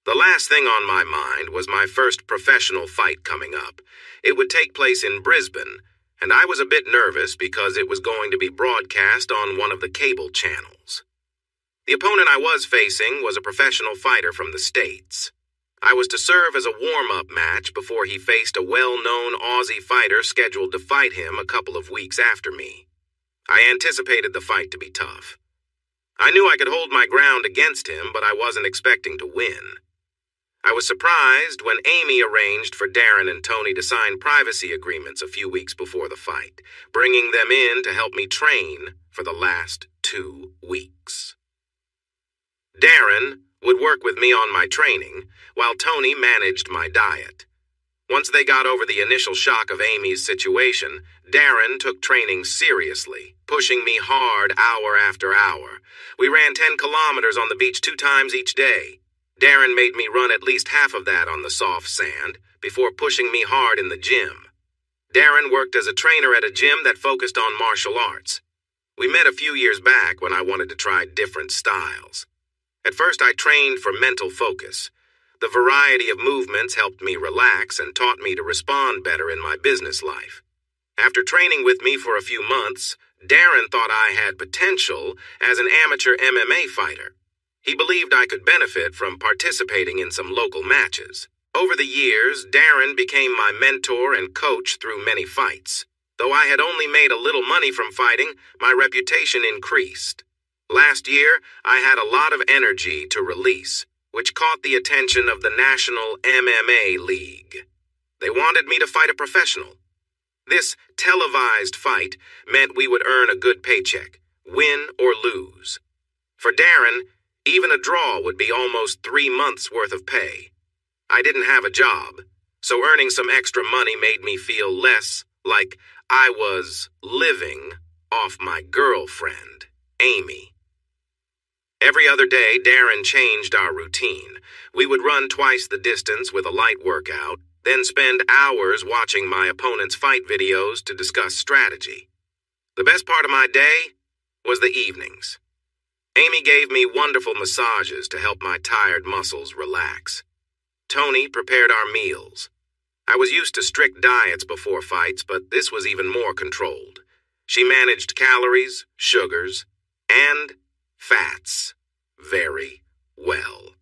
The last thing on my mind was my first professional fight coming up. It would take place in Brisbane, and I was a bit nervous because it was going to be broadcast on one of the cable channels. The opponent I was facing was a professional fighter from the States. I was to serve as a warm-up match before he faced a well-known Aussie fighter scheduled to fight him a couple of weeks after me. I anticipated the fight to be tough. I knew I could hold my ground against him, but I wasn't expecting to win. I was surprised when Amy arranged for Darren and Tony to sign privacy agreements a few weeks before the fight, bringing them in to help me train for the last 2 weeks. Darren would work with me on my training, while Tony managed my diet. Once they got over the initial shock of Amy's situation, Darren took training seriously, pushing me hard hour after hour. We ran 10 kilometers on the beach 2 times each day. Darren made me run at least half of that on the soft sand before pushing me hard in the gym. Darren worked as a trainer at a gym that focused on martial arts. We met a few years back when I wanted to try different styles. At first, I trained for mental focus. The variety of movements helped me relax and taught me to respond better in my business life. After training with me for a few months, Darren thought I had potential as an amateur MMA fighter. He believed I could benefit from participating in some local matches. Over the years, Darren became my mentor and coach through many fights. Though I had only made a little money from fighting, my reputation increased. Last year, I had a lot of energy to release, which caught the attention of the National MMA League. They wanted me to fight a professional. This televised fight meant we would earn a good paycheck, win or lose. For Darren, even a draw would be almost 3 months' worth of pay. I didn't have a job, so earning some extra money made me feel less like I was living off my girlfriend, Amy. Every other day, Darren changed our routine. We would run twice the distance with a light workout, then spend hours watching my opponent's fight videos to discuss strategy. The best part of my day was the evenings. Amy gave me wonderful massages to help my tired muscles relax. Tony prepared our meals. I was used to strict diets before fights, but this was even more controlled. She managed calories, sugars, and fats very well.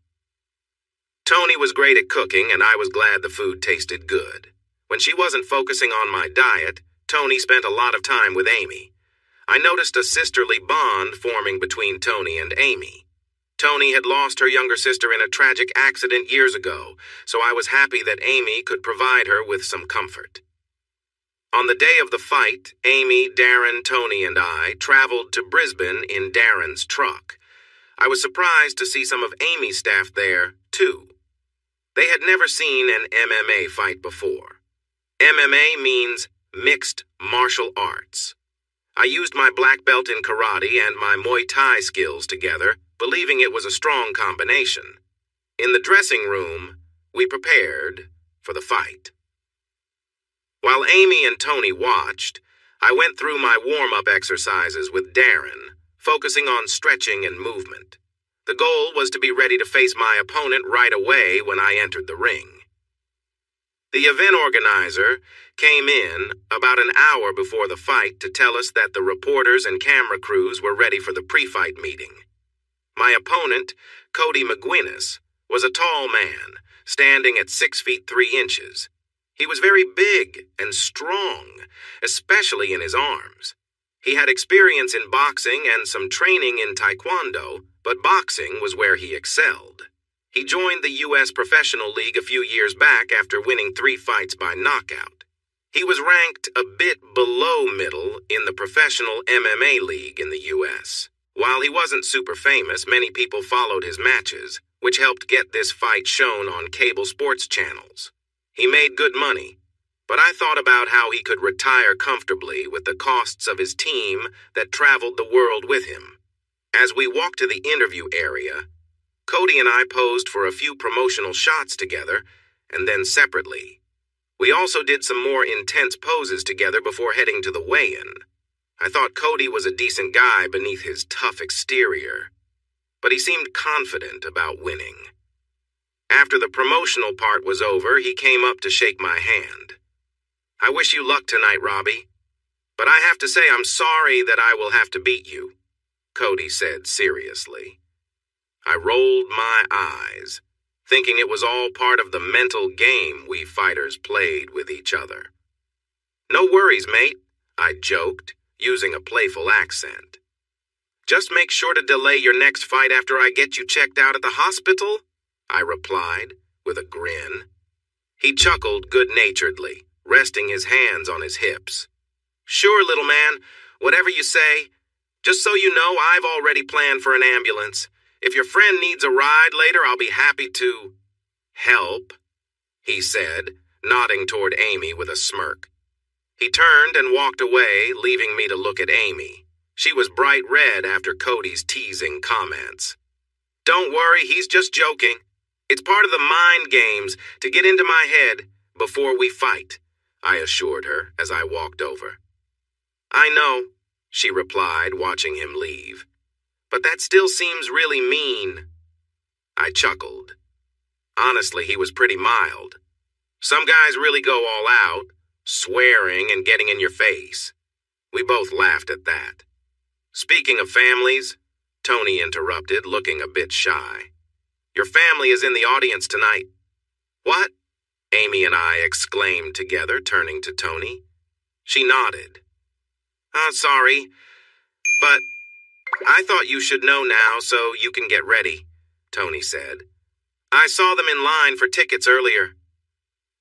Tony was great at cooking, and I was glad the food tasted good. When she wasn't focusing on my diet, Tony spent a lot of time with Amy. I noticed a sisterly bond forming between Tony and Amy. Tony had lost her younger sister in a tragic accident years ago, so I was happy that Amy could provide her with some comfort. On the day of the fight, Amy, Darren, Tony, and I traveled to Brisbane in Darren's truck. I was surprised to see some of Amy's staff there, too. They had never seen an MMA fight before. MMA means mixed martial arts. I used my black belt in karate and my Muay Thai skills together, believing it was a strong combination. In the dressing room, we prepared for the fight. While Amy and Tony watched, I went through my warm-up exercises with Darren, focusing on stretching and movement. The goal was to be ready to face my opponent right away when I entered the ring. The event organizer came in about an hour before the fight to tell us that the reporters and camera crews were ready for the pre-fight meeting. My opponent, Cody McGuinness, was a tall man, standing at 6 feet 3 inches. He was very big and strong, especially in his arms. He had experience in boxing and some training in taekwondo, but boxing was where he excelled. He joined the U.S. Professional League a few years back after winning 3 fights by knockout. He was ranked a bit below middle in the Professional MMA League in the U.S. While he wasn't super famous, many people followed his matches, which helped get this fight shown on cable sports channels. He made good money, but I thought about how he could retire comfortably with the costs of his team that traveled the world with him. As we walked to the interview area, Cody and I posed for a few promotional shots together, and then separately. We also did some more intense poses together before heading to the weigh-in. I thought Cody was a decent guy beneath his tough exterior, but he seemed confident about winning. After the promotional part was over, he came up to shake my hand. "I wish you luck tonight, Robbie, but I have to say I'm sorry that I will have to beat you," Cody said seriously. I rolled my eyes, thinking it was all part of the mental game we fighters played with each other. "No worries, mate," I joked, using a playful accent. "Just make sure to delay your next fight after I get you checked out at the hospital," I replied, with a grin. He chuckled good-naturedly, resting his hands on his hips. "Sure, little man, whatever you say. Just so you know, I've already planned for an ambulance. If your friend needs a ride later, I'll be happy to help," he said, nodding toward Amy with a smirk. He turned and walked away, leaving me to look at Amy. She was bright red after Cody's teasing comments. "Don't worry, he's just joking. It's part of the mind games to get into my head before we fight," I assured her as I walked over. "I know," she replied, watching him leave. "But that still seems really mean." I chuckled. Honestly, he was pretty mild. Some guys really go all out, swearing and getting in your face. We both laughed at that. "Speaking of families," Tony interrupted, looking a bit shy. "Your family is in the audience tonight." "What?" Amy and I exclaimed together, turning to Tony. She nodded. Sorry, but I thought you should know now so you can get ready," Tony said. "I saw them in line for tickets earlier."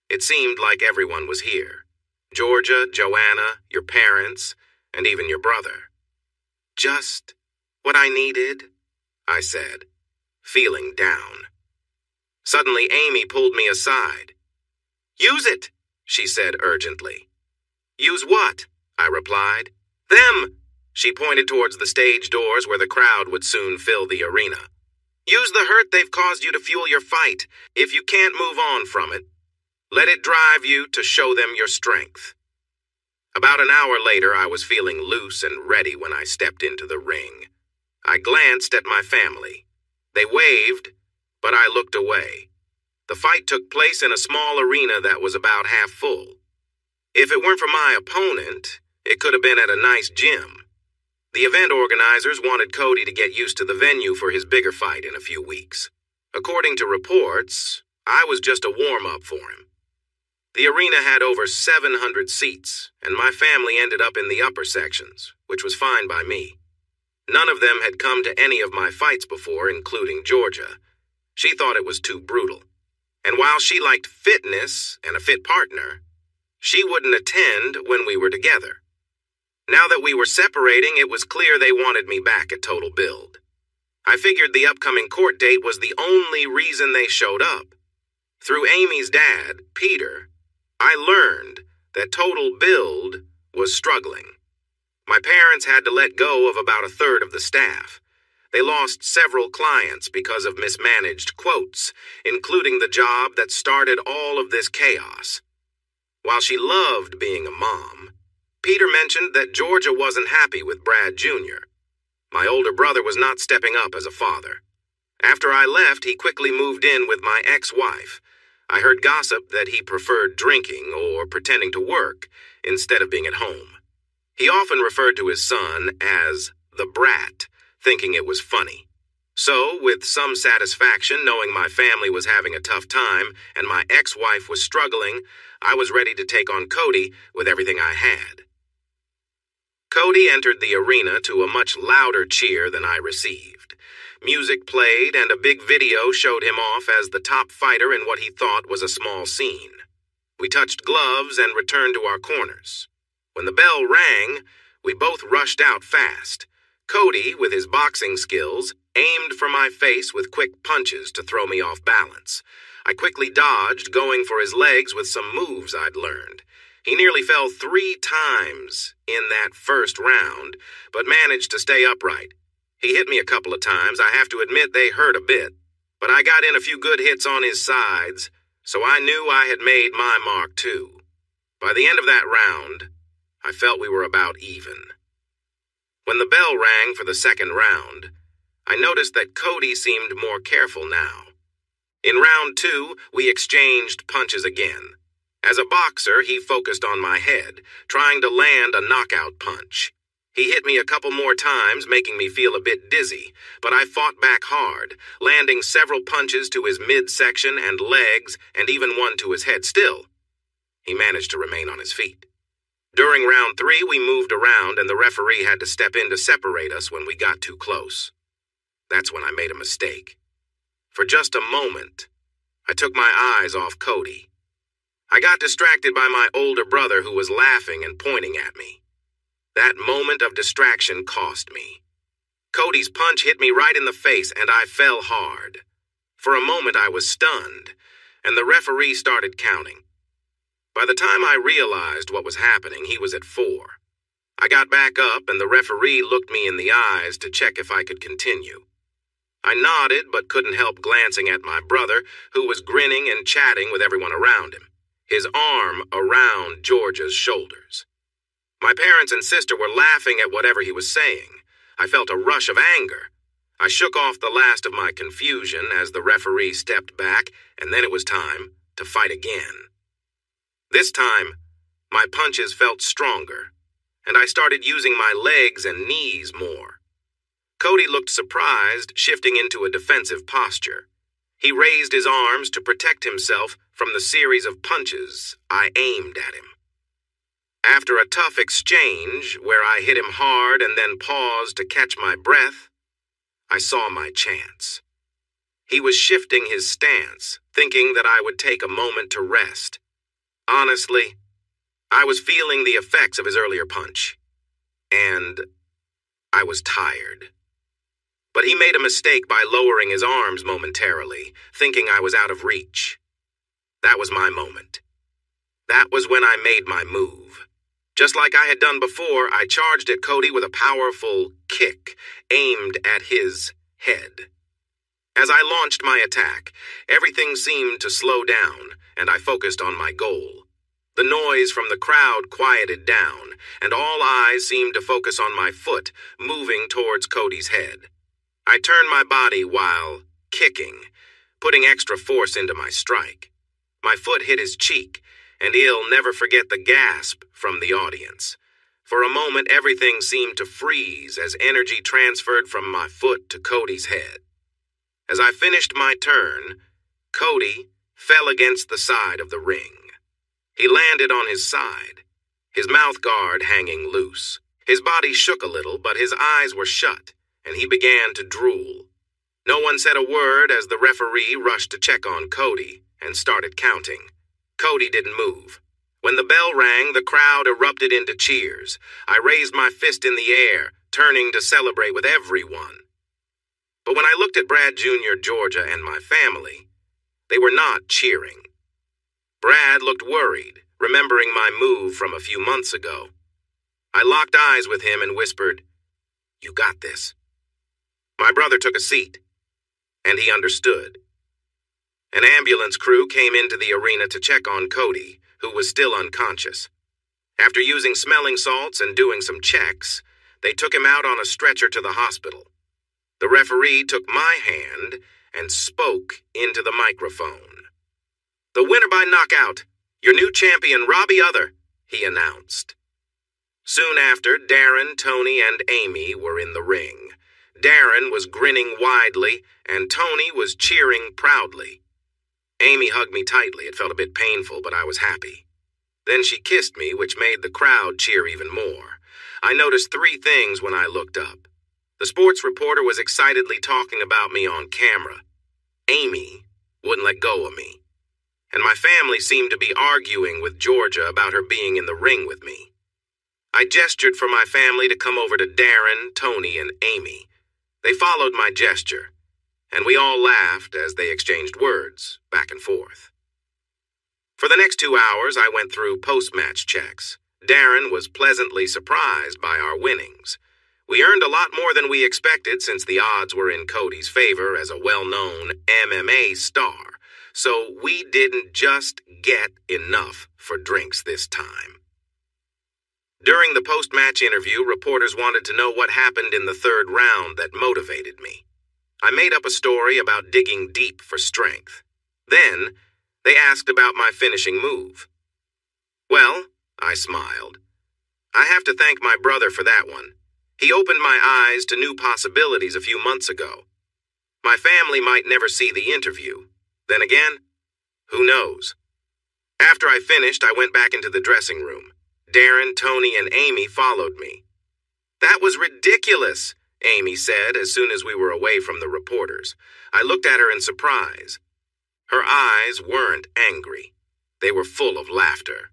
It seemed like everyone was here. Georgia, Joanna, your parents, and even your brother. Just what I needed, I said, feeling down. Suddenly, Amy pulled me aside. Use it, she said urgently. Use what? I replied. Them! She pointed towards the stage doors where the crowd would soon fill the arena. Use the hurt they've caused you to fuel your fight. If you can't move on from it, let it drive you to show them your strength. About an hour later, I was feeling loose and ready when I stepped into the ring. I glanced at my family. They waved, but I looked away. The fight took place in a small arena that was about half full. If it weren't for my opponent, it could have been at a nice gym. The event organizers wanted Cody to get used to the venue for his bigger fight in a few weeks. According to reports, I was just a warm-up for him. The arena had over 700 seats, and my family ended up in the upper sections, which was fine by me. None of them had come to any of my fights before, including Georgia. She thought it was too brutal. And while she liked fitness and a fit partner, she wouldn't attend when we were together. Now that we were separating, it was clear they wanted me back at Total Build. I figured the upcoming court date was the only reason they showed up. Through Amy's dad, Peter, I learned that Total Build was struggling. My parents had to let go of about a third of the staff. They lost several clients because of mismanaged quotes, including the job that started all of this chaos. While she loved being a mom, Peter mentioned that Georgia wasn't happy with Brad Jr. My older brother was not stepping up as a father. After I left, he quickly moved in with my ex-wife. I heard gossip that he preferred drinking or pretending to work instead of being at home. He often referred to his son as the brat, thinking it was funny. So, with some satisfaction knowing my family was having a tough time and my ex-wife was struggling, I was ready to take on Cody with everything I had. Cody entered the arena to a much louder cheer than I received. Music played and a big video showed him off as the top fighter in what he thought was a small scene. We touched gloves and returned to our corners. When the bell rang, we both rushed out fast. Cody, with his boxing skills, aimed for my face with quick punches to throw me off balance. I quickly dodged, going for his legs with some moves I'd learned. He nearly fell 3 times in that first round, but managed to stay upright. He hit me a couple of times. I have to admit they hurt a bit, but I got in a few good hits on his sides, so I knew I had made my mark too. By the end of that round, I felt we were about even. When the bell rang for the second round, I noticed that Cody seemed more careful now. In round 2, we exchanged punches again. As a boxer, he focused on my head, trying to land a knockout punch. He hit me a couple more times, making me feel a bit dizzy, but I fought back hard, landing several punches to his midsection and legs, and even one to his head. Still, he managed to remain on his feet. During round 3, we moved around, and the referee had to step in to separate us when we got too close. That's when I made a mistake. For just a moment, I took my eyes off Cody. I got distracted by my older brother who was laughing and pointing at me. That moment of distraction cost me. Cody's punch hit me right in the face and I fell hard. For a moment I was stunned, and the referee started counting. By the time I realized what was happening, he was at 4. I got back up and the referee looked me in the eyes to check if I could continue. I nodded but couldn't help glancing at my brother, who was grinning and chatting with everyone around him, his arm around Georgia's shoulders. My parents and sister were laughing at whatever he was saying. I felt a rush of anger. I shook off the last of my confusion as the referee stepped back, and then it was time to fight again. This time, my punches felt stronger, and I started using my legs and knees more. Cody looked surprised, shifting into a defensive posture. He raised his arms to protect himself from the series of punches I aimed at him. After a tough exchange, where I hit him hard and then paused to catch my breath, I saw my chance. He was shifting his stance, thinking that I would take a moment to rest. Honestly, I was feeling the effects of his earlier punch, and I was tired. But he made a mistake by lowering his arms momentarily, thinking I was out of reach. That was my moment. That was when I made my move. Just like I had done before, I charged at Cody with a powerful kick aimed at his head. As I launched my attack, everything seemed to slow down, and I focused on my goal. The noise from the crowd quieted down, and all eyes seemed to focus on my foot, moving towards Cody's head. I turned my body while kicking, putting extra force into my strike. My foot hit his cheek, and he'll never forget the gasp from the audience. For a moment, everything seemed to freeze as energy transferred from my foot to Cody's head. As I finished my turn, Cody fell against the side of the ring. He landed on his side, his mouth guard hanging loose. His body shook a little, but his eyes were shut, and he began to drool. No one said a word as the referee rushed to check on Cody and started counting. Cody didn't move. When the bell rang, the crowd erupted into cheers. I raised my fist in the air, turning to celebrate with everyone. But when I looked at Brad Jr., Georgia, and my family, they were not cheering. Brad looked worried, remembering my move from a few months ago. I locked eyes with him and whispered, "You got this." My brother took a seat, and he understood. An ambulance crew came into the arena to check on Cody, who was still unconscious. After using smelling salts and doing some checks, they took him out on a stretcher to the hospital. The referee took my hand and spoke into the microphone. "The winner by knockout, your new champion, Robbie Other," he announced. Soon after, Darren, Tony, and Amy were in the ring. Darren was grinning widely, and Tony was cheering proudly. Amy hugged me tightly. It felt a bit painful, but I was happy. Then she kissed me, which made the crowd cheer even more. I noticed 3 things when I looked up. The sports reporter was excitedly talking about me on camera. Amy wouldn't let go of me. And my family seemed to be arguing with Georgia about her being in the ring with me. I gestured for my family to come over to Darren, Tony, and Amy. They followed my gesture, and we all laughed as they exchanged words back and forth. For the next 2 hours, I went through post-match checks. Darren was pleasantly surprised by our winnings. We earned a lot more than we expected since the odds were in Cody's favor as a well-known MMA star, so we didn't just get enough for drinks this time. During the post-match interview, reporters wanted to know what happened in the 3rd round that motivated me. I made up a story about digging deep for strength. Then, they asked about my finishing move. Well, I smiled. I have to thank my brother for that one. He opened my eyes to new possibilities a few months ago. My family might never see the interview. Then again, who knows? After I finished, I went back into the dressing room. Darren, Tony, and Amy followed me. "That was ridiculous," Amy said as soon as we were away from the reporters. I looked at her in surprise. Her eyes weren't angry. They were full of laughter.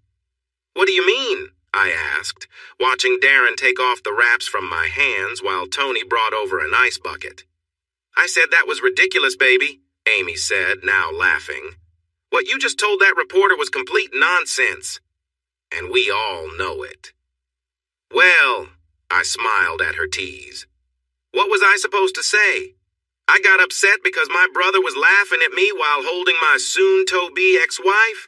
"What do you mean?" I asked, watching Darren take off the wraps from my hands while Tony brought over an ice bucket. "I said that was ridiculous, baby," Amy said, now laughing. "What you just told that reporter was complete nonsense. And we all know it." "Well," I smiled at her tease. "What was I supposed to say? I got upset because my brother was laughing at me while holding my soon-to-be ex-wife?"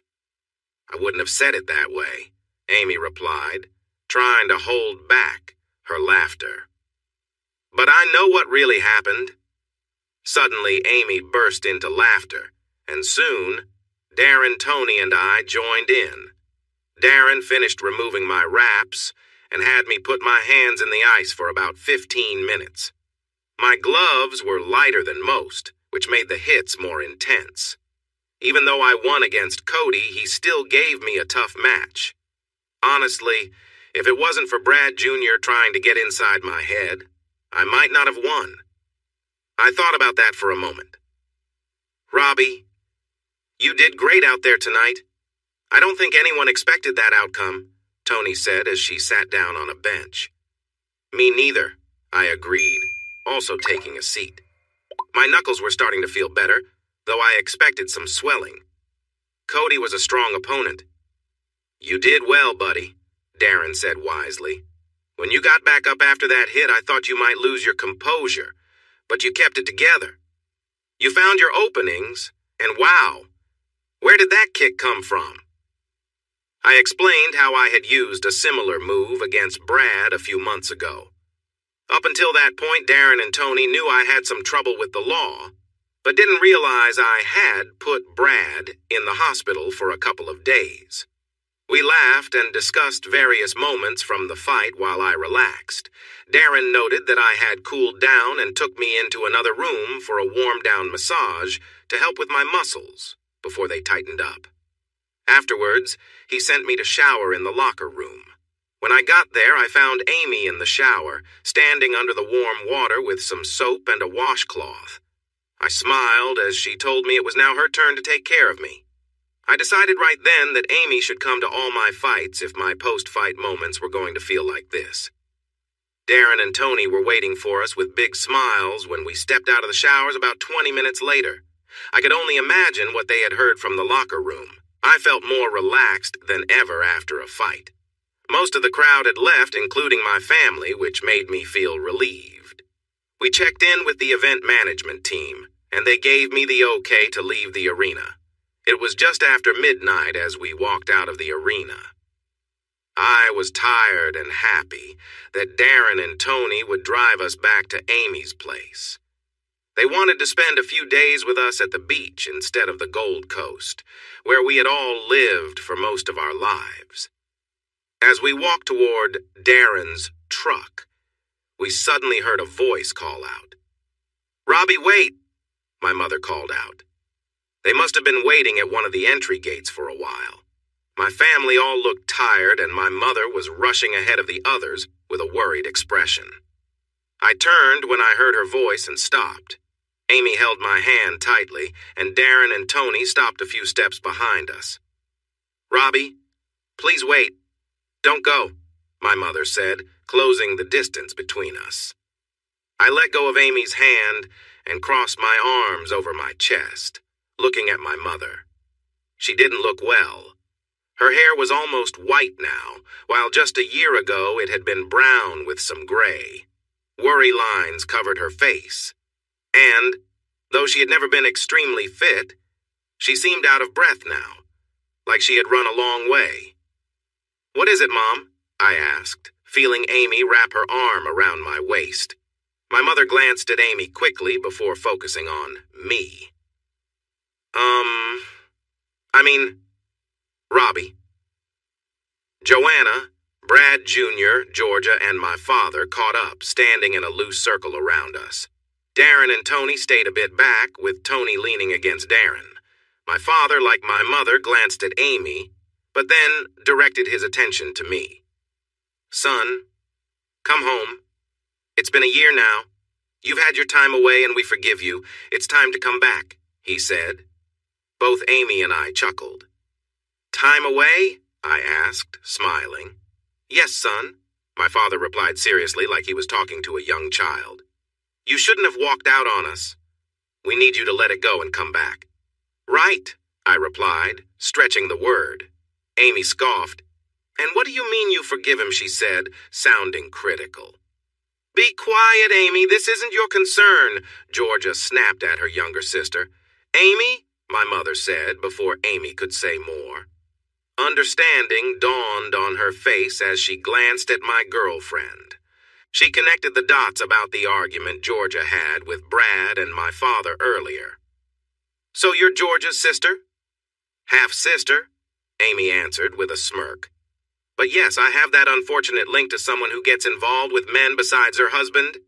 "I wouldn't have said it that way," Amy replied, trying to hold back her laughter. "But I know what really happened." Suddenly, Amy burst into laughter, and soon, Darren, Tony, and I joined in. Darren finished removing my wraps and had me put my hands in the ice for about 15 minutes. My gloves were lighter than most, which made the hits more intense. Even though I won against Cody, he still gave me a tough match. Honestly, if it wasn't for Brad Jr. trying to get inside my head, I might not have won. I thought about that for a moment. "Robbie, you did great out there tonight. I don't think anyone expected that outcome, Tony said as she sat down on a bench. Me neither, I agreed, also taking a seat. My knuckles were starting to feel better, though I expected some swelling. Cody was a strong opponent. You did well, buddy, Darren said wisely. When you got back up after that hit, I thought you might lose your composure, but you kept it together. You found your openings, and wow, where did that kick come from? I explained how I had used a similar move against Brad a few months ago. Up until that point, Darren and Tony knew I had some trouble with the law, but didn't realize I had put Brad in the hospital for a couple of days. We laughed and discussed various moments from the fight while I relaxed. Darren noted that I had cooled down and took me into another room for a warm-down massage to help with my muscles before they tightened up. Afterwards, he sent me to shower in the locker room. When I got there, I found Amy in the shower, standing under the warm water with some soap and a washcloth. I smiled as she told me it was now her turn to take care of me. I decided right then that Amy should come to all my fights if my post-fight moments were going to feel like this. Darren and Tony were waiting for us with big smiles when we stepped out of the showers about 20 minutes later. I could only imagine what they had heard from the locker room. I felt more relaxed than ever after a fight. Most of the crowd had left, including my family, which made me feel relieved. We checked in with the event management team, and they gave me the okay to leave the arena. It was just after midnight as we walked out of the arena. I was tired and happy that Darren and Tony would drive us back to Amy's place. They wanted to spend a few days with us at the beach instead of the Gold Coast, where we had all lived for most of our lives. As we walked toward Darren's truck, we suddenly heard a voice call out. "Robbie, wait!" my mother called out. They must have been waiting at one of the entry gates for a while. My family all looked tired, and my mother was rushing ahead of the others with a worried expression. I turned when I heard her voice and stopped. Amy held my hand tightly, and Darren and Tony stopped a few steps behind us. "Robbie, please wait. Don't go," my mother said, closing the distance between us. I let go of Amy's hand and crossed my arms over my chest, looking at my mother. She didn't look well. Her hair was almost white now, while just a year ago it had been brown with some gray. Worry lines covered her face. And, though she had never been extremely fit, she seemed out of breath now, like she had run a long way. "What is it, Mom?" I asked, feeling Amy wrap her arm around my waist. My mother glanced at Amy quickly before focusing on me. Robbie. Joanna, Brad Jr., Georgia, and my father caught up, standing in a loose circle around us. Darren and Tony stayed a bit back, with Tony leaning against Darren. My father, like my mother, glanced at Amy, but then directed his attention to me. "Son, come home. It's been a year now. You've had your time away and we forgive you. It's time to come back," he said. Both Amy and I chuckled. "Time away?" I asked, smiling. "Yes, son," my father replied seriously like he was talking to a young child. "You shouldn't have walked out on us. We need you to let it go and come back." "Right," I replied, stretching the word. Amy scoffed. "And what do you mean you forgive him?" she said, sounding critical. "Be quiet, Amy. This isn't your concern," Georgia snapped at her younger sister. "Amy," my mother said before Amy could say more. Understanding dawned on her face as she glanced at my girlfriend. She connected the dots about the argument Georgia had with Brad and my father earlier. "So you're Georgia's sister?" "Half-sister," Amy answered with a smirk. "But yes, I have that unfortunate link to someone who gets involved with men besides her husband."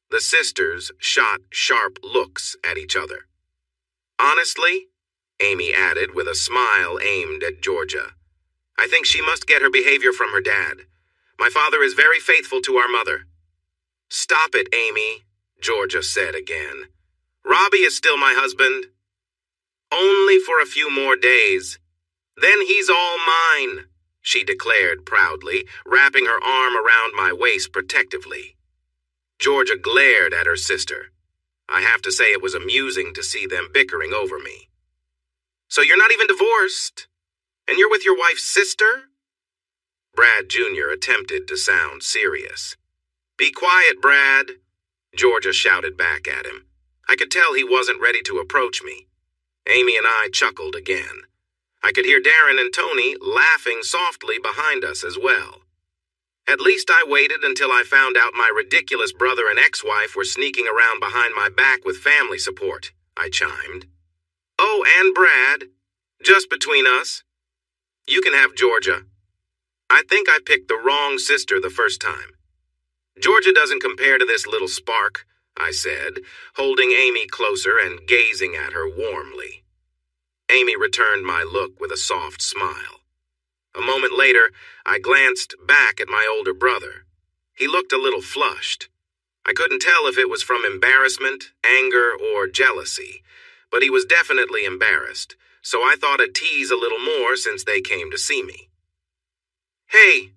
The sisters shot sharp looks at each other. "Honestly," Amy added with a smile aimed at Georgia, "I think she must get her behavior from her dad. My father is very faithful to our mother." "Stop it, Amy," Georgia said again. "Robbie is still my husband." "Only for a few more days. Then he's all mine," she declared proudly, wrapping her arm around my waist protectively. Georgia glared at her sister. I have to say it was amusing to see them bickering over me. "So you're not even divorced? And you're with your wife's sister?" Brad Jr. attempted to sound serious. "Be quiet, Brad," Georgia shouted back at him. I could tell he wasn't ready to approach me. Amy and I chuckled again. I could hear Darren and Tony laughing softly behind us as well. At least I waited until I found out my ridiculous brother and ex-wife were sneaking around behind my back with family support, I chimed. "Oh, and Brad. Just between us. You can have Georgia. I think I picked the wrong sister the first time." "Georgia doesn't compare to this little spark," I said, holding Amy closer and gazing at her warmly. Amy returned my look with a soft smile. A moment later, I glanced back at my older brother. He looked a little flushed. I couldn't tell if it was from embarrassment, anger, or jealousy, but he was definitely embarrassed, so I thought I'd tease a little more since they came to see me. "Hey,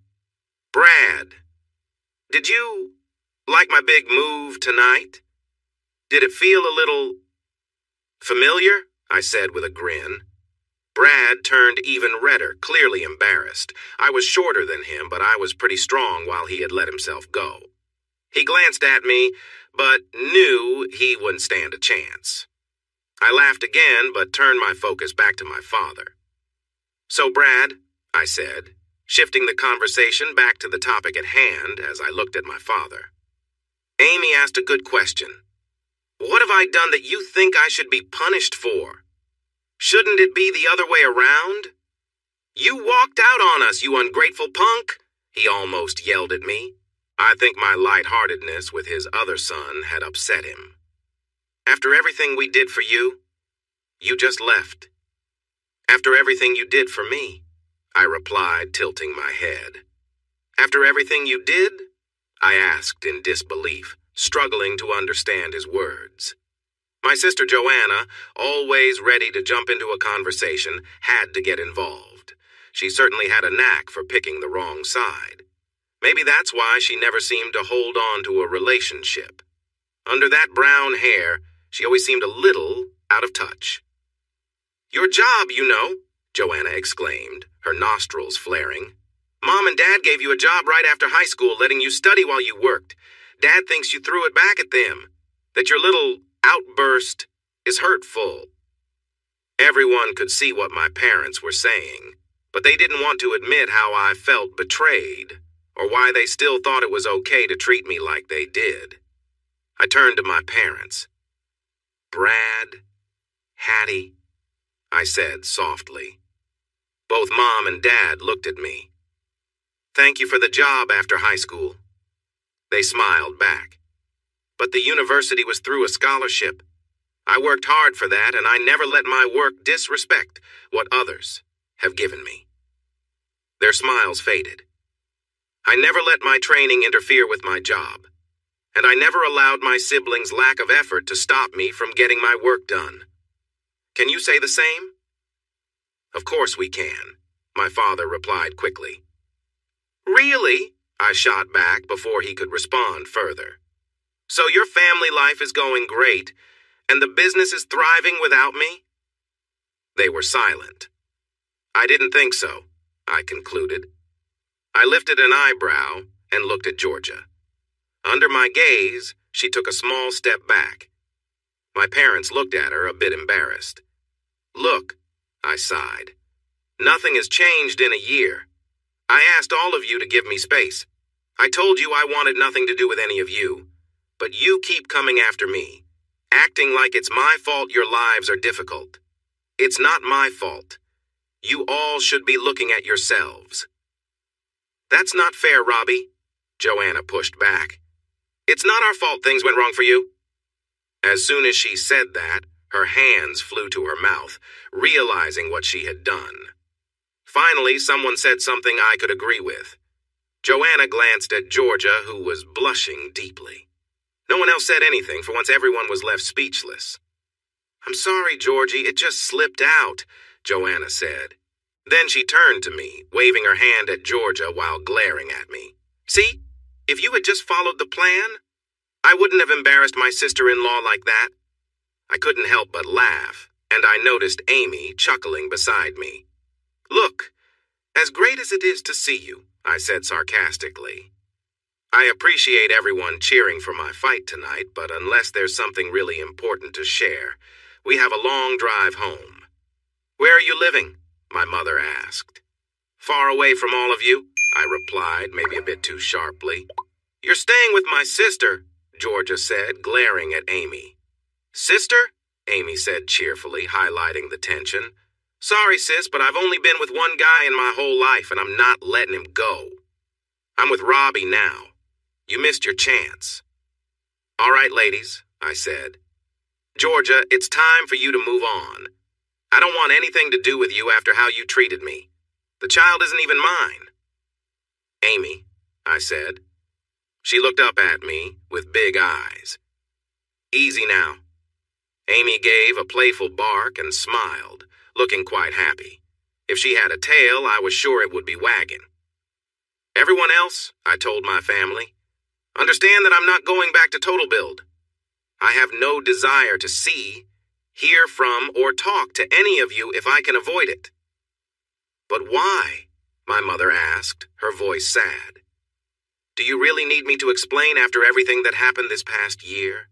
Brad, did you like my big move tonight? Did it feel a little familiar?" I said with a grin. Brad turned even redder, clearly embarrassed. I was shorter than him, but I was pretty strong while he had let himself go. He glanced at me, but knew he wouldn't stand a chance. I laughed again, but turned my focus back to my father. "So, Brad," I said, shifting the conversation back to the topic at hand as I looked at my father. "Amy asked a good question. What have I done that you think I should be punished for? Shouldn't it be the other way around? You walked out on us, you ungrateful punk," he almost yelled at me. I think my lightheartedness with his other son had upset him. "After everything we did for you, you just left." "After everything you did for me," I replied, tilting my head. "After everything you did?" I asked in disbelief, struggling to understand his words. My sister Joanna, always ready to jump into a conversation, had to get involved. She certainly had a knack for picking the wrong side. Maybe that's why she never seemed to hold on to a relationship. Under that brown hair, she always seemed a little out of touch. "Your job, you know," Joanna exclaimed, her nostrils flaring. "Mom and Dad gave you a job right after high school, letting you study while you worked. Dad thinks you threw it back at them, that your little outburst is hurtful." Everyone could see what my parents were saying, but they didn't want to admit how I felt betrayed, or why they still thought it was okay to treat me like they did. I turned to my parents. "Brad, Hattie," I said softly. Both Mom and Dad looked at me. "Thank you for the job after high school." They smiled back. "But the university was through a scholarship. I worked hard for that, and I never let my work disrespect what others have given me." Their smiles faded. "I never let my training interfere with my job, and I never allowed my siblings' lack of effort to stop me from getting my work done. Can you say the same?" "Of course we can," my father replied quickly. "Really?" I shot back before he could respond further. "So your family life is going great, and the business is thriving without me?" They were silent. "I didn't think so," I concluded. I lifted an eyebrow and looked at Georgia. Under my gaze, she took a small step back. My parents looked at her a bit embarrassed. "Look," I sighed. "Nothing has changed in a year. I asked all of you to give me space. I told you I wanted nothing to do with any of you. But you keep coming after me, acting like it's my fault your lives are difficult. It's not my fault. You all should be looking at yourselves." "That's not fair, Robbie," Joanna pushed back. "It's not our fault things went wrong for you." As soon as she said that, her hands flew to her mouth, realizing what she had done. Finally, someone said something I could agree with. Joanna glanced at Georgia, who was blushing deeply. No one else said anything. For once, everyone was left speechless. "I'm sorry, Georgie, it just slipped out," Joanna said. Then she turned to me, waving her hand at Georgia while glaring at me. See, if you had just followed the plan, I wouldn't have embarrassed my sister-in-law like that. I couldn't help but laugh, and I noticed Amy chuckling beside me. Look, as great as it is to see you, I said sarcastically. I appreciate everyone cheering for my fight tonight, but unless there's something really important to share, we have a long drive home. Where are you living? My mother asked. Far away from all of you, I replied, maybe a bit too sharply. You're staying with my sister, Georgia said, glaring at Amy. Sister? Amy said cheerfully, highlighting the tension. Sorry, sis, but I've only been with one guy in my whole life, and I'm not letting him go. I'm with Robbie now. You missed your chance. All right, ladies, I said. Georgia, it's time for you to move on. I don't want anything to do with you after how you treated me. The child isn't even mine. Amy, I said. She looked up at me with big eyes. Easy now. Amy gave a playful bark and smiled, looking quite happy. If she had a tail, I was sure it would be wagging. Everyone else, I told my family, understand that I'm not going back to Total Build. I have no desire to see, hear from, or talk to any of you if I can avoid it. But why? My mother asked, her voice sad. Do you really need me to explain after everything that happened this past year?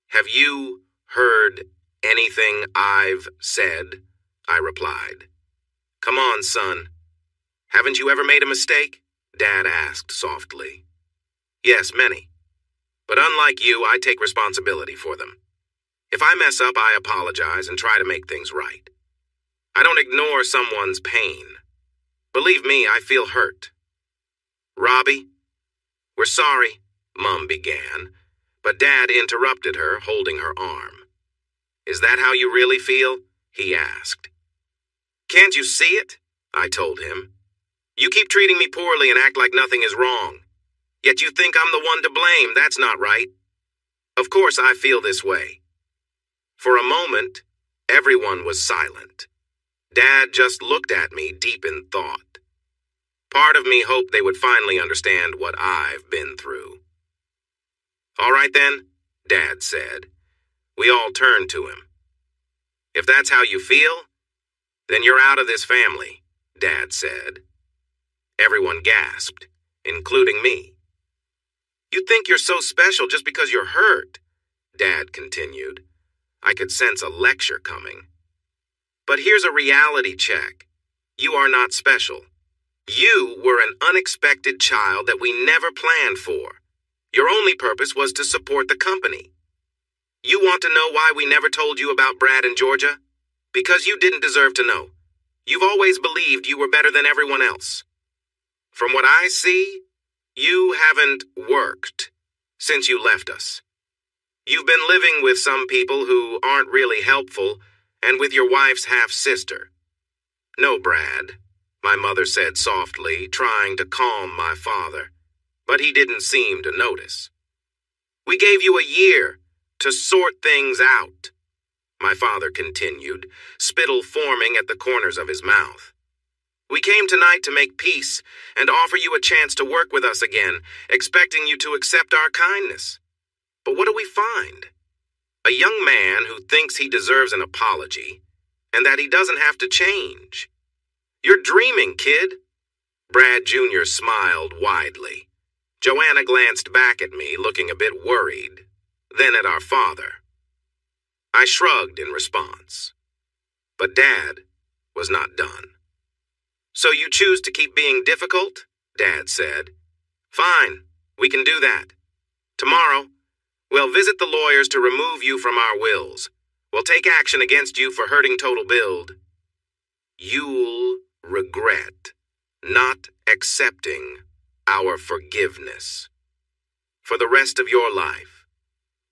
Have you heard anything I've said? I replied. Come on, son. Haven't you ever made a mistake? Dad asked softly. Yes, many. But unlike you, I take responsibility for them. If I mess up, I apologize and try to make things right. I don't ignore someone's pain. Believe me, I feel hurt. Robbie, we're sorry, Mom began, but Dad interrupted her, holding her arm. Is that how you really feel? He asked. Can't you see it? I told him. You keep treating me poorly and act like nothing is wrong. Yet you think I'm the one to blame. That's not right. Of course I feel this way. For a moment, everyone was silent. Dad just looked at me deep in thought. Part of me hoped they would finally understand what I've been through. All right then, Dad said. We all turned to him. If that's how you feel, then you're out of this family, Dad said. Everyone gasped, including me. You think you're so special just because you're hurt, Dad continued. I could sense a lecture coming. But here's a reality check. You are not special. You were an unexpected child that we never planned for. Your only purpose was to support the company. You want to know why we never told you about Brad and Georgia? Because you didn't deserve to know. You've always believed you were better than everyone else. From what I see, you haven't worked since you left us. You've been living with some people who aren't really helpful and with your wife's half-sister. No, Brad, my mother said softly, trying to calm my father, but he didn't seem to notice. We gave you a year to sort things out, my father continued, spittle forming at the corners of his mouth. We came tonight to make peace and offer you a chance to work with us again, expecting you to accept our kindness. But what do we find? A young man who thinks he deserves an apology and that he doesn't have to change. You're dreaming, kid. Brad Jr. smiled widely. Joanna glanced back at me, looking a bit worried, then at our father. I shrugged in response. But Dad was not done. So you choose to keep being difficult? Dad said. Fine, we can do that. Tomorrow, we'll visit the lawyers to remove you from our wills. We'll take action against you for hurting Total Build. You'll regret not accepting our forgiveness. For the rest of your life,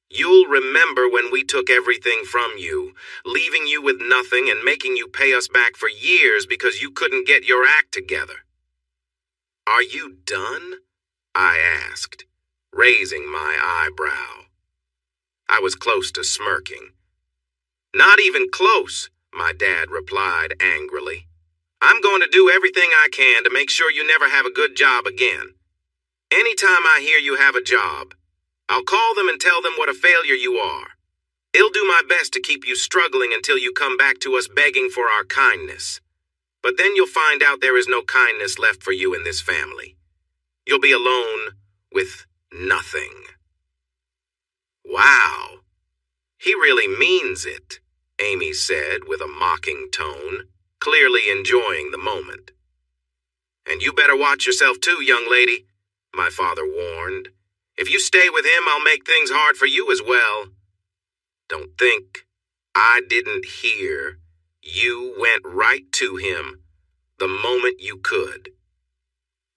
you'll remember when we took everything from you, leaving you with nothing and making you pay us back for years because you couldn't get your act together. Are you done? I asked, raising my eyebrow. I was close to smirking. Not even close, my dad replied angrily. I'm going to do everything I can to make sure you never have a good job again. Anytime I hear you have a job, I'll call them and tell them what a failure you are. I'll do my best to keep you struggling until you come back to us begging for our kindness. But then you'll find out there is no kindness left for you in this family. You'll be alone with nothing. Wow. He really means it, Amy said with a mocking tone, clearly enjoying the moment. And you better watch yourself too, young lady, my father warned. If you stay with him, I'll make things hard for you as well. Don't think I didn't hear. You went right to him the moment you could.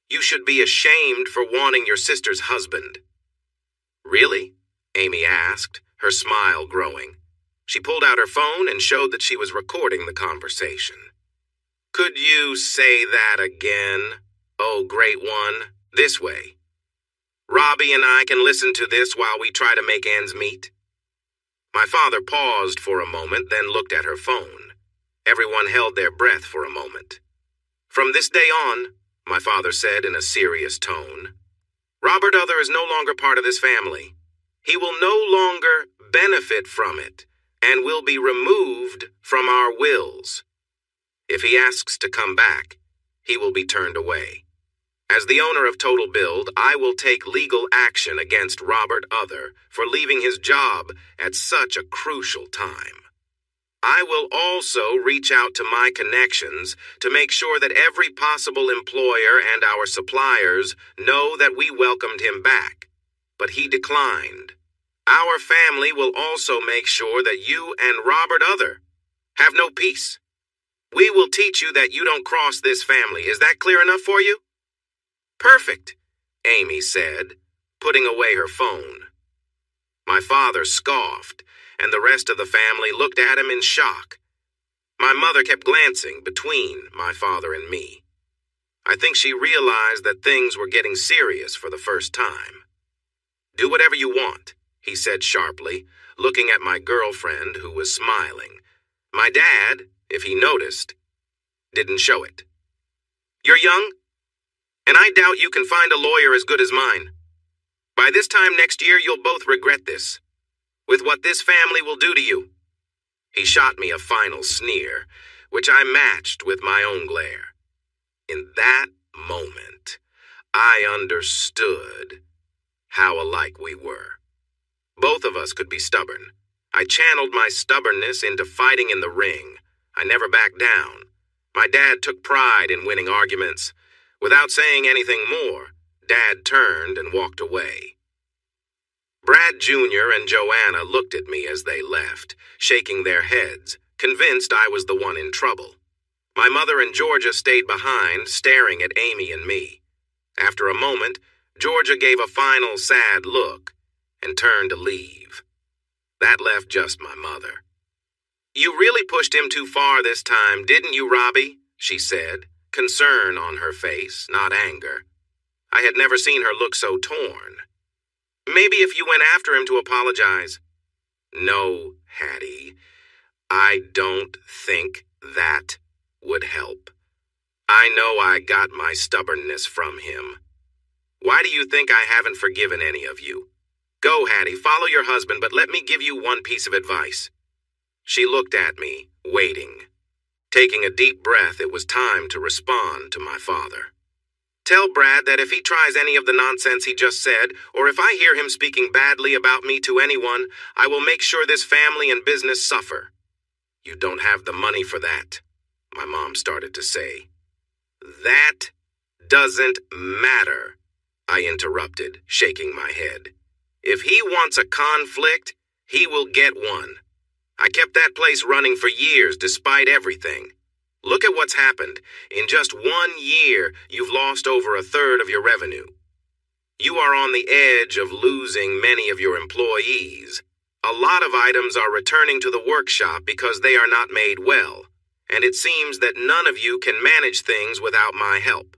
You should be ashamed for wanting your sister's husband. Really? Amy asked, her smile growing. She pulled out her phone and showed that she was recording the conversation. Could you say that again? Oh, great one. This way. Robbie and I can listen to this while we try to make ends meet. My father paused for a moment, then looked at her phone. Everyone held their breath for a moment. From this day on, my father said in a serious tone, Robert Other is no longer part of this family. He will no longer benefit from it and will be removed from our wills. If he asks to come back, he will be turned away. As the owner of Total Build, I will take legal action against Robert Other for leaving his job at such a crucial time. I will also reach out to my connections to make sure that every possible employer and our suppliers know that we welcomed him back, but he declined. Our family will also make sure that you and Robert Other have no peace. We will teach you that you don't cross this family. Is that clear enough for you? Perfect, Amy said, putting away her phone. My father scoffed, and the rest of the family looked at him in shock. My mother kept glancing between my father and me. I think she realized that things were getting serious for the first time. Do whatever you want, he said sharply, looking at my girlfriend who was smiling. My dad, if he noticed, didn't show it. You're young, and I doubt you can find a lawyer as good as mine. By this time next year, you'll both regret this, with what this family will do to you. He shot me a final sneer, which I matched with my own glare. In that moment, I understood how alike we were. Both of us could be stubborn. I channeled my stubbornness into fighting in the ring. I never backed down. My dad took pride in winning arguments. Without saying anything more, Dad turned and walked away. Brad Jr. and Joanna looked at me as they left, shaking their heads, convinced I was the one in trouble. My mother and Georgia stayed behind, staring at Amy and me. After a moment, Georgia gave a final sad look and turned to leave. That left just my mother. You really pushed him too far this time, didn't you, Robbie? She said, concern on her face, not anger. I had never seen her look so torn. Maybe if you went after him to apologize. No, Hattie, I don't think that would help. I know I got my stubbornness from him. Why do you think I haven't forgiven any of you? Go, Hattie, follow your husband, but let me give you one piece of advice. She looked at me, waiting. Taking a deep breath, it was time to respond to my father. Tell Brad that if he tries any of the nonsense he just said, or if I hear him speaking badly about me to anyone, I will make sure this family and business suffer. You don't have the money for that, my mom started to say. That doesn't matter, I interrupted, shaking my head. If he wants a conflict, he will get one. I kept that place running for years despite everything. Look at what's happened. In just 1 year, you've lost over a third of your revenue. You are on the edge of losing many of your employees. A lot of items are returning to the workshop because they are not made well, and it seems that none of you can manage things without my help.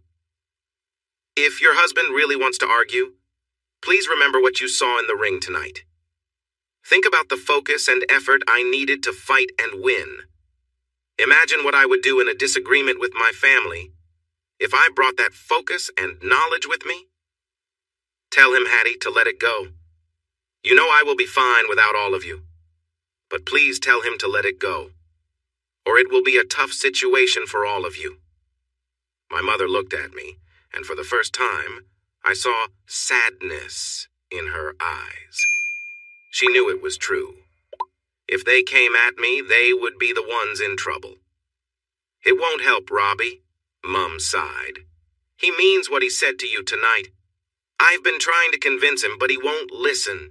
If your husband really wants to argue, please remember what you saw in the ring tonight. Think about the focus and effort I needed to fight and win. Imagine what I would do in a disagreement with my family if I brought that focus and knowledge with me. Tell him, Hattie, to let it go. You know I will be fine without all of you. But please tell him to let it go, or it will be a tough situation for all of you. My mother looked at me, and for the first time, I saw sadness in her eyes. She knew it was true. If they came at me, they would be the ones in trouble. It won't help, Robbie, Mum sighed. He means what he said to you tonight. I've been trying to convince him, but he won't listen.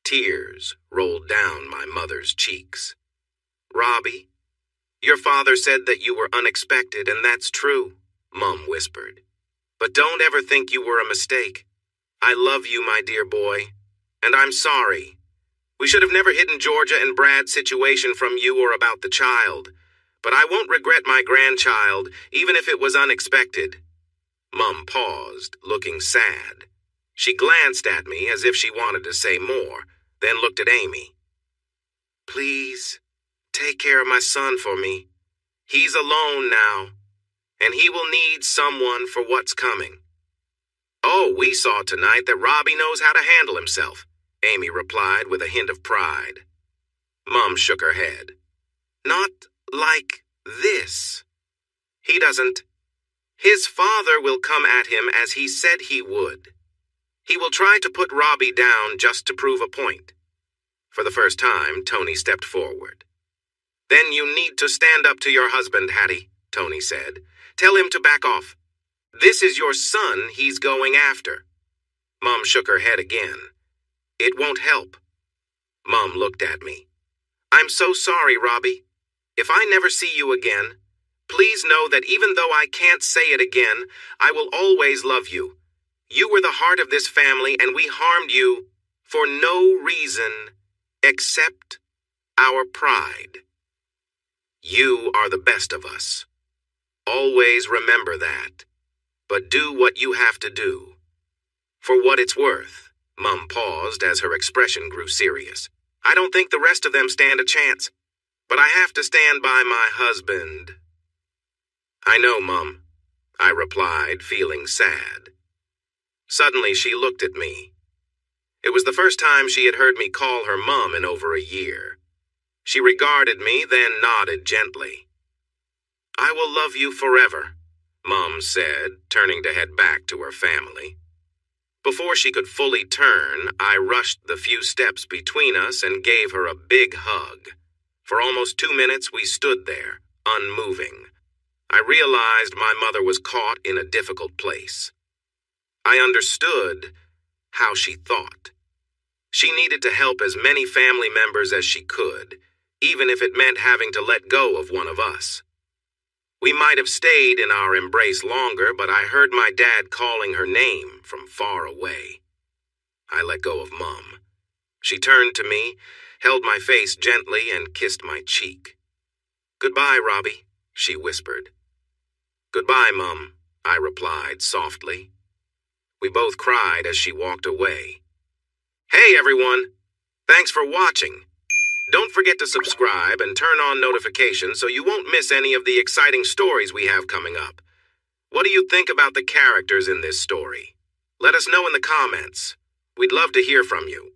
Tears rolled down my mother's cheeks. Robbie, your father said that you were unexpected, and that's true, Mum whispered. But don't ever think you were a mistake. I love you, my dear boy, and I'm sorry. We should have never hidden Georgia and Brad's situation from you or about the child, but I won't regret my grandchild, even if it was unexpected. Mum paused, looking sad. She glanced at me as if she wanted to say more, then looked at Amy. Please, take care of my son for me. He's alone now, and he will need someone for what's coming. Oh, we saw tonight that Robbie knows how to handle himself, Amy replied with a hint of pride. Mum shook her head. Not like this. He doesn't. His father will come at him as he said he would. He will try to put Robbie down just to prove a point. For the first time, Tony stepped forward. Then you need to stand up to your husband, Hattie, Tony said. Tell him to back off. This is your son he's going after. Mum shook her head again. It won't help. Mum looked at me. I'm so sorry, Robbie. If I never see you again, please know that even though I can't say it again, I will always love you. You were the heart of this family, and we harmed you for no reason except our pride. You are the best of us. Always remember that. But do what you have to do. For what it's worth, Mum paused as her expression grew serious. I don't think the rest of them stand a chance, but I have to stand by my husband. I know, Mum, I replied, feeling sad. Suddenly she looked at me. It was the first time she had heard me call her Mum in over a year. She regarded me, then nodded gently. I will love you forever, Mum said, turning to head back to her family. Before she could fully turn, I rushed the few steps between us and gave her a big hug. For almost 2 minutes we stood there, unmoving. I realized my mother was caught in a difficult place. I understood how she thought. She needed to help as many family members as she could, even if it meant having to let go of one of us. We might have stayed in our embrace longer, but I heard my dad calling her name from far away. I let go of Mum. She turned to me, held my face gently, and kissed my cheek. Goodbye, Robbie, she whispered. Goodbye, Mum, I replied softly. We both cried as she walked away. Hey, everyone! Thanks for watching. Don't forget to subscribe and turn on notifications so you won't miss any of the exciting stories we have coming up. What do you think about the characters in this story? Let us know in the comments. We'd love to hear from you.